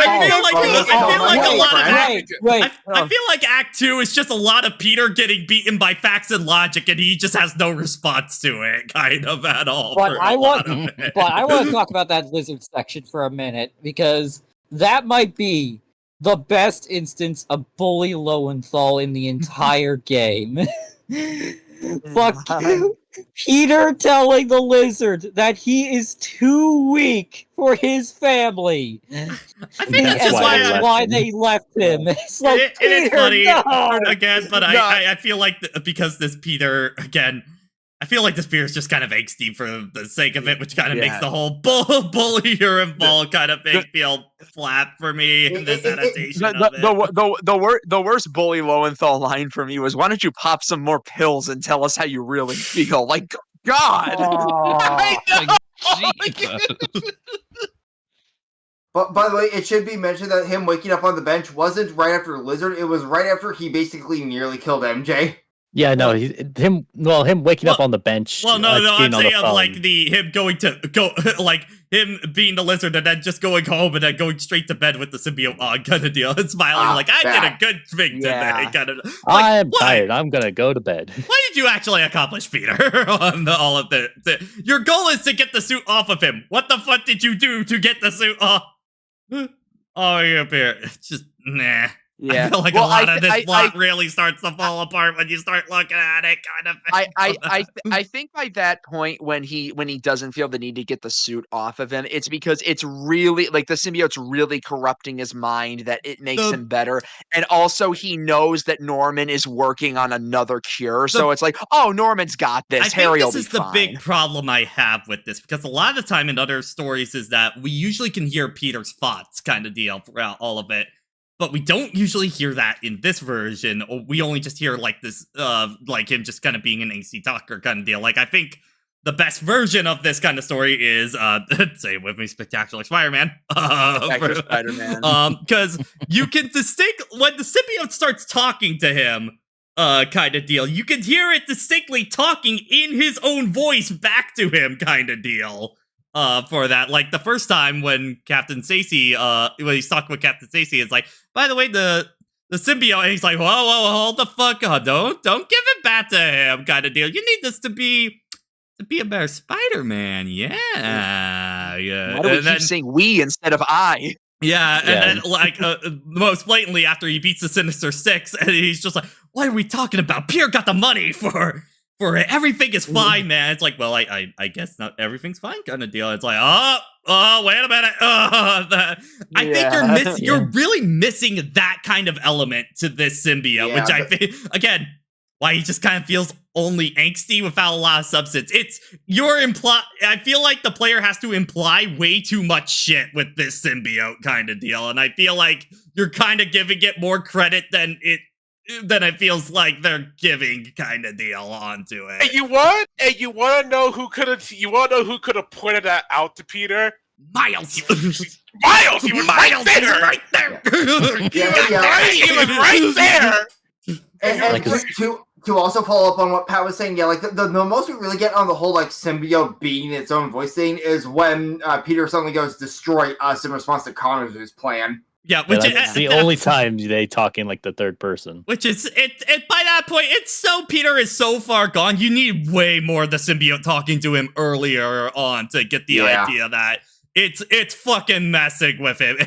I feel like Act 2 is just a lot of Peter getting beaten by facts and logic, and he just has no response to it, kind of, at all.
But I want to talk about that lizard section for a minute, because that might be the best instance of bully Lowenthal in the entire game. Fuck you. Peter telling the lizard that he is too weak for his family.
I think that's
why they left him. It's like,
it is funny,
no!
again, but I feel like because this Peter, again, I feel like this Peter is just kind of angsty for the sake of it, which kind of makes the whole bully or involved kind of thing feel flat for me in this adaptation of it.
The worst bully Lowenthal line for me was, why don't you pop some more pills and tell us how you really feel? Like, God!
I know!
But by the way, it should be mentioned that him waking up on the bench wasn't right after Lizard. It was right after he basically nearly killed MJ.
Yeah, no, him waking up on the bench.
Well, no, I'm saying of like him going to go, like him being the lizard and then just going home and then going straight to bed with the symbiote on, kind of deal, and smiling like, I did a good thing today, kind of. Like,
I'm tired. I'm gonna go to bed.
What did you actually accomplish, Peter? On all of your goal is to get the suit off of him. What the fuck did you do to get the suit off? Oh, yeah, Peter. It's just nah.
Yeah.
I feel like a lot of this plot really starts to fall apart when you start looking at it, kind of thing.
I think by that point, when he doesn't feel the need to get the suit off of him, it's because it's really like the symbiote's really corrupting his mind, that it makes him better, and also he knows that Norman is working on another cure, so it's like, oh, Norman's got this. Harry will be fine.
This is the big problem I have with this, because a lot of the time in other stories is that we usually can hear Peter's thoughts, kind of deal, throughout all of it. But we don't usually hear that in this version. We only just hear like this, like him just kind of being an angsty talker kind of deal. Like, I think the best version of this kind of story is, say it with me, Spectacular Spider-Man.
Spectacular Spider-Man.
Because you can distinct when the symbiote starts talking to him, kind of deal. You can hear it distinctly talking in his own voice back to him, kind of deal. For that, like the first time when Captain Stacy, when he's talking with Captain Stacy, it's like, by the way, the symbiote, and he's like, whoa, hold the fuck on, don't give it back to him, kind of deal. You need this to be a better Spider-Man, yeah.
Why do we keep saying we instead of I?
Yeah, and then like most blatantly after he beats the Sinister Six, and he's just like, what are we talking about? Pierre got the money for it. Everything is fine, man. It's like, well, I guess not everything's fine, kind of deal. It's like, oh, wait a minute. I think you're really missing that kind of element to this symbiote, which I think, again, why he just kind of feels only angsty without a lot of substance. I feel like the player has to imply way too much shit with this symbiote kind of deal, and I feel like you're kind of giving it more credit than it feels like they're giving kind of deal onto it.
And you want to know who could have pointed that out to Peter?
Miles.
Miles, he was
Miles
right
is
there.
right there.
He was right there.
And
Like
to also follow up on what Pat was saying, yeah, like the most we really get on the whole like symbiote being its own voice thing is when Peter suddenly goes destroy us in response to Connor's plan.
Yeah,
That's the only time they talk in like the third person.
Which is by that point, Peter is so far gone. You need way more of the symbiote talking to him earlier on to get the idea that it's fucking messing with him.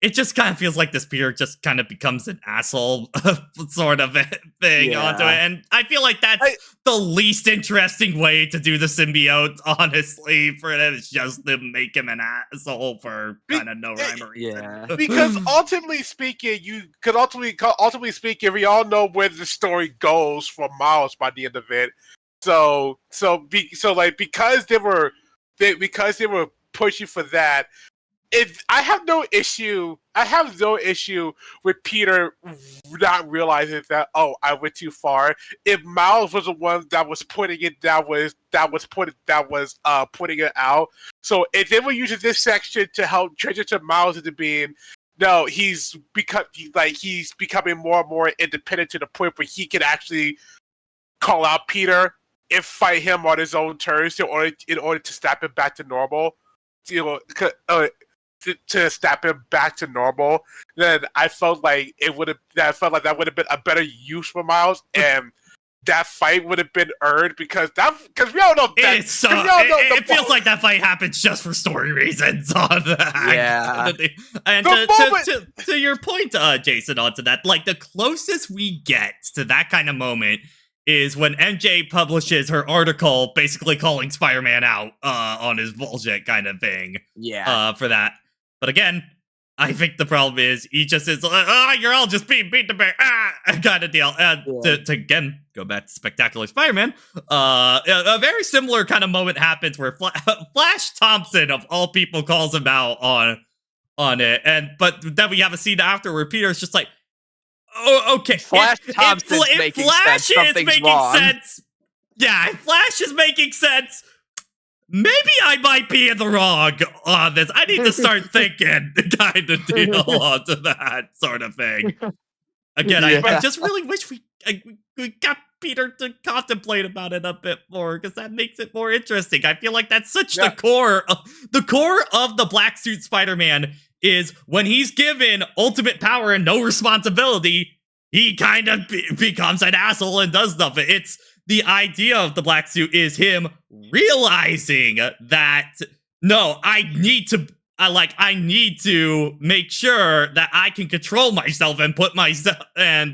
It just kind of feels like this Peter just kind of becomes an asshole sort of thing onto it. And I feel like that's the least interesting way to do the symbiote, honestly, for it is just to make him an asshole for kind of no rhyme or reason.
Yeah.
Because ultimately speaking, we all know where the story goes for Miles by the end of it. Because they were pushing for that. I have no issue with Peter not realizing that I went too far. If Miles was the one that was putting it out, so if they were using this section to help transition Miles into being, no, he's becoming more and more independent to the point where he can actually call out Peter and fight him on his own terms in order to snap him back to normal. To snap him back to normal, then I felt like that would have been a better use for Miles, and that fight would have been earned because we all know that.
It feels like that fight happens just for story reasons on that.
Yeah.
And to your point, Jason, onto that, like the closest we get to that kind of moment is when MJ publishes her article basically calling Spider-Man out on his bullshit kind of thing.
Yeah.
For that. But again, I think the problem is he just is you're all just being beat to bear kind of deal. To again go back to Spectacular Spider-Man, a very similar kind of moment happens where Flash Thompson of all people calls him out on it, but then we have a scene after where Peter's just like, oh, okay.
Flash Thompson's making sense. Something's wrong.
Yeah, if Flash is making sense, maybe I might be in the wrong on this. I need to start thinking kind of deal onto that sort of thing. Again, I just really wish we got Peter to contemplate about it a bit more, because that makes it more interesting. I feel like that's such the core of the Black Suit Spider-Man is when he's given ultimate power and no responsibility, he kind of becomes an asshole and does stuff. It's the idea of the black suit is him realizing that, no, I need to make sure that I can control myself and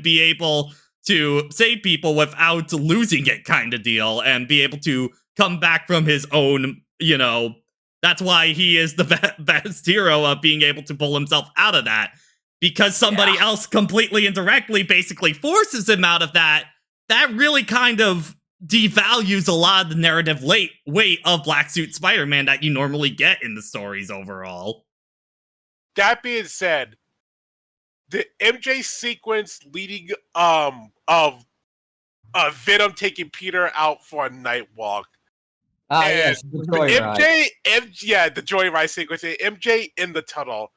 be able to save people without losing it kind of deal, and be able to come back from his own, that's why he is the best hero of being able to pull himself out of that. Because somebody else completely indirectly basically forces him out of that, that really kind of devalues a lot of the narrative weight of Black Suit Spider-Man that you normally get in the stories overall.
That being said, the MJ sequence leading of Venom taking Peter out for a night walk.
Yes, the joyride.
The joyride sequence. MJ in the tunnel.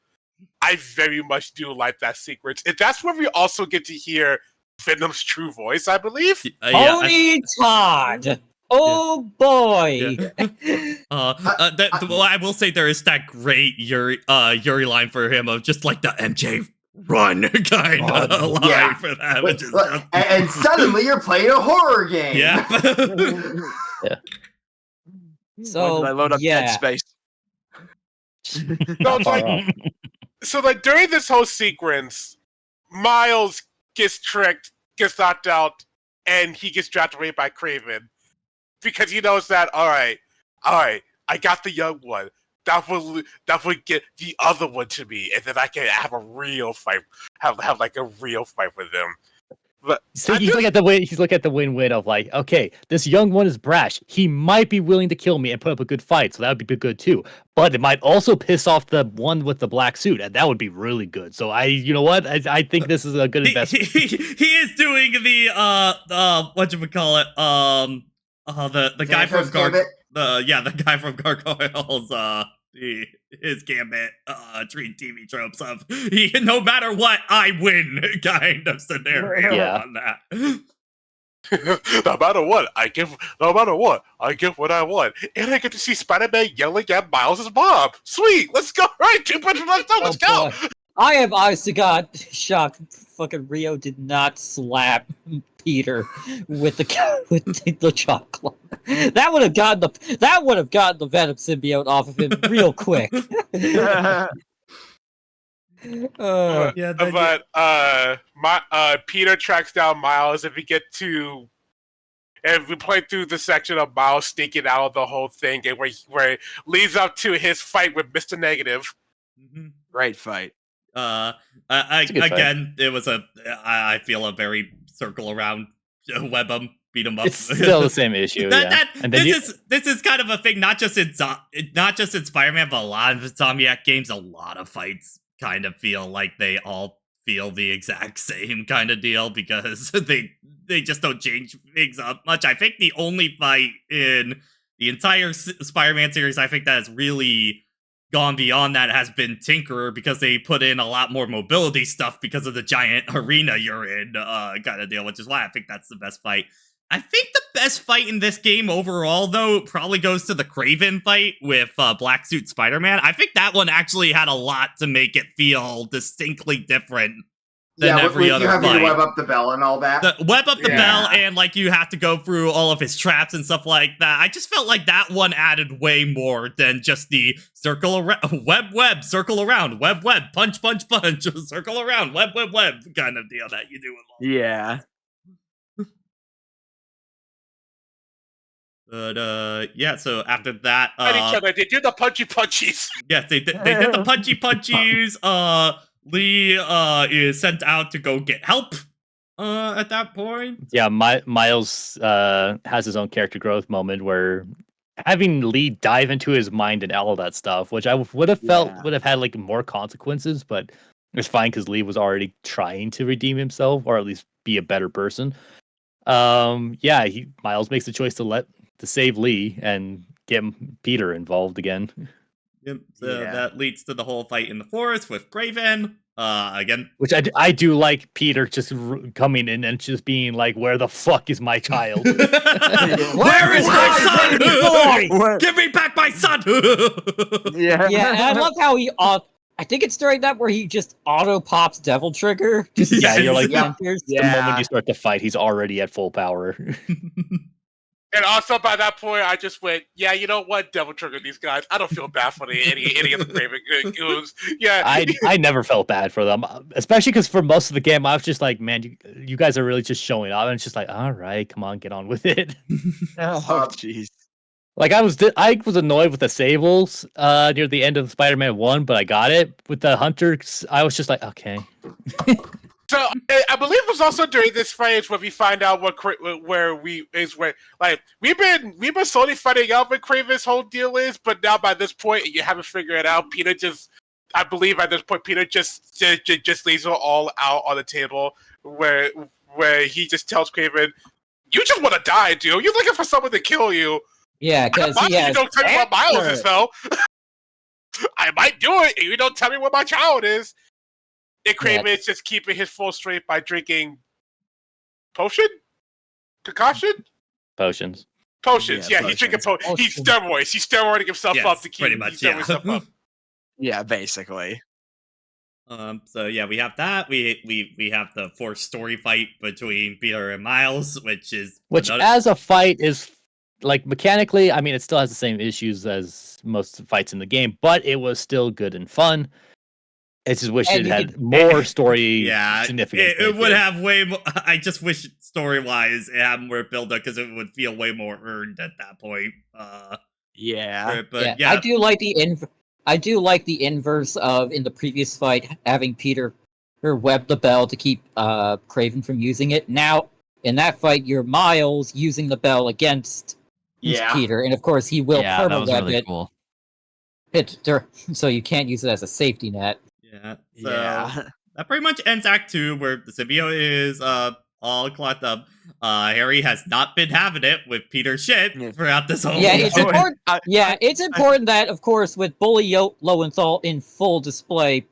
I very much do like that sequence. And that's where we also get to hear Venom's true voice, I believe.
Tony Todd. Oh boy.
I will say there is that great Yuri line for him of just like the MJ run kind of line for that. Which is
and suddenly you're playing a horror game.
Yeah.
So
when did I load up Dead Space?
So during this whole sequence, Miles gets tricked, gets knocked out, and he gets drafted away by Kraven. Because he knows that, all right, I got the young one. That will get the other one to me, and then I can have a real fight, have like a real fight with them. But
So he's looking at the win. He's looking at the win-win of like, okay, this young one is brash. He might be willing to kill me and put up a good fight, so that would be good too. But it might also piss off the one with the black suit, and that would be really good. So you know what? I think this is a good investment.
He is doing the whatchamacallit, the guy from
Gambit?
the guy from Gargoyles, his gambit, treat TV tropes of no matter what, I win kind of scenario
Yeah.
on that.
no matter what, I get what I want. And I get to see Spider-Man yelling at Miles' mom. Sweet, let's go. All right, 2 punches left, let's go.
Boy. I am honest to God shocked. Fucking Rio did not slap Peter with the chocolate. That would have gotten the Venom symbiote off of him real quick.
Yeah,
but Peter tracks down Miles. If we play through the section of Miles sneaking out of the whole thing, and where it leads up to his fight with Mr. Negative.
Great fight.
Again, it was I feel a very circle around web 'em, beat 'em up.
It's still the same issue.
This is kind of a thing, not just in Spider-Man, but a lot of Insomiac games. A lot of fights kind of feel like they all feel the exact same kind of deal because they just don't change things up much. I think the only fight in the entire Spider-Man series, I think that has really gone beyond that has been Tinkerer, because they put in a lot more mobility stuff because of the giant arena you're in kind of deal, which is why I think that's the best fight. I think the best fight in this game overall, though, probably goes to the Kraven fight with Black Suit Spider-Man. I think that one actually had a lot to make it feel distinctly different than every other fight.
You web up the bell and all that.
Web up the bell, and like you have to go through all of his traps and stuff like that. I just felt like that one added way more than just the circle around, web, circle around, web, punch, circle around, web kind of deal that you do with all.
Yeah.
But yeah, so after that,
they do the punchy punchies.
Yes, they did the punchy punchies. Lee is sent out to go get help at that point.
Yeah, Miles has his own character growth moment where having Lee dive into his mind and all of that stuff, which I would have felt would have had like more consequences, but it's fine because Lee was already trying to redeem himself or at least be a better person. Miles makes the choice to save Lee and get Peter involved again.
Yep, that leads to the whole fight in the forest with Kraven. Again,
which I do like Peter just coming in and just being like, "Where the fuck is my child?
Where is my son? Give me back my son!"
Yeah, and I love how he. I think it's during that where he just auto pops Devil Trigger.
You're like,
the
moment you start to fight, he's already at full power.
And also by that point, I just went, yeah, you know what, Devil Trigger these guys. I don't feel bad for any of the Kraven goons. Yeah,
I never felt bad for them, especially because for most of the game, I was just like, man, you guys are really just showing off, and it's just like, all right, come on, get on with it.
Oh, jeez.
Like I was annoyed with the Sables near the end of Spider-Man 1, but I got it. With the Hunters, I was just like, okay.
So I believe it was also during this phase where we find out we've been slowly finding out what Kraven's whole deal is, but now by this point you haven't figured it out. I believe at this point Peter just leaves it all out on the table where he just tells Kraven, "You just want to die, dude. You're looking for someone to kill you."
Yeah, because he has.
You don't tell me what Miles is, though. I might do it, and you don't tell me what my child is. And Kraven is just keeping his full strength by drinking concoction?
Potions.
Yeah, he's drinking potions. He's steroids. He's steroiding himself up to keep himself up.
Yeah, basically.
So yeah, we have that. We have the forced story fight between Peter and Miles, which
as a fight is like mechanically, I mean, it still has the same issues as most fights in the game, but it was still good and fun. I just wish it had more story significance.
It would have way more. I just wish story-wise it had more build-up because it would feel way more earned at that point.
But
I do like the inverse of in the previous fight having Peter or web the bell to keep Craven from using it. Now, in that fight, you're Miles using the bell against Peter, and of course he will
Yeah, that was
perma-web
really
it.
cool.
So you can't use it as a safety net.
Yeah. So that pretty much ends Act 2, where the symbiote is all clocked up. Harry has not been having it with Peter's shit throughout this whole
Yeah, it's
game.
important. It's important that, of course, with Bully Lowenthal in full display,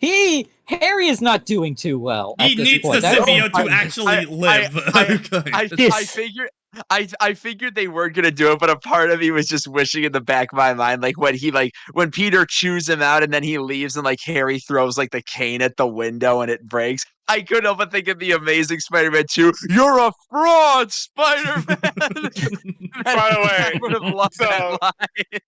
Harry is not doing too well.
He
at this
needs
point.
the symbiote to actually live.
I figured they weren't gonna do it, but a part of me was just wishing in the back of my mind, like when Peter chews him out and then he leaves and like Harry throws like the cane at the window and it breaks. I couldn't help but think of the Amazing Spider-Man 2. You're a fraud, Spider-Man.
By the way,
I would have loved that line.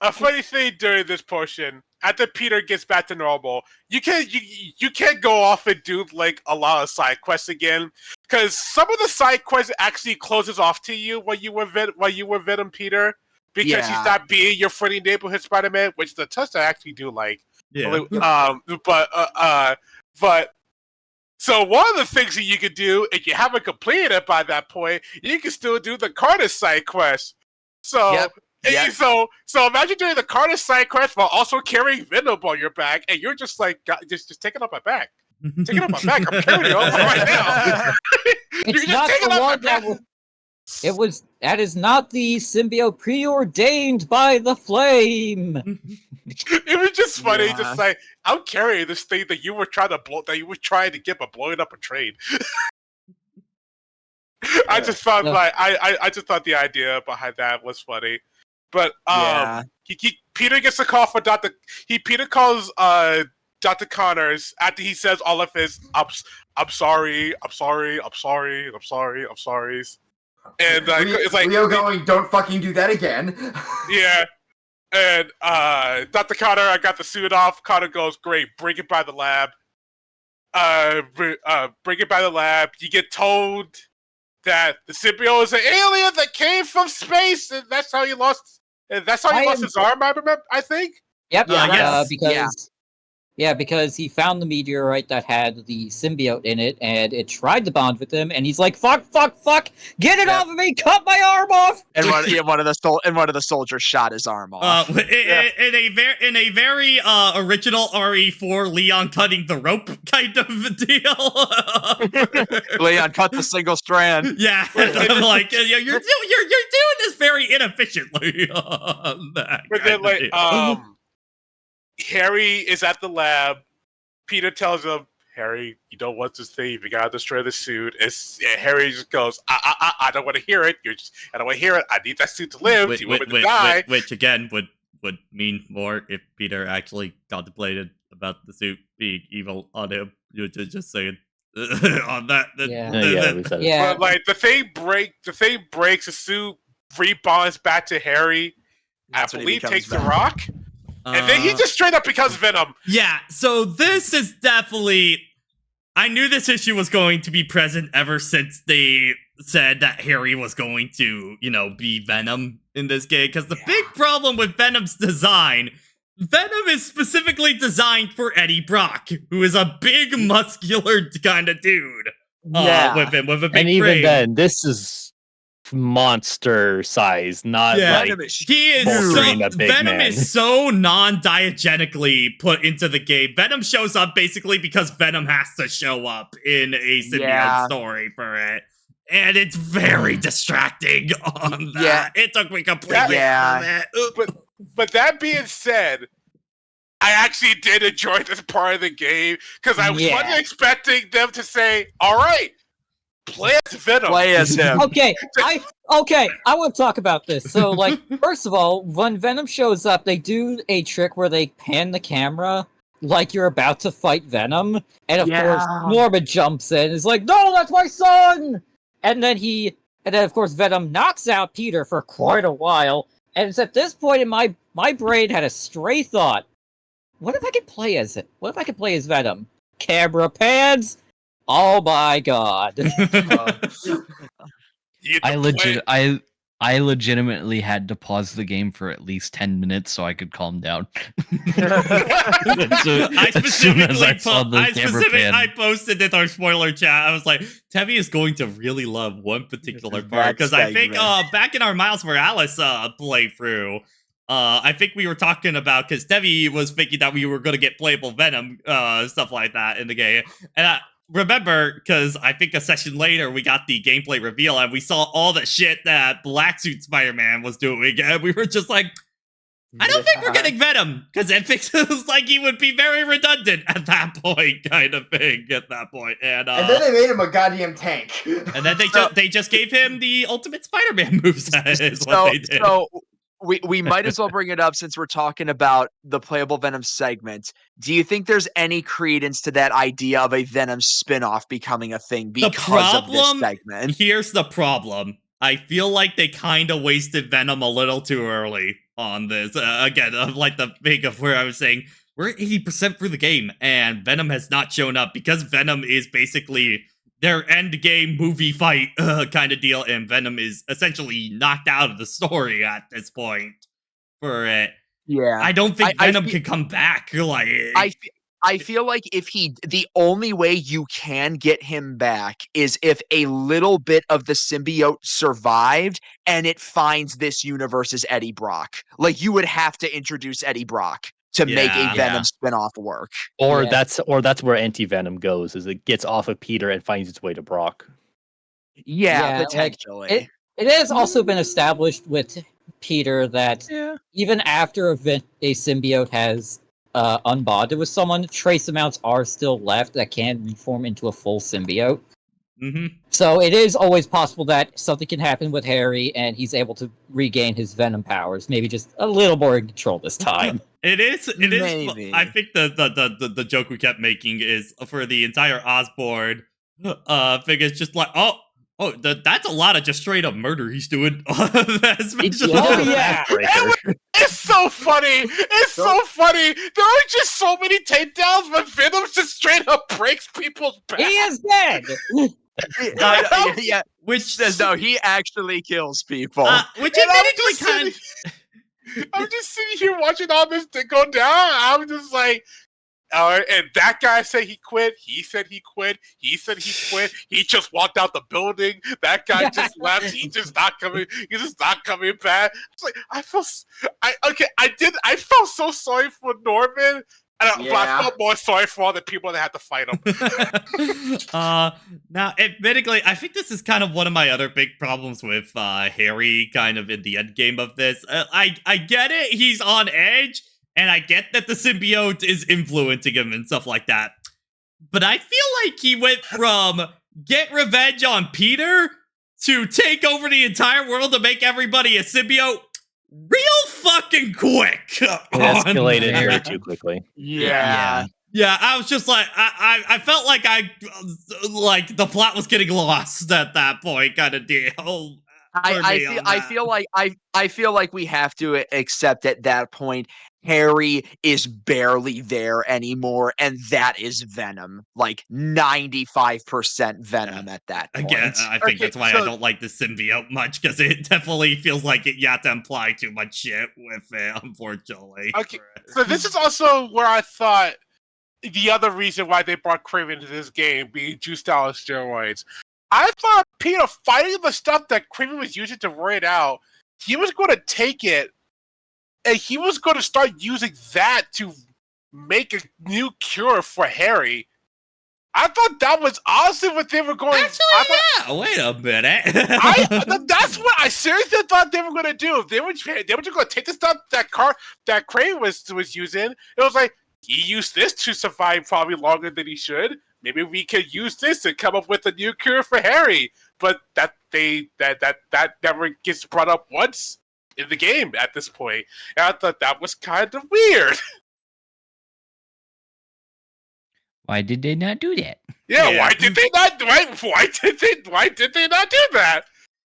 A funny thing during this portion, after Peter gets back to normal, you can't go off and do like a lot of side quests again, because some of the side quests actually closes off to you while you were Venom Peter, because he's not being your friendly neighborhood Spider-Man, which the Tesla actually do like.
Yeah.
But so one of the things that you could do, if you haven't completed it by that point, you can still do the Carter side quest. So.
Yep.
So imagine doing the Carter side quest while also carrying Venom on your back, and you're just like, just take it off my back. Take it off my back. I'm carrying it over right now.
It's not the one that is not the symbiote preordained by the flame.
It was just funny, just like, I'm carrying this thing that you were trying to get by blowing up a train. I just thought I just thought the idea behind that was funny. But Peter gets a call for Peter calls Dr. Connors after he says all of his I'm sorry. And it's like
Leo going, don't fucking do that again.
Yeah. And Dr. Connor, I got the suit off. Connor goes, great, bring it by the lab. Bring it by the lab. You get told that the symbiote is an alien that came from space, and that's how he lost. And that's how he lost his arm. I remember. I think.
Yep.
Yes.
Because he found the meteorite that had the symbiote in it, and it tried to bond with him, and he's like, "Fuck! Get it off of me! Cut my arm off!"
And one of the soldiers shot his arm off.
In a very original RE4 Leon cutting the rope kind of deal.
Leon cut the single strand.
Yeah, I'm like, you're doing this very inefficiently.
But then, like, Harry is at the lab. Peter tells him, Harry, you don't want this thing. You gotta destroy the suit. Harry just goes, I don't want to hear it. I don't want to hear it. I need that suit to live. Do you want me to die?
Which again would mean more if Peter actually contemplated about the suit being evil on him. You're just saying on that.
But like the thing breaks. The suit rebonds back to Harry. I believe takes the rock. And then he just straight up becomes Venom.
Yeah, so this is definitely... I knew this issue was going to be present ever since they said that Harry was going to, be Venom in this game. Because the big problem with Venom's design, Venom is specifically designed for Eddie Brock, who is a big, muscular kind of dude. With a big
and even
brain.
then, this is monster size, not like
he is Venom is so non-diegetically put into the game. Venom shows up basically because Venom has to show up in a symbiote story for it. And it's very distracting on that. It took me completely out of it.
But that being said, I actually did enjoy this part of the game because I wasn't expecting them to say, all right, play as Venom.
Play as him.
Okay, I want to talk about this. So, like, first of all, when Venom shows up, they do a trick where they pan the camera like you're about to fight Venom, and of course, Norma jumps in. Is like, "No, that's my son!" And then of course, Venom knocks out Peter for quite a while. And it's at this point in my brain had a stray thought: what if I could play as it? What if I could play as Venom? Camera pans. Oh my god.
I I legitimately had to pause the game for at least 10 minutes so I could calm down.
I
I
posted in our spoiler chat. I was like, Tevi is going to really love one particular part
That
because I think
segment.
back in our Miles Morales playthrough, I think we were talking about because Tevi was thinking that we were going to get playable Venom stuff like that in the game, and I remember because I think a session later we got the gameplay reveal and we saw all the shit that Black Suit Spider-Man was doing, and we were just like, I don't think we're getting Venom, because it feels like he would be very redundant at that point, kind of thing, at that point. And
then they made him a goddamn tank.
And then they just gave him the ultimate Spider-Man moveset, is what they did.
So we might as well bring it up since we're talking about the playable Venom segment. Do you think there's any credence to that idea of a Venom spin-off becoming a thing because of this segment?
Here's the problem. I feel like they kind of wasted Venom a little too early on this. Again, like the thing of where I was saying, we're 80% through the game, and Venom has not shown up because Venom is basically their end game movie fight kind of deal, and Venom is essentially knocked out of the story at this point for it.
Yeah.
I don't think Venom can come back. Like,
I feel like the only way you can get him back is if a little bit of the symbiote survived and it finds this universe's Eddie Brock. Like, you would have to introduce Eddie Brock to make a Venom spinoff work.
Or that's where Anti-Venom goes, is it gets off of Peter and finds its way to Brock.
Yeah, potentially.
Like, it has also been established with Peter that even after a symbiote has unbonded with someone, trace amounts are still left that can reform into a full symbiote.
Mm-hmm.
So it is always possible that something can happen with Harry and he's able to regain his Venom powers, maybe just a little more in control this time.
It is. I think the joke we kept making is for the entire Osborn thing is just like, that's a lot of just straight up murder he's doing.
It's so funny. It's so funny. There are just so many takedowns, but Venom just straight up breaks people's backs.
He is dead.
Yeah, which says no, he actually kills people.
Which admittedly kind of.
I'm just sitting here watching all this thing go down. I'm just like, and that guy said he quit. He said he quit. He said he quit. He just walked out the building. That guy just left. He's just not coming. He's just not coming back. It's like I felt so sorry for Norman. But I felt more sorry for all the people that had to fight him.
Now, admittedly, I think this is kind of one of my other big problems with Harry kind of in the end game of this. I get it. He's on edge, and I get that the symbiote is influencing him and stuff like that. But I feel like he went from get revenge on Peter to take over the entire world to make everybody a symbiote real fucking quick.
It escalated way too quickly.
Yeah, I was just like, I felt like like the plot was getting lost at that point, kind of deal.
I feel like we have to accept at that point Harry is barely there anymore, and that is Venom. Like 95% Venom at that point.
Again, I think that's why I don't like the symbiote much, because it definitely feels like you have to imply too much shit with it, unfortunately.
Okay, so this is also where I thought the other reason why they brought Kraven into this game being juiced out on steroids. I thought Peter fighting the stuff that Kraven was using to roid out, he was going to take it and he was going to start using that to make a new cure for Harry. I thought that was honestly what they were going.
Actually, wait a minute.
That's what I seriously thought they were going to do. They were just going to take the stuff that Kraven was using. It was like, he used this to survive probably longer than he should. Maybe we could use this to come up with a new cure for Harry. But that never gets brought up once in the game at this point. And I thought that was kind of weird.
Why did they not do that?
Yeah. Why did they not? Why did they not do that?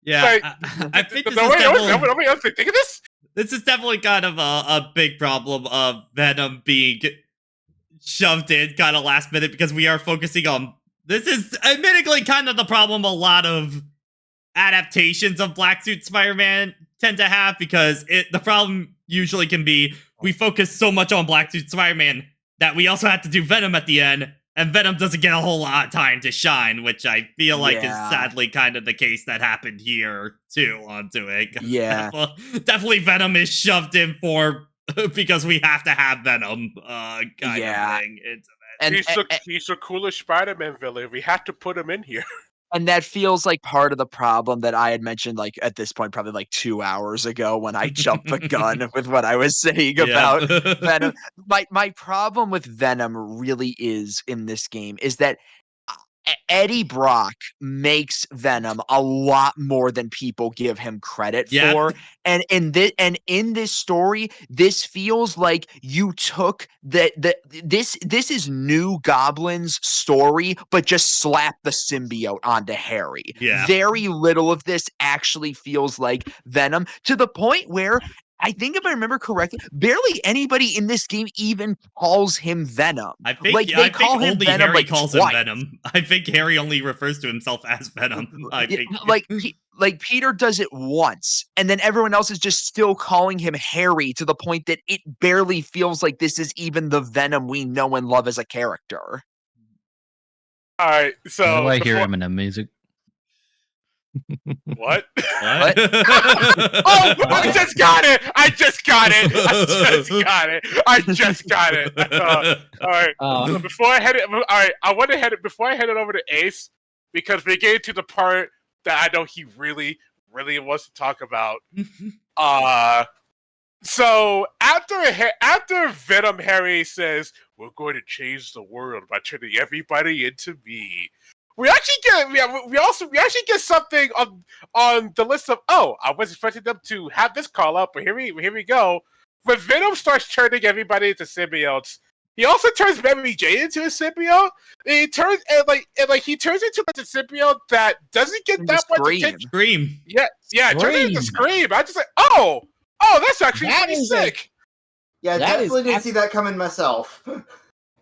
Yeah,
like,
I think this
nobody else think of this.
This is definitely kind of a big problem of Venom being shoved in kind of last minute, because we are focusing on. This is admittedly kind of the problem a lot of adaptations of Black Suit Spider-Man tend to have, because the problem usually can be we focus so much on Black Suit Spider-Man that we also have to do Venom at the end, and Venom doesn't get a whole lot of time to shine, which I feel like is sadly kind of the case that happened here too onto it.
Yeah.
Definitely Venom is shoved in for because we have to have Venom kind of thing into that.
He's the coolest Spider-Man villain. We had to put him in here.
And that feels like part of the problem that I had mentioned, like, at this point, probably like 2 hours ago when I jumped the gun with what I was saying about Venom. My problem with Venom really is in this game is that Eddie Brock makes Venom a lot more than people give him credit for. And in this story, this feels like you took this is New Goblin's story, but just slapped the symbiote onto Harry.
Yeah.
Very little of this actually feels like Venom, to the point where I think, if I remember correctly, barely anybody in this game even calls him Venom.
I think,
like, they call him
only
Venom,
Harry
like,
calls
twice.
him Venom. I think Harry only refers to himself as Venom. I think.
Like Peter does it once, and then everyone else is just still calling him Harry, to the point that it barely feels like this is even the Venom we know and love as a character.
All right, so
How do I hear Eminem music?
What?
What?
Oh, I just got it! I just got it! All right. So before I head it over to Ace, because we're getting to the part that I know he really, really wants to talk about. So after Venom Harry says, "We're going to change the world by turning everybody into me," we actually get something on the list of, I was expecting them to have this call up, but here we go. When Venom starts turning everybody into symbiotes, he also turns Mary Jane into a symbiote. And he turns into a symbiote that doesn't get that much attention.
Scream.
Yeah, it turns into Scream. I just like, that's actually pretty sick.
Yeah, definitely didn't see that coming myself.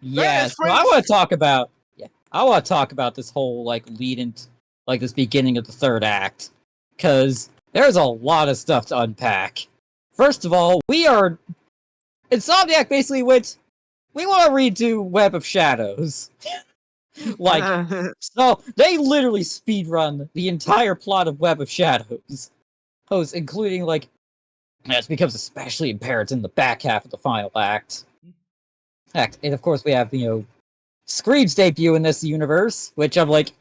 Yeah, so I want to talk about this whole lead into this beginning of the third act, because there's a lot of stuff to unpack. First of all, Insomiac basically went, we want to redo Web of Shadows. So they literally speedrun the entire plot of Web of Shadows, including it becomes especially apparent in the back half of the final act. And of course we have Scream's debut in this universe, which I'm like,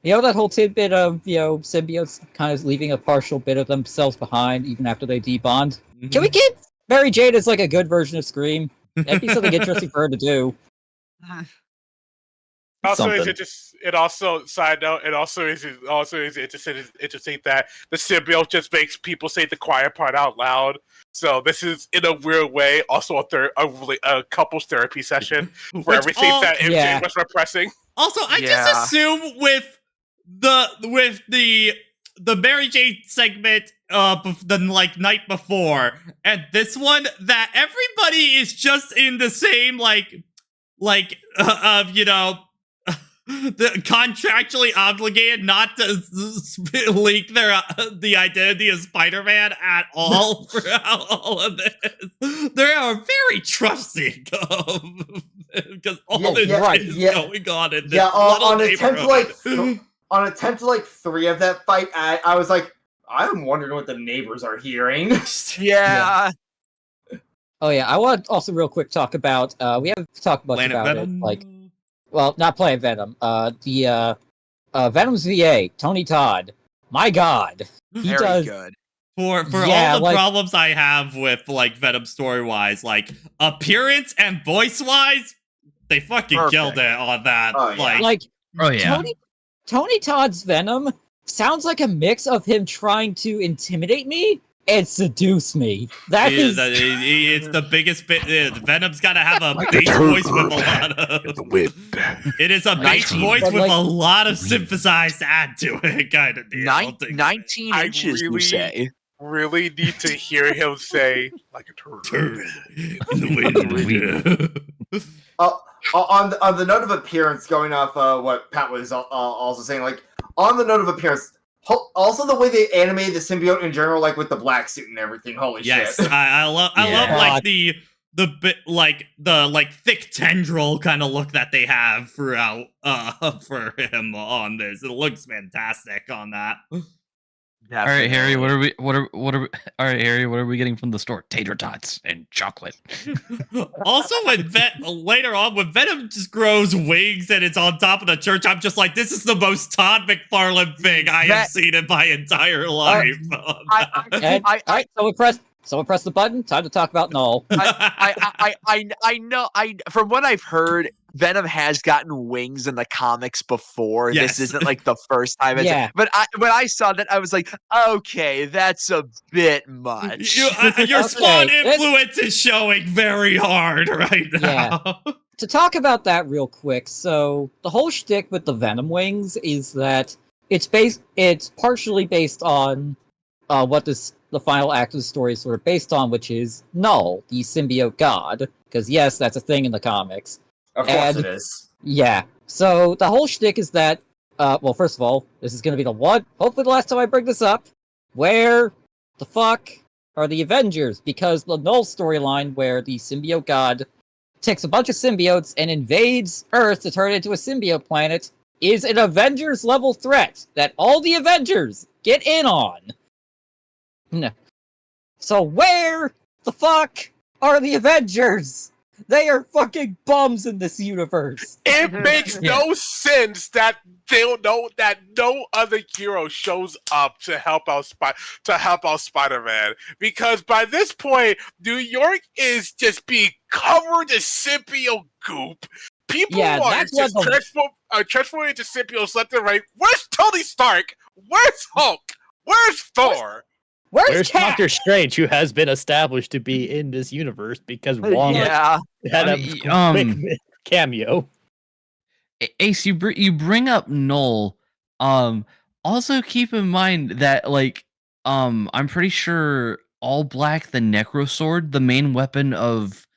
that whole tidbit of symbiotes kind of leaving a partial bit of themselves behind even after they debond. Mm-hmm. Can we get Mary Jane as a good version of Scream? That'd be something interesting for her to do.
Also, is side note, it also is interesting that the symbiote just makes people say the quiet part out loud. So this is, in a weird way, also a couples therapy session for everything that MJ was repressing.
Also, I just assume with the Mary Jane segment the night before and this one, that everybody is just in the same the contractually obligated not to leak the identity of Spider-Man at all throughout all of this. They are very trusting because all this is going on in this little neighborhood.
On attempt to 3 of that fight, I was like, I'm wondering what the neighbors are hearing.
Yeah.
Oh yeah, I want to also real quick talk about. We haven't talked much
Planet
about
Venom?
it. Well, not Planet Venom. The Venom's VA, Tony Todd. My God, he
Very
does
good.
For all the problems I have with Venom story wise, appearance and voice wise, they fucking killed it on that.
Oh yeah. Tony Todd's Venom sounds like a mix of him trying to intimidate me and seduce me.
It's the biggest bit. Venom's got to have a bass voice with a lot of. It is a bass voice with a lot of synthesized add to it, kind of deal.
19 inches, you say?
Really need to hear him say like a turd in
the wind. On the note of appearance, going off what Pat was also saying, on the note of appearance, Also, the way they animated the symbiote in general, like with the black suit and everything. Holy
Yes,
shit!
I love
Yeah.
like the bit like the thick tendril kind of look that they have throughout for him on this. It looks fantastic on that.
All right, Harry. What are we? All right, Harry. What are we getting from the store? Tater tots and chocolate.
Also, when later on, when Venom just grows wings and it's on top of the church, I'm just like, this is the most Todd McFarlane thing I have seen in my entire life.
Someone press the button. Time to talk about Null.
I know. From what I've heard, Venom has gotten wings in the comics before.
Yes.
This isn't like the first time.
Yeah.
But when I saw that, I was like, okay, that's a bit much.
Your Spawn influence is showing very hard right now.
Yeah. To talk about that real quick, so the whole shtick with the Venom wings is that it's partially based on what the final act of the story is sort of based on, which is Null, the symbiote god. Because yes, that's a thing in the comics.
Of course it is.
Yeah. So the whole shtick is that, well, first of all, this is going to be hopefully the last time I bring this up. Where the fuck are the Avengers? Because the Null storyline, where the symbiote god takes a bunch of symbiotes and invades Earth to turn it into a symbiote planet, is an Avengers level threat that all the Avengers get in on. No. So where the fuck are the Avengers? They are fucking bums in this universe.
It makes no sense that that no other hero shows up to help out Spider-Man, because by this point, New York is just being covered in symbiote goop. People are just transforming into symbiotes left and right. Where's Tony Stark? Where's Hulk? Where's Thor?
Where's Doctor Strange, who has been established to be in this universe because Wong had a quick cameo.
Ace, you bring up Null. Also keep in mind that I'm pretty sure All Black, the Necro Sword, the main weapon of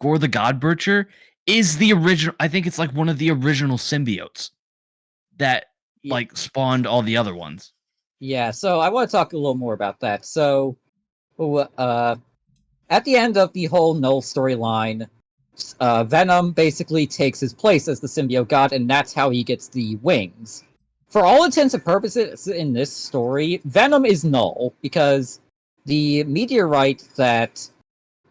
Gore the God Butcher, is the original. I think it's like one of the original symbiotes that spawned all the other ones.
Yeah, so I want to talk a little more about that. So, at the end of the whole Null storyline, Venom basically takes his place as the symbiote god, and that's how he gets the wings. For all intents and purposes in this story, Venom is Null, because the meteorite that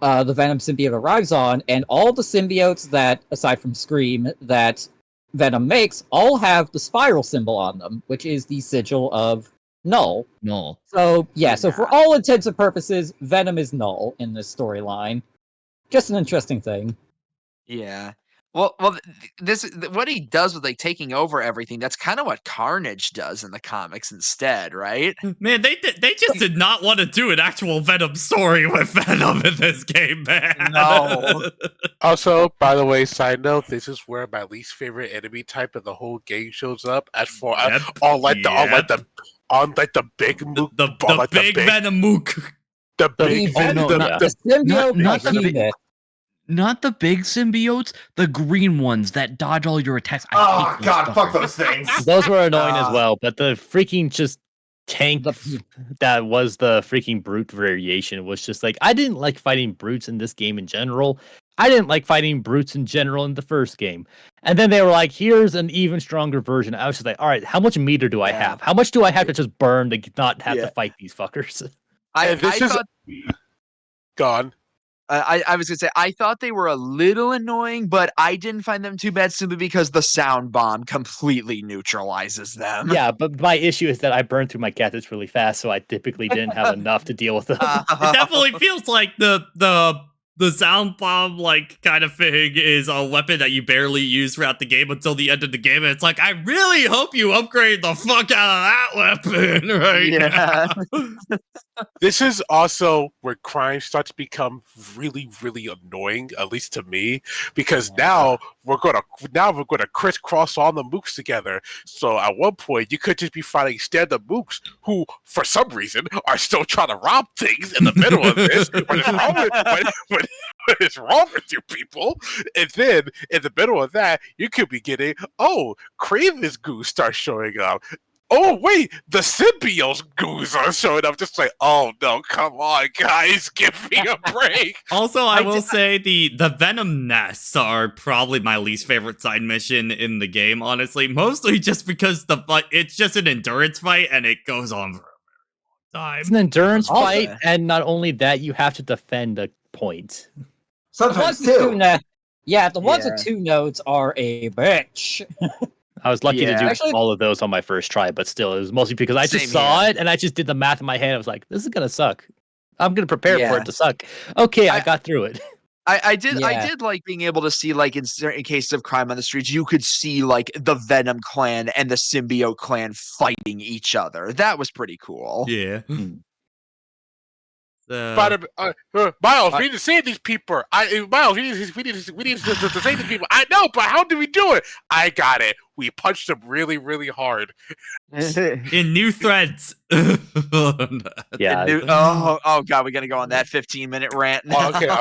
the Venom symbiote arrives on, and all the symbiotes that, aside from Scream, that Venom makes, all have the spiral symbol on them, which is the sigil of Null. So for all intents and purposes, Venom is Null in this storyline. Just an interesting thing.
Yeah. Well, this what he does with taking over everything. That's kind of what Carnage does in the comics instead, right?
Man, they just did not want to do an actual Venom story with Venom in this game, man.
No.
Also, by the way, side note, this is where my least favorite enemy type of the whole game shows up. On the big mook,
the big Venom mook.
The big
symbiote.
Not the big symbiotes, the green ones that dodge all your attacks.
Oh god, fuck those things.
Those were annoying as well, but the freaking just tank that was the freaking brute variation was just like, I didn't like fighting brutes in this game in general. I didn't like fighting brutes in general in the first game. And then they were like, here's an even stronger version. I was just like, all right, how much meter do I have? How much do I have to just burn to not have to fight these fuckers?
I thought...
Gone.
I was going to say, I thought they were a little annoying, but I didn't find them too bad simply because the sound bomb completely neutralizes them.
Yeah, but my issue is that I burned through my gadgets really fast, so I typically didn't have enough to deal with them.
It definitely feels like the sound bomb kind of thing is a weapon that you barely use throughout the game until the end of the game, and it's like, I really hope you upgrade the fuck out of that weapon now.
This is also where crime starts to become really, really annoying, at least to me, because now we're gonna crisscross all the mooks together. So at one point, you could just be fighting stand-up mooks who, for some reason, are still trying to rob things in the middle of this. What is wrong with you people? And then in the middle of that, you could be getting Craven's Goose starts showing up. oh wait, the symbiote goos are showing up. Just like, oh no, come on, guys, give me a break.
Also, I will say the Venom nests are probably my least favorite side mission in the game, honestly. Mostly just because the fight, it's just an endurance fight and it goes on for a very long time.
It's an endurance
Okay.
fight, and not only that, you have to defend a point.
Sometimes
The ones with
two.
the ones with 2 nodes are a bitch.
I was lucky to do
Actually-
all of those on my first try, but still, it was mostly because I just
Same
saw
here.
it and I just did the math in my head. I was like, this is gonna suck. I'm gonna prepare for
Yeah.
it to suck. Okay, I got through it.
I did
Yeah.
like being able to see, like, in certain cases of crime on the streets, you could see like the Venom clan and the symbiote clan fighting each other. That was pretty cool.
Yeah.
Miles, we need to save these people. Miles, we need to save these people. I know, but how do we do it? I got it. We punched them really, really hard.
In new threads.
Yeah.
Oh god, we're gonna go on that 15-minute rant.
Oh, okay,
Okay,
okay,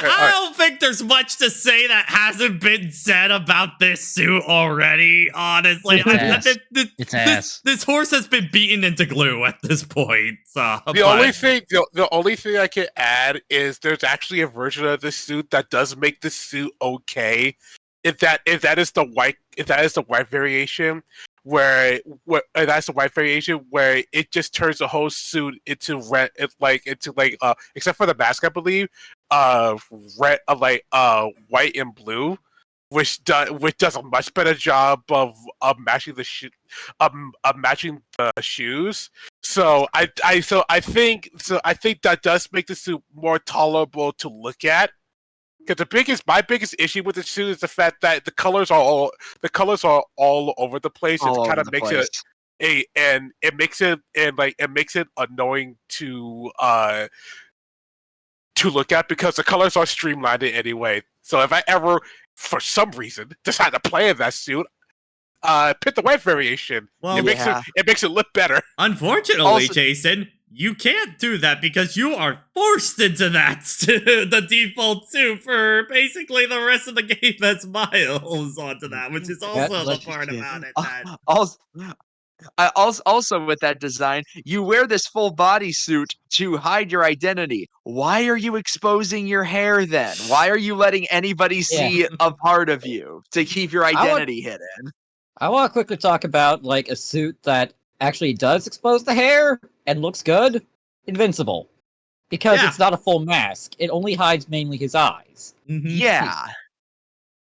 I don't think there's much to say that hasn't been said about this suit already, honestly.
It's ass.
This horse has been beaten into glue at this point. So,
The only thing I can add is there's actually a version of this suit that does make the suit okay. If that is the white variation, where it just turns the whole suit into red, except for the mask, I believe, red, white and blue, which does a much better job of matching the shoes. So I think that does make the suit more tolerable to look at. Because my biggest issue with the suit is the fact that the colors are all over the place. It kind of makes it makes it annoying to look at because the colors are streamlined anyway. So if I ever, for some reason, decide to play in that suit, pick the white variation.
Well,
it makes it look better.
Unfortunately,
Also-
Jason, you can't do that because you are forced into that the default suit for basically the rest of the game as Miles onto that, which is also the part about it that
Also with that design, you wear this full body suit to hide your identity. Why are you exposing your hair then? Why are you letting anybody see a part of you to keep your identity hidden?
I want to quickly talk about like a suit that actually does expose the hair and looks good. Invincible. Because it's not a full mask. It only hides mainly his eyes.
Mhm.
Yeah.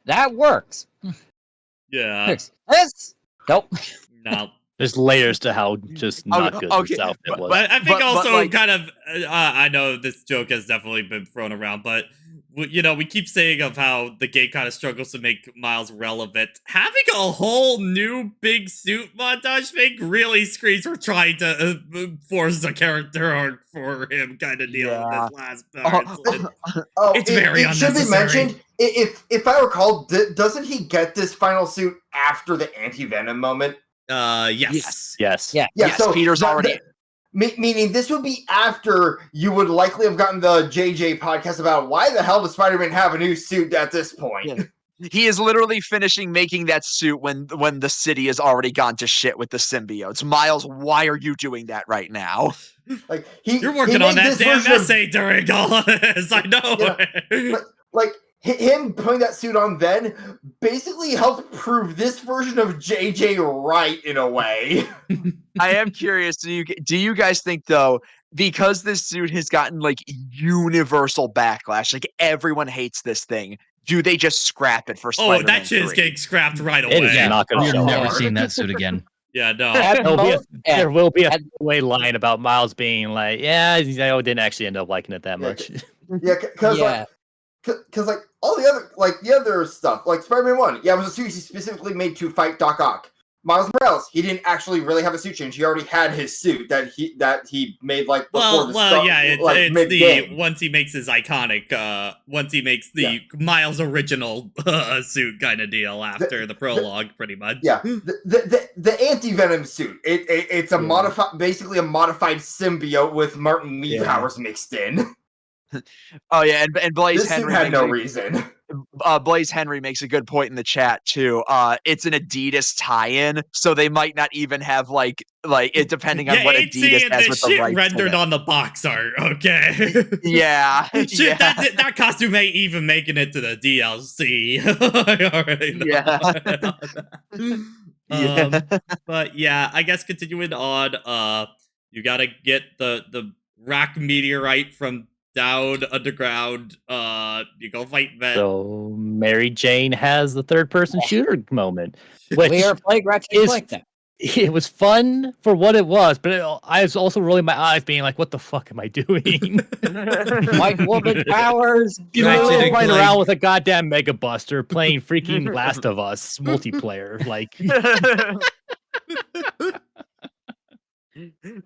That works.
Yeah.
This? Nope.
No.
There's layers to how just not good this outfit was.
But I think
But,
also
like-
kind of, I know this joke has definitely been thrown around, but we keep saying of how the game kind of struggles to make Miles relevant. Having a whole new big suit montage thing really screams for trying to force a character arc for him kind of deal in this last part. It's very
it should be
unnecessary.
mentioned. If I recall, doesn't he get this final suit after the anti-venom moment?
Yes.
Yes.
Yeah.
Yeah,
Yes,
so
Peter's already.
Meaning this would be after you would likely have gotten the JJ podcast about why the hell does Spider-Man have a new suit at this point?
Yeah. He is literally finishing making that suit when the city has already gone to shit with the symbiotes. Miles, why are you doing that right now?
Like
You're working on that damn essay during all of this. I know.
Yeah. Like him putting that suit on then basically helped prove this version of JJ right in a way.
I am curious. Do you guys think though, because this suit has gotten like universal backlash, like everyone hates this thing, do they just scrap it for Spider-Man
that shit is
3?
getting scrapped right away.
It is not going to
We're
show
never
up.
seeing that suit again.
Yeah, no.
There will be a way line about Miles being like, yeah, I didn't actually end up liking it that much.
Yeah, because like all the other stuff, like Spider-Man 1, it was a suit he specifically made to fight Doc Ock. Miles Morales, he didn't actually really have a suit change. He already had his suit that he made like before the start,
it's
mid-game.
once he makes his iconic, once he makes the Miles original suit kind of deal after the prologue, pretty much.
Yeah, the anti-venom suit. It's a basically a modified symbiote with Martin Lee powers mixed in.
Oh yeah, and Blaze
This suit
Henry
had no
actually-
reason.
Blaze Henry makes a good point in the chat too. It's an Adidas tie-in, so they might not even have like it depending on what
ain't
Adidas
seeing
has
this
with the
shit
rights.
rendered on the box art, okay?
Yeah,
Shit,
yeah,
that costume ain't even making it to the DLC. I already know.
yeah.
But yeah, I guess continuing on, you gotta get the rock meteorite from down underground. You go fight Vet.
So Mary Jane has the third-person shooter moment, which
We are playing Ratchet and
is
Clank now.
it was fun for what it was, but I was also rolling my eyes, being like, "What the fuck am I doing?"
White woman powers.
You
Ratchet
literally
and
running
Clank.
around with a goddamn Mega Buster playing freaking Last of Us multiplayer. Like,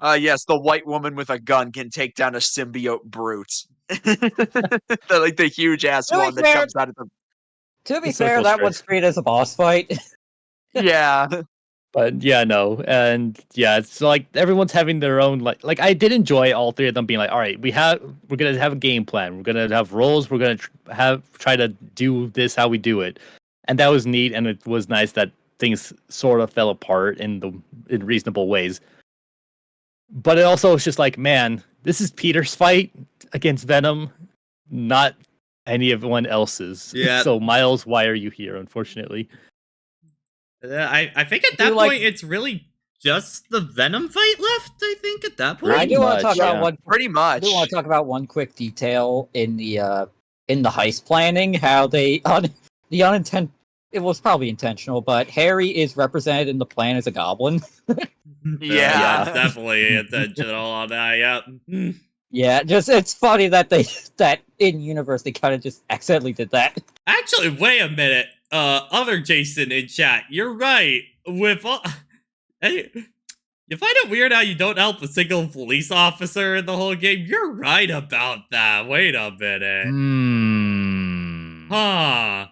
Yes, the white woman with a gun can take down a symbiote brute. The huge ass
To be
one that
fair-
comes out of the
To be
The
fair,
circle
that
strike.
one's treated as a boss fight.
yeah.
but yeah, no, and yeah, it's like everyone's having their own like. I did enjoy all three of them being like, all right, we're gonna have a game plan, we're gonna have roles, we're gonna try to do this how we do it, and that was neat, and it was nice that things sort of fell apart in reasonable ways. But it also was just like, man, this is Peter's fight against Venom, not anyone else's.
Yeah.
So Miles, why are you here? Unfortunately.
I think at
Do
that
you like-
point it's really just the Venom fight left. I think at that point.
I do want to talk
much,
about
yeah.
one.
Pretty
I
much.
do want to talk about one quick detail in the heist planning. How they the unintended. It was probably intentional, but Harry is represented in the plan as a goblin.
Yeah.
It's definitely intentional on that. Yeah.
Yeah, just it's funny that that in universe they kind of just accidentally did that.
Actually, wait a minute. Other Jason in chat, you're right. With all, hey, you find it weird how you don't help a single police officer in the whole game? You're right about that. Wait a minute. Huh.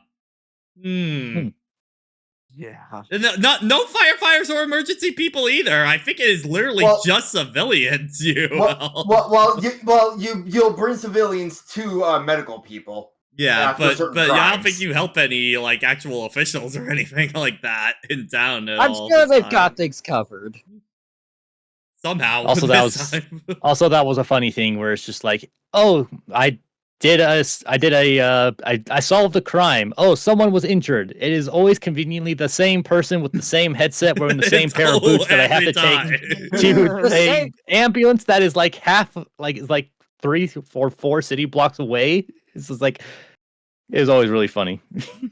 Yeah.
No firefighters or emergency people either. I think it is literally
Well-
just civilians.
You'll bring civilians to medical people.
Yeah,
after
but
certain
I don't
crimes.
think you help any like actual officials or anything like that in town at
I'm
all.
sure
this
they've
time.
got things covered.
Somehow.
Also,
this
that
time.
that was a funny thing where it's just like, oh, I solved a crime. Oh, someone was injured. It is always conveniently the same person with the same headset wearing the same
It's
pair of boots that I have
every
to
time.
take to a
same-
ambulance that is like half, like is like 3 or 4 city blocks away. It's just like, it was always really funny.
Same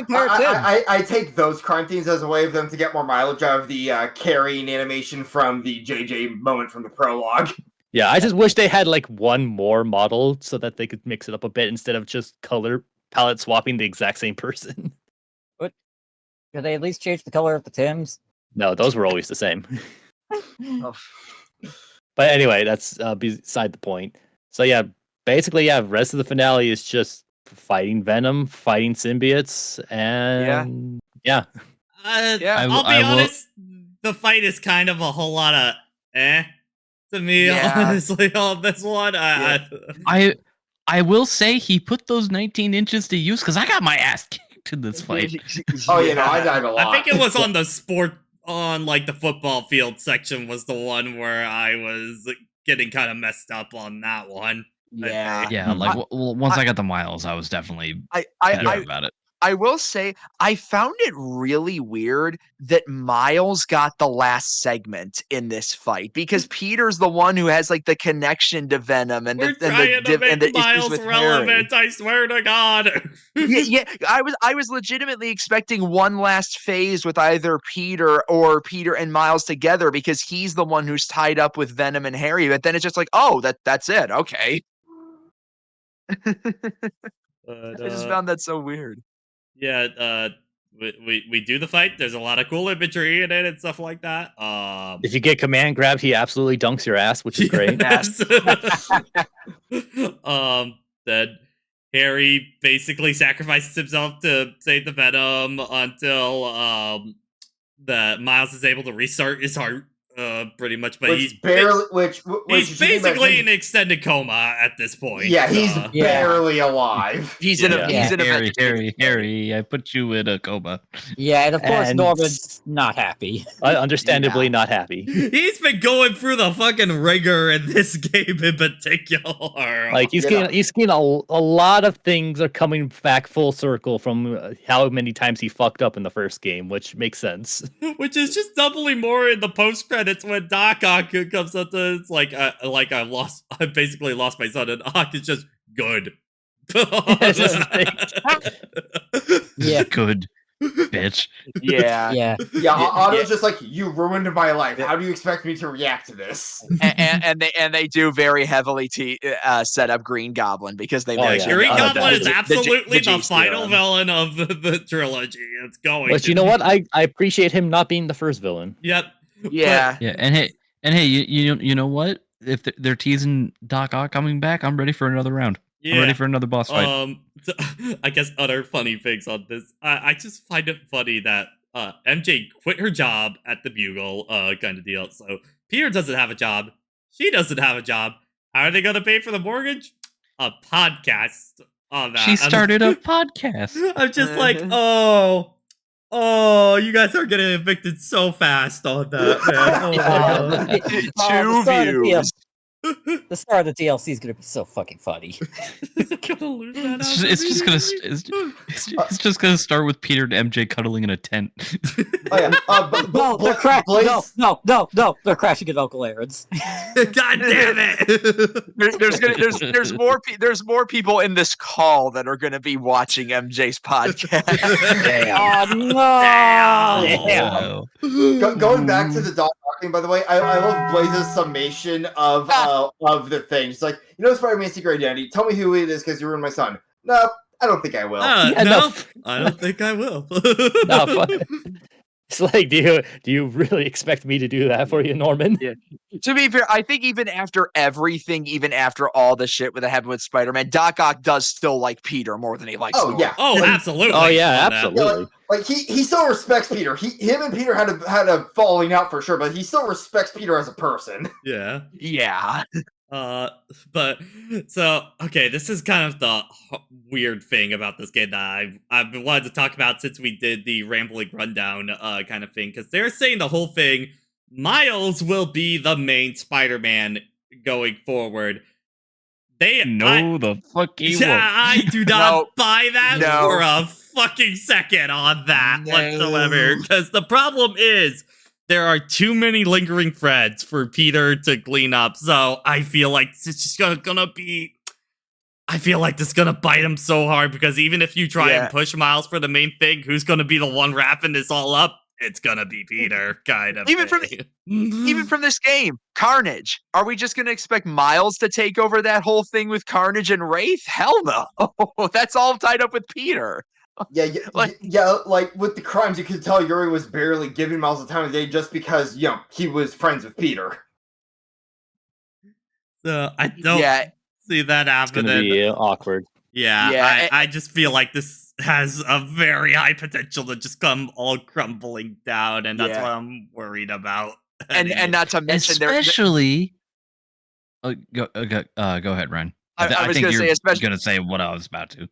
pair of Tims.
I take those crime scenes as a way of them to get more mileage out of the carrying animation from the JJ moment from the prologue.
Yeah, I just wish they had like one more model so that they could mix it up a bit instead of just color palette swapping the exact same person.
Could they at least change the color of the Tims?
No, those were always the same.
Oh.
But anyway, that's beside the point. So yeah, basically, yeah, rest of the finale is just fighting Venom, fighting symbiotes, and yeah.
Yeah.
I'll be
I will-
honest, the fight is kind of a whole lot of to me,
Yeah.
honestly, on this one.
I will say he put those 19 inches to use because I got my ass kicked in this fight.
Oh, you know, I died a lot.
I think it was on the like the football field section was the one where I was getting kind of messed up on that one.
Yeah.
Yeah, like once I got the miles, I was definitely better about it.
I will say I found it really weird that Miles got the last segment in this fight because Peter's the one who has like the connection to Venom and
We're
the
trying to
and the
make
issues
Miles
with
relevant, I swear to God.
yeah, I was legitimately expecting one last phase with either Peter or Peter and Miles together because he's the one who's tied up with Venom and Harry, but then it's just like, oh, that's it. Okay.
But,
I just found that so weird.
yeah, we do the fight. There's a lot of cool imagery in it and stuff like that.
If you get command grabbed, he absolutely dunks your ass, which is great.
Yes. Then Harry basically sacrifices himself to save the Venom until the Miles is able to restart his heart pretty much. But
Which
he's
barely, which
he's
you should think about
basically
him-
in extended coma at this point.
Yeah, he's
Yeah.
barely alive.
He's in a
Yeah.
he's in a
Harry,
vegetative
Harry, I put you in a coma.
Yeah, and of course
And-
Norman's not happy.
Understandably
Yeah.
not happy.
He's been going through the fucking rigor in this game in particular.
Like he's
Yeah.
getting a lot of things are coming back full circle from how many times he fucked up in the first game, which makes sense.
Which is just doubly more in the post credits when Doc Ock comes up to it's like I basically lost my son, and Ock is just good.
It's just
Yeah.
Good bitch.
Yeah.
Yeah.
Yeah, Otto's
yeah.
just like, you ruined my life. How do you expect me to react to this?
and they do very heavily set up Green Goblin because they
Oh, yeah.
mentioned
Green Goblin is
the
absolutely the
G's
final
theorem.
villain of the trilogy. It's going.
But
to
you know
be.
what? I appreciate him not being the first villain.
Yep.
Yeah.
Yeah, and hey, you know what? If they're teasing Doc Ock coming back, I'm ready for another round.
Yeah.
I'm ready for another boss fight.
So, I guess other funny things on this. I just find it funny that MJ quit her job at the Bugle, kind of deal. So Peter doesn't have a job. She doesn't have a job. How are they going to pay for the mortgage? A podcast on that.
She started a podcast.
I'm just like,
Uh-huh.
oh, you guys are getting evicted so fast on that, man.
Oh,
Two views.
The start of the DLC is gonna be so fucking funny.
Gonna lose that
It's just gonna it's just gonna start with Peter and MJ cuddling in a tent.
Oh, yeah.
No, they're
Blaze,
no, they're crashing at Uncle Aaron's.
God damn it!
There's more people in this call that are going to be watching MJ's podcast.
Oh no!
Wow.
going back to the dog talking, by the way, I love Blaze's summation of the thing. It's like, Spider-Man's secret identity. Tell me who it is because you ruined my son. No, I don't think I will.
Yeah,
No, I don't think I will.
No, fuck. It's like, do you really expect me to do that for you, Norman?
Yeah. To be fair, I think even after everything, even after all the shit with the happened with Spider-Man, Doc Ock does still like Peter more than he likes
Oh,
Norman.
yeah.
Oh, absolutely.
Oh yeah,
on that.
absolutely.
Like he still respects Peter. Him and Peter had a falling out for sure, but he still respects Peter as a person.
Yeah.
Yeah.
But so okay, this is kind of the weird thing about this game that I've been wanting to talk about since we did the rambling rundown kind of thing, because they're saying the whole thing, Miles will be the main Spider-Man going forward.
The fuck he
Yeah,
won't.
I do not
No.
buy that
No.
for a fucking second on that
No.
whatsoever. Because the problem is there are too many lingering threads for Peter to clean up. So I feel like it's just gonna be. I feel like this is gonna bite him so hard because even if you try and push Miles for the main thing, who's gonna be the one wrapping this all up? It's gonna be Peter, kind of.
Even from
thing.
Even from this game, Carnage. Are we just going to expect Miles to take over that whole thing with Carnage and Wraith? Hell no. That's all tied up with Peter.
Yeah, like with the crimes, you could tell Yuri was barely giving Miles the time of day just because he was friends with Peter.
So I don't see that
It's gonna
happening.
be awkward.
Yeah, I just feel like this has a very high potential to just come all crumbling down, and that's
Yeah.
what I'm worried about.
And not to mention
Especially. Go ahead, Ryan.
I was
think
gonna
you're
say, especially
gonna say what I was about to.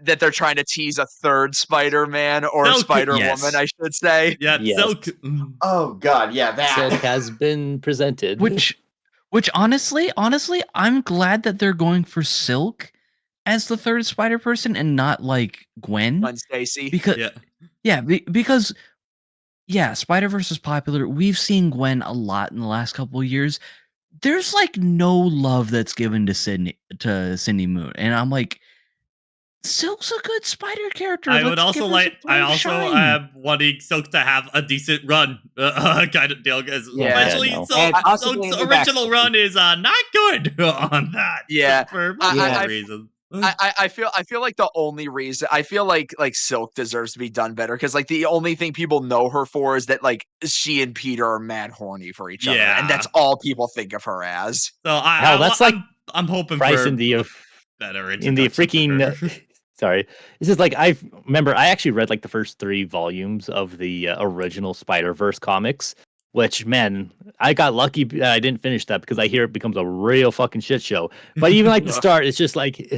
that they're trying to tease a third Spider-Man or
Silk,
Spider-Woman,
yes.
I should say.
Yeah,
Yes.
Silk.
Oh god, yeah, that.
Silk has been presented.
Which honestly, I'm glad that they're going for Silk as the third Spider person and not like Gwen.
Gwen Stacy.
Because because Spider-Verse is popular. We've seen Gwen a lot in the last couple of years. There's like no love that's given to Cindy Moon, and I'm like, Silk's a good Spider character.
I
Let's
would also
give her
like.
some
I also
shine.
am wanting Silk to have a decent run, kind of deal. Because especially
no.
And possibly
Silk's
in the
original
backstory.
run is not good on that.
Yeah.
for
I-
multiple
I-
reasons.
I feel like the only reason I feel like Silk deserves to be done better because like the only thing people know her for is that like she and Peter are mad horny for each other,
Yeah.
and that's all people think of her as.
So
Hell, that's like
I'm hoping
Price
for
in the
better
in the
introduction for her.
freaking. Sorry, this is like I remember. I actually read like the first 3 volumes of the original Spider-Verse comics, which, man, I got lucky that I didn't finish that because I hear it becomes a real fucking shit show. But even like the start, it's just like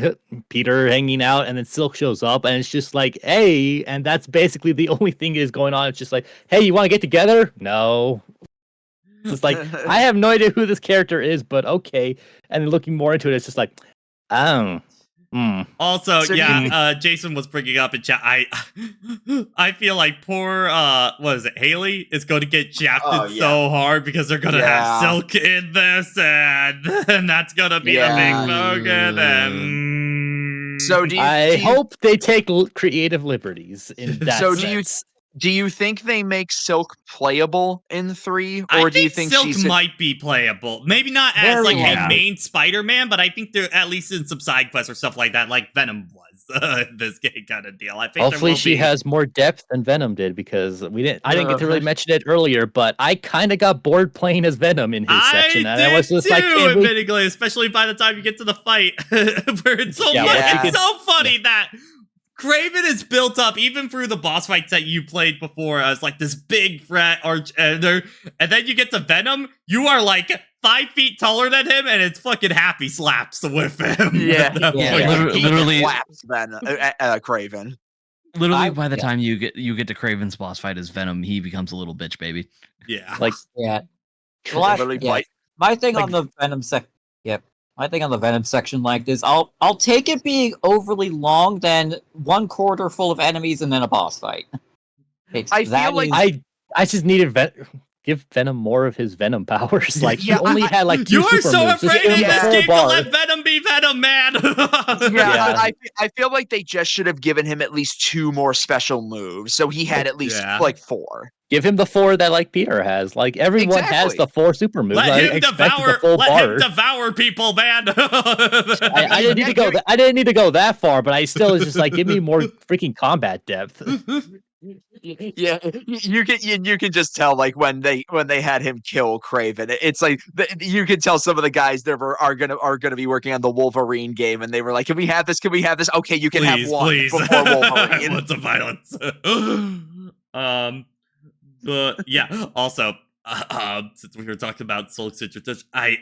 Peter hanging out, and then Silk shows up, and it's just like, hey, and that's basically the only thing is going on. It's just like, hey, you want to get together? No. It's like, I have no idea who this character is, but okay. And then looking more into it, it's just like, oh.
Also,
So
Jason was bringing up in chat. I feel like poor what is it, Haley is going to get shafted so hard because they're gonna have Silk in this, and that's gonna be a big focus. And
So
I hope they take creative liberties in that.
So
sense.
do you think they make Silk playable in 3,
I
or do you think
Silk
she's
might be playable? Maybe not as like a main Spider-Man, but I think they're at least in some side quests or stuff like that, like Venom was in this game kind of deal. I think
hopefully she has more depth than Venom did, because I didn't get to really mention it earlier, but I kind of got bored playing as Venom in his section, and I was just
too,
like,
admittingly, especially by the time you get to the fight, where it's so it's so funny that Kraven is built up even through the boss fights that you played before as like this big threat arch, and then you get to Venom, you are like 5 feet taller than him, and it's fucking happy slaps with him.
Literally
slaps Kraven.
Literally, by the time you get to Kraven's boss fight as Venom, he becomes a little bitch baby.
Yeah,
like my thing on the Venom My thing on the Venom section like this, I'll take it being overly long than 1/4 full of enemies and then a boss fight.
I feel like
I just needed give Venom more of his Venom powers. Like he only had like 2
You are
super
so
moves.
afraid in this game to let Venom be Venom, man.
I feel like they just should have given him at least 2 more special moves, so he had at least like 4.
Give him the 4 that like Peter has. Like everyone has the 4 super moves.
Let him devour people, man.
I didn't need to go. I didn't need to go that far, but I still was just like, give me more freaking combat depth.
Yeah, you can just tell like when they had him kill Kraven, it's like you can tell some of the guys there are gonna be working on the Wolverine game, and they were like, can we have this? Okay, you can have one before Wolverine.
I want some violence. But yeah, also, since we were talking about Soul Citrus, I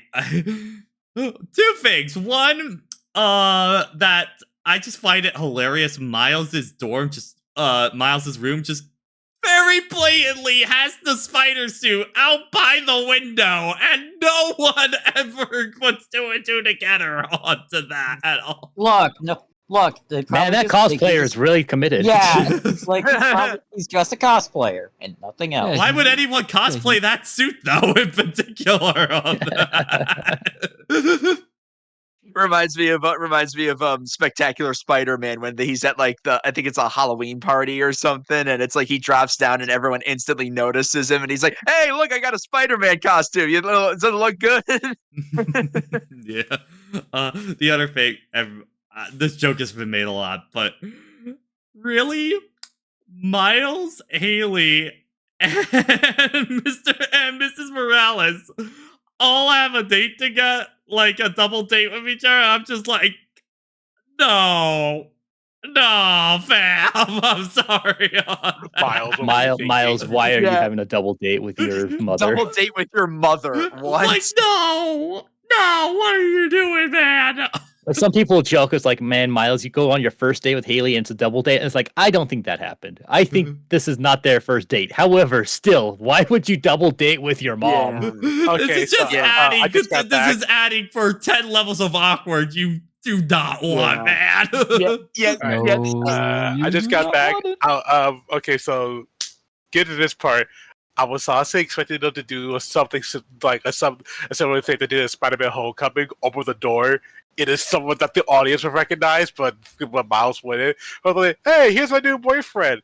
2 things. One, that I just find it hilarious. Miles's dorm, Miles's room, just very blatantly has the spider suit out by the window, and no one ever puts 2 and 2 together onto that at all.
Look,
man, that cosplayer is really committed.
Yeah, it's like he's just a cosplayer and nothing else.
Why would anyone cosplay that suit though, in particular? On that?
Reminds me of Spectacular Spider-Man when he's at like I think it's a Halloween party or something, and it's like he drops down and everyone instantly notices him, and he's like, "Hey, look, I got a Spider-Man costume. Does it look good?"
Yeah. The other thing, this joke has been made a lot, but really, Miles, Haley, and Mr. and Mrs. Morales all have a date to get, like a double date with each other. I'm just like, no, fam. I'm sorry.
Miles, why are you having a double date with your mother?
Double date with your mother? What?
Like, no, what are you doing, man?
Like some people joke, it's like, man, Miles, you go on your first date with Haley and it's a double date. And it's like, I don't think that happened. I think this is not their first date. However, still, why would you double date with your mom?
Yeah. Okay, this is just adding. This is adding for 10 levels of awkward. You do not want, man.
I just got back. Okay, so get to this part. I was honestly expecting them to do something like a similar thing they did in Spider-Man Homecoming, open the door. It is someone that the audience would recognize, but when Miles wouldn't. I was like, "Hey, here's my new boyfriend."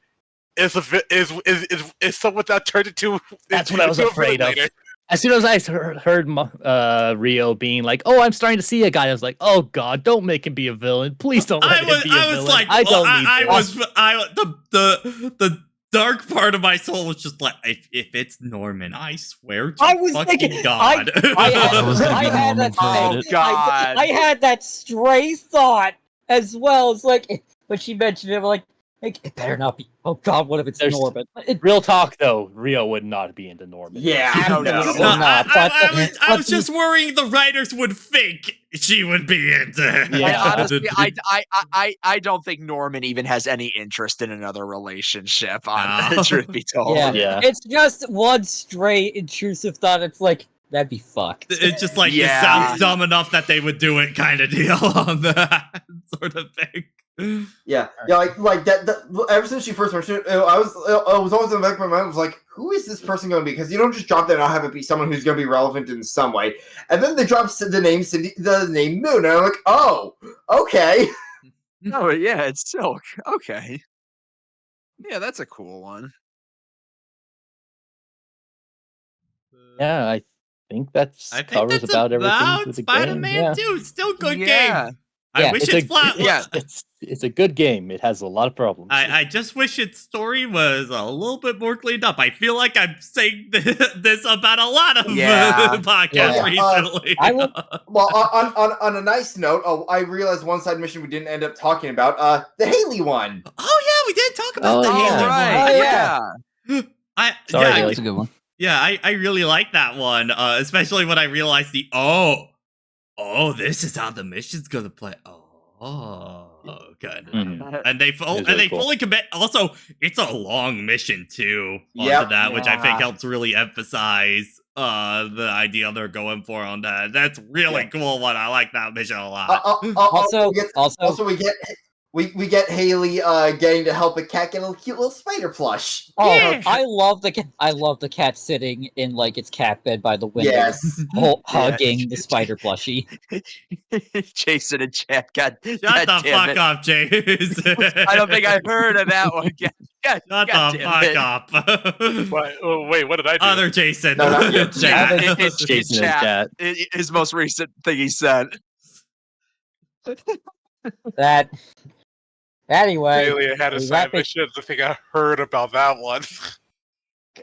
Is someone that turned into?
That's what I was afraid of. As soon as I heard Rio being like, "Oh, I'm starting to see a guy," I was like, "Oh God, don't make him be a villain! Please don't let him be a villain."
I was like, the dark part of my soul was just like, if it's Norman, I swear to fucking God.
I had that stray thought as well. It's like when she mentioned it, like, It better not be. Oh God, what if it's
There's-
Norman?
Real talk, though, Rio would not be into Norman.
Yeah,
No,
no.
Absolutely
No,
not.
I
But
was just worrying the writers would think she would be into him.
Yeah.
Honestly, I don't think Norman even has any interest in another relationship.
No.
Truth be told.
yeah,
Yeah.
it's just one straight intrusive thought. It's like that'd be fucked.
It's just like,
Yeah.
it sounds dumb enough that they would do it kind of deal on that sort of thing.
Yeah, like that. Ever since she first mentioned it, I was always in the back of my mind. I was like, who is this person going to be? Because you don't just drop that and not have it be someone who's going to be relevant in some way. And then they drop the name Moon, and I'm like, oh, okay.
Oh yeah, it's Silk. Okay. Yeah, that's a cool one.
Yeah, I think that's
I think
covers
that's
about everything
about
with the
Spider-Man
game. Yeah.
2. Still good
Yeah.
game. I
Yeah,
wish
It's
its plot was...
yeah.
it's a good game. It has a lot of problems.
I just wish its story was a little bit more cleaned up. I feel like I'm saying this about a lot of
Yeah.
podcasts
Yeah.
recently.
I will-
Well, on a nice note, I realized one side mission we didn't end up talking about. The Haley one.
Oh yeah, we didn't talk about
Oh,
that.
yeah.
either.
Right.
Oh,
yeah.
Sorry,
yeah,
Haley.
That's a good one.
yeah, I really like that one, especially when I realized this is how the mission's gonna play. Good.
Mhm.
And they
It was really cool.
fully commit. Also, it's a long mission too.
Yep.
Onto that, which I think
Yeah.
helps really emphasize the idea they're going for on that. That's really
Yeah.
cool one. I like that mission a lot.
Also,
we get Haley getting to help a cat get a cute little spider plush.
Oh,
Yeah.
I love the cat sitting in like its cat bed by the window,
Yes.
hugging the spider plushie.
Jason and Chad. God,
Shut
God
the
damn
fuck
it.
up, James.
I don't think I heard of that one. God,
Shut
God
the
damn
fuck
it.
up.
Wait, what did I do?
Other Jason.
No, not you.
Chat.
It's
Jason in
chat.
chat.
His most recent thing he said.
That. Anyway,
Really had a
we
side
wrap it-
mission. I think I heard about that one.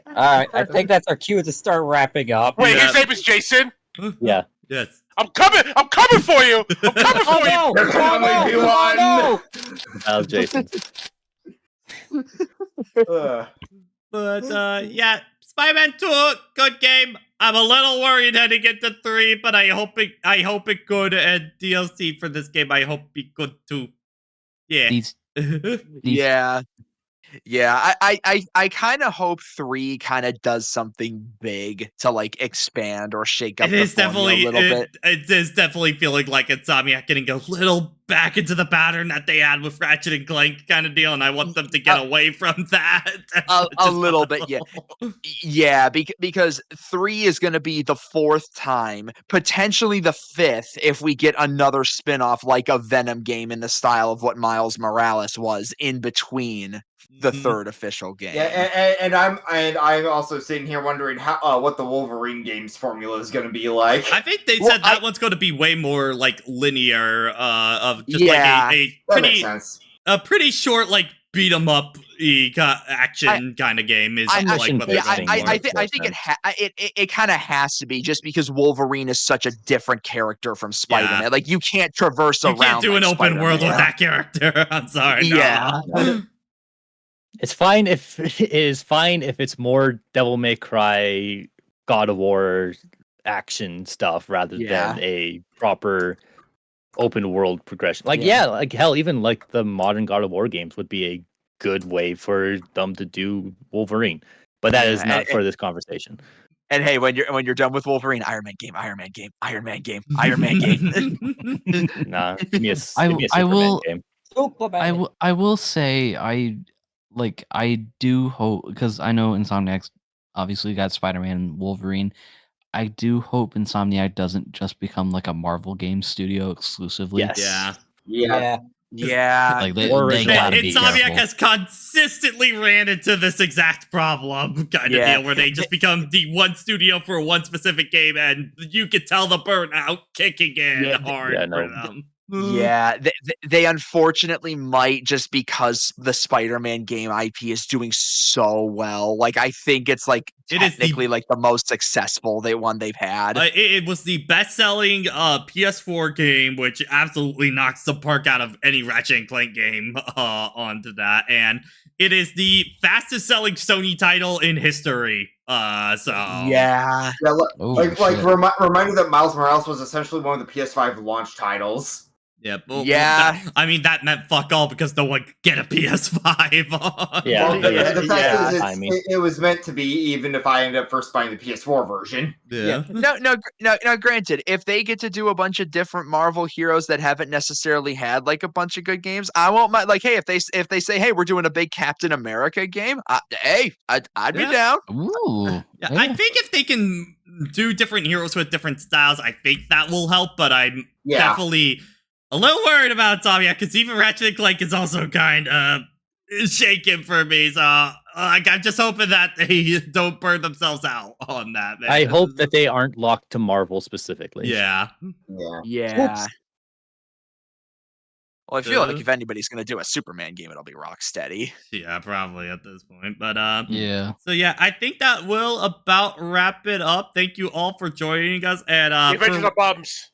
all right, I think that's our cue to start wrapping up.
Wait,
Yeah.
his name is Jason.
Yeah.
Yes.
I'm coming for you. I'm coming
Oh
for you.
no!
There can
Oh
only be
no!
one.
Oh
That was Jason.
But yeah, Spider-Man 2, good game. I'm a little worried heading into 3, but I hope it good, and DLC for this game I hope be good too. Yeah.
These
Yeah. Yeah, I kind of hope 3 kind of does something big to like expand or shake up
It
the
is
formula
definitely
a little bit.
it is definitely feeling like Insomiac getting a little back into the pattern that they had with Ratchet and Clank kind of deal, and I want them to get away from that. as much
A
as
little bit, yeah.
possible.
Yeah, because 3 is going to be the 4th time, potentially the 5th if we get another spin-off like a Venom game in the style of what Miles Morales was in between the
Mhm.
3rd official game.
Yeah, and I'm also sitting here wondering how what the Wolverine games formula is going to be like.
I think they
Well,
said that one's going to be way more like linear, of just
Yeah,
like a
That makes sense.
pretty short like beat 'em up action kind of game is
I-
like what they're
Yeah,
going
I
for.
think it kind of has to be just because Wolverine is such a different character from Spider-Man.
Yeah.
Like you can't traverse
You
around.
can't do
like
an open world with
Spider-Man.
that character. I'm sorry. No.
Yeah.
It's fine if it is fine if it's more Devil May Cry, God of War action stuff rather
Yeah.
than a proper open world progression. Like
Yeah.
like hell, even like the modern God of War games would be a good way for them to do Wolverine. But that is
Yeah,
not for this conversation.
And hey, when you're done with Wolverine, Iron Man game, Iron Man game, Iron Man game, Iron Man game.
Nah, give me a,
I
give me a
I
Superman
will-
game.
I
will say I do hope, because I know Insomniac's obviously got Spider-Man and Wolverine. I do hope Insomniac doesn't just become like a Marvel game studio exclusively.
Yes.
Yeah.
Yeah.
Yeah.
Like they
Original.
gotta be
Insomniac
careful.
has consistently ran into this exact problem kind of
Yeah.
deal where they just become the one studio for one specific game, and you can tell the burnout kicking in
Yeah,
hard
yeah, no.
for them.
Yeah, they unfortunately might, just because the Spider-Man game IP is doing so well. Like, I think it's like
It is the-
technically like the most successful one they've had.
It was the best-selling PS4 game, which absolutely knocks the park out of any Ratchet and Clank game onto that, and it is the fastest-selling Sony title in history. So
Yeah.
Yeah,
Oh,
like
shit.
reminder that Miles Morales was essentially one of the PS5 launch titles.
yeah,
Yeah.
I mean, that meant fuck all because no one could get a PS5.
Yeah,
Well, the fact
yeah.
is,
I mean-
it was meant to be, even if I end up first buying the PS4 version.
Yeah.
No, granted, if they get to do a bunch of different Marvel heroes that haven't necessarily had like a bunch of good games, I won't mind. Like, hey, if they say, hey, we're doing a big Captain America game, I'd be
Yeah.
down.
Ooh.
Yeah, I think if they can do different heroes with different styles, I think that will help. But I'm definitely a little worried about Insomiac because even Ratchet and Clank is also kind of shaken for me. So I'm just hoping that they don't burn themselves out on that. Man.
I hope that they aren't locked to Marvel specifically.
Yeah.
Yeah. Well, I feel like
Uh.
if anybody's gonna do a Superman game, it'll be Rocksteady.
Yeah, probably at this point. But
Yeah.
so yeah, I think that will about wrap it up. Thank you all for joining us. And
Revenge of the Bums.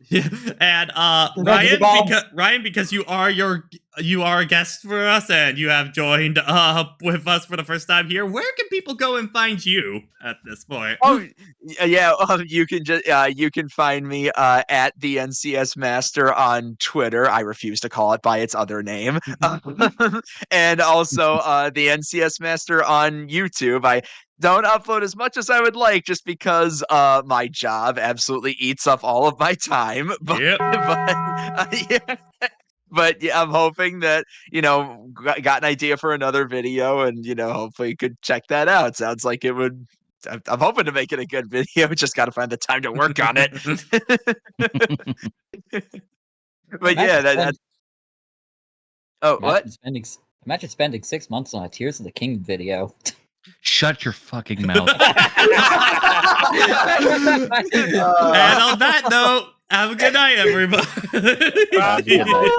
and
Revenge of the Bombs.
Ryan, because you are a guest for us and you have joined with us for the first time here. Where can people go and find you at this point?
Oh, yeah. You can find me at the NCS Master on Twitter. I refuse to call it by its other name. And also the NCS Master on YouTube. I don't upload as much as I would like, just because my job absolutely eats up all of my time. But,
Yep.
yeah. But yeah, I'm hoping that, got an idea for another video, and, hopefully you could check that out. Sounds like it would. I'm hoping to make it a good video. Just got to find the time to work on it. But yeah, that's. Oh, what?
Imagine spending 6 months on a Tears of the Kingdom video.
Shut your fucking mouth.
And on that note, have a good night, everybody.
Have a good night.